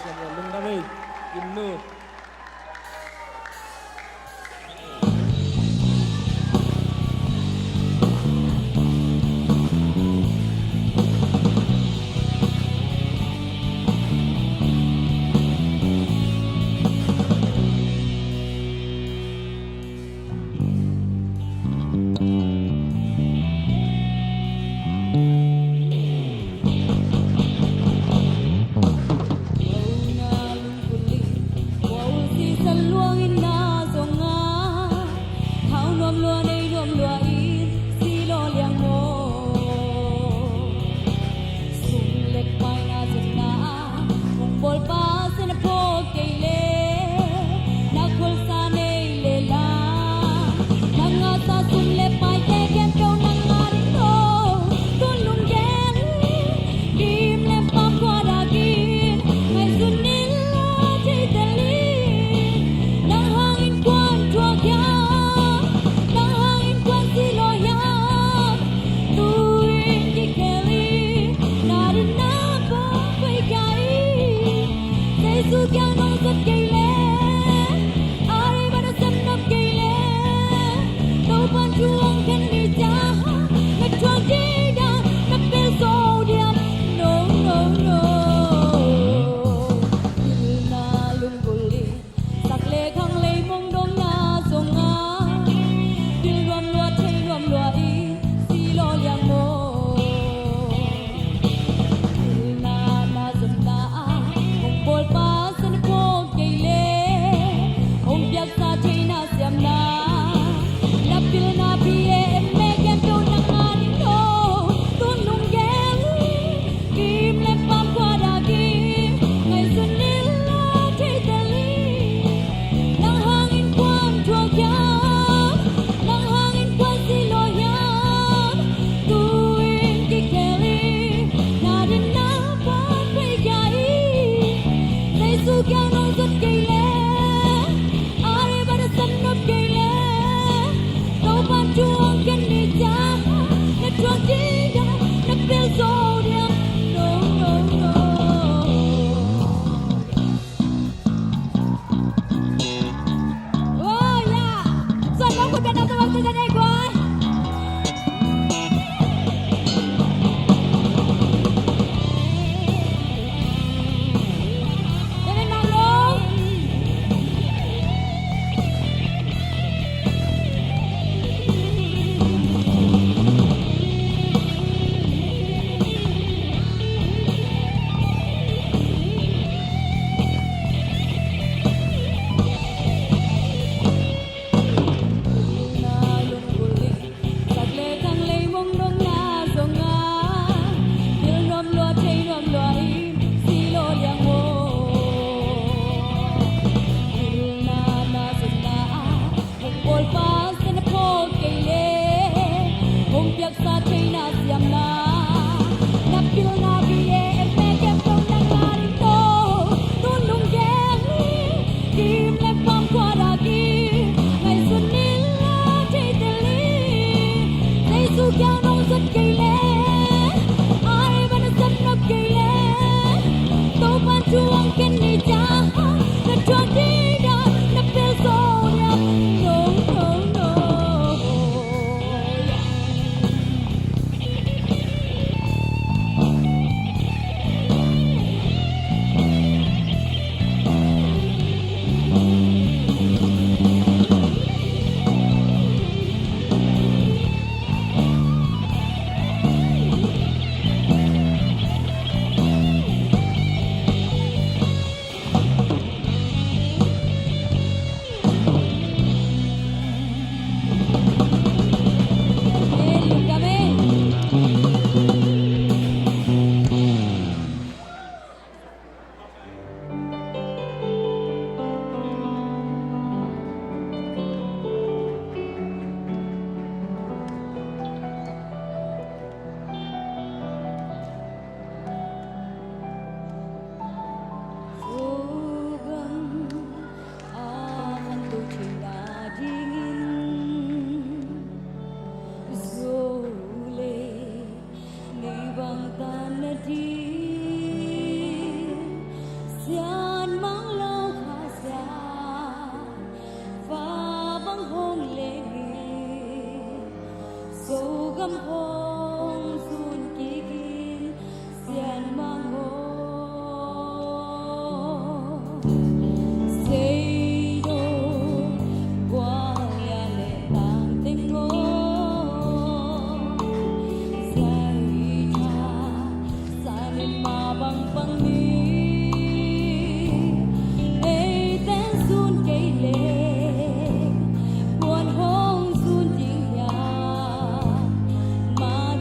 H: Samuel lung đam mê kim nu
D: Hãy subscribe cho kênh Ghiền Mì Gõ để không bỏ lỡ gian mang lâu khá xa và băng hông lệ nghỉ sâu găm hông run kỳ kín xiên mang hông xây đô quang ya lệ tàng tình ngô giải tha xa nên mà băng băng mi ê tên run cây lệ buồn hông run tình nhà mà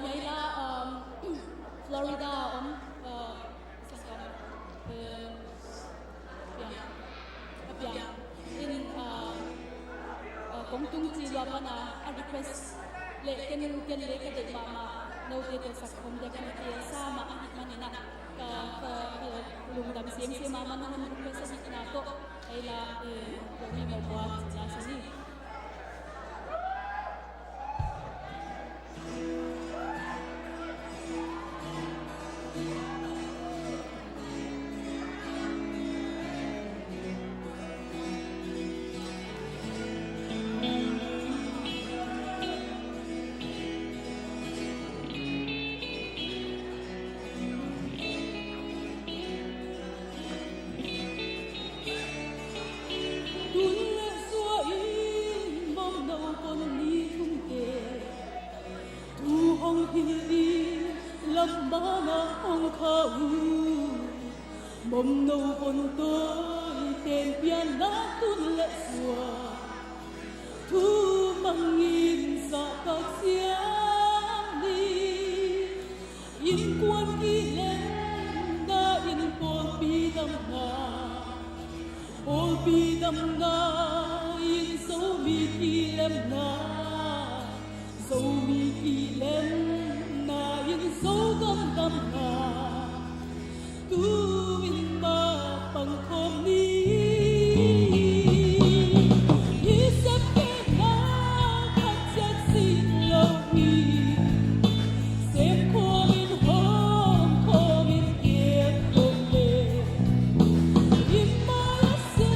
L: vậy là Florida ông in công chúng chỉ lo mà a request lệ cái lệ cái để mà nâu tiền tiền sạch không để cái tiền sa mà anh nè lùng đầm xiêm mà nó request gì nào to hay là đi một quả là gì mầm nâu con tôi tên pian lá tuôn lệ xùa thu bằng nghìn dạ các xiêm đi in quan kỳ lên đã in bol bi đâm nga in dấu mi kỳ lem na dấu mi kỳ lem na in dấu đâm nga tu in ba bằng khom ni isap ke na khat sin lo ni sem khom in hom khom in kiet khom le in ma se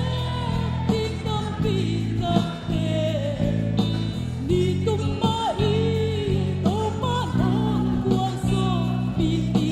L: tin dam pi ta te ni tum ma i to ma hon kuang so pi ti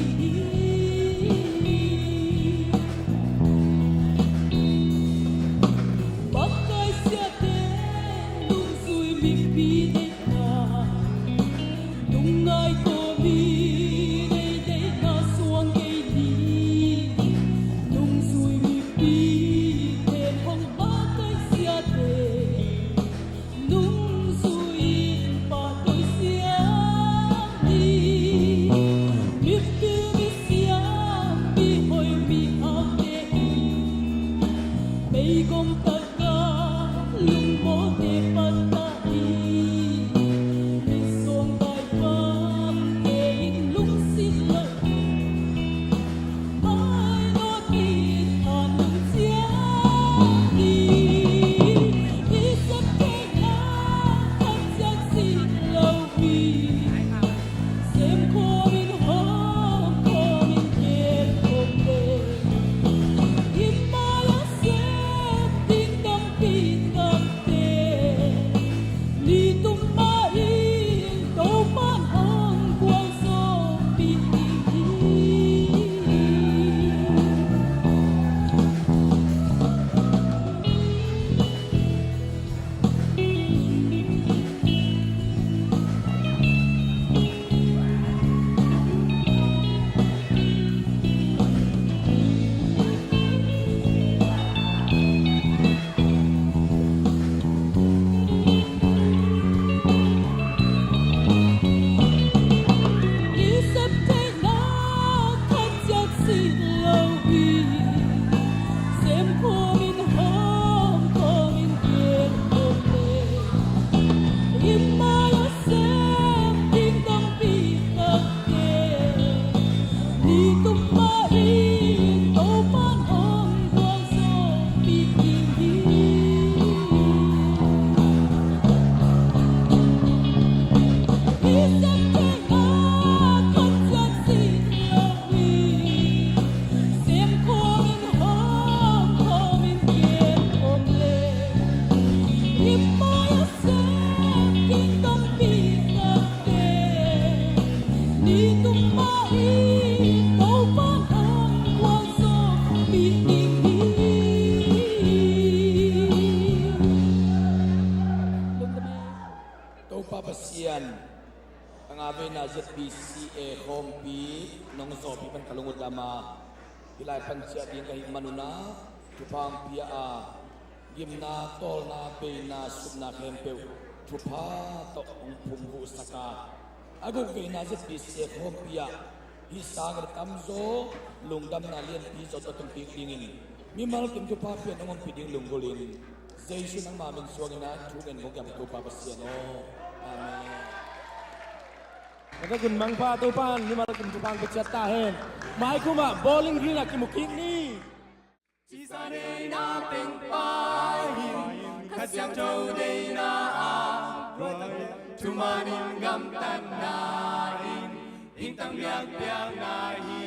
K: ZBCA Hompi nong so pi pan kalungut lama hilai pan sia ding kai manuna tupang pia a gimna tolna pe na subna kempeu tupa to ong pumbu saka agu ve na je pi se khom pia hi sang ra tam zo lungdam na lian pi zo to tum pi dingin mi mal kim tu pa pia nangom pi ding lunggolin jesu nang ma min suangina thugen mo gam tu pa pasiano amen.
H: Maka gun mangpa tu pan ni malah kim tu pang pechat tahen mai kuma bowling green aki mukik ni
A: chỉ ra đây na bình bay khát giang châu đây na thu ma nin gam tan na in tăng biak biak na hi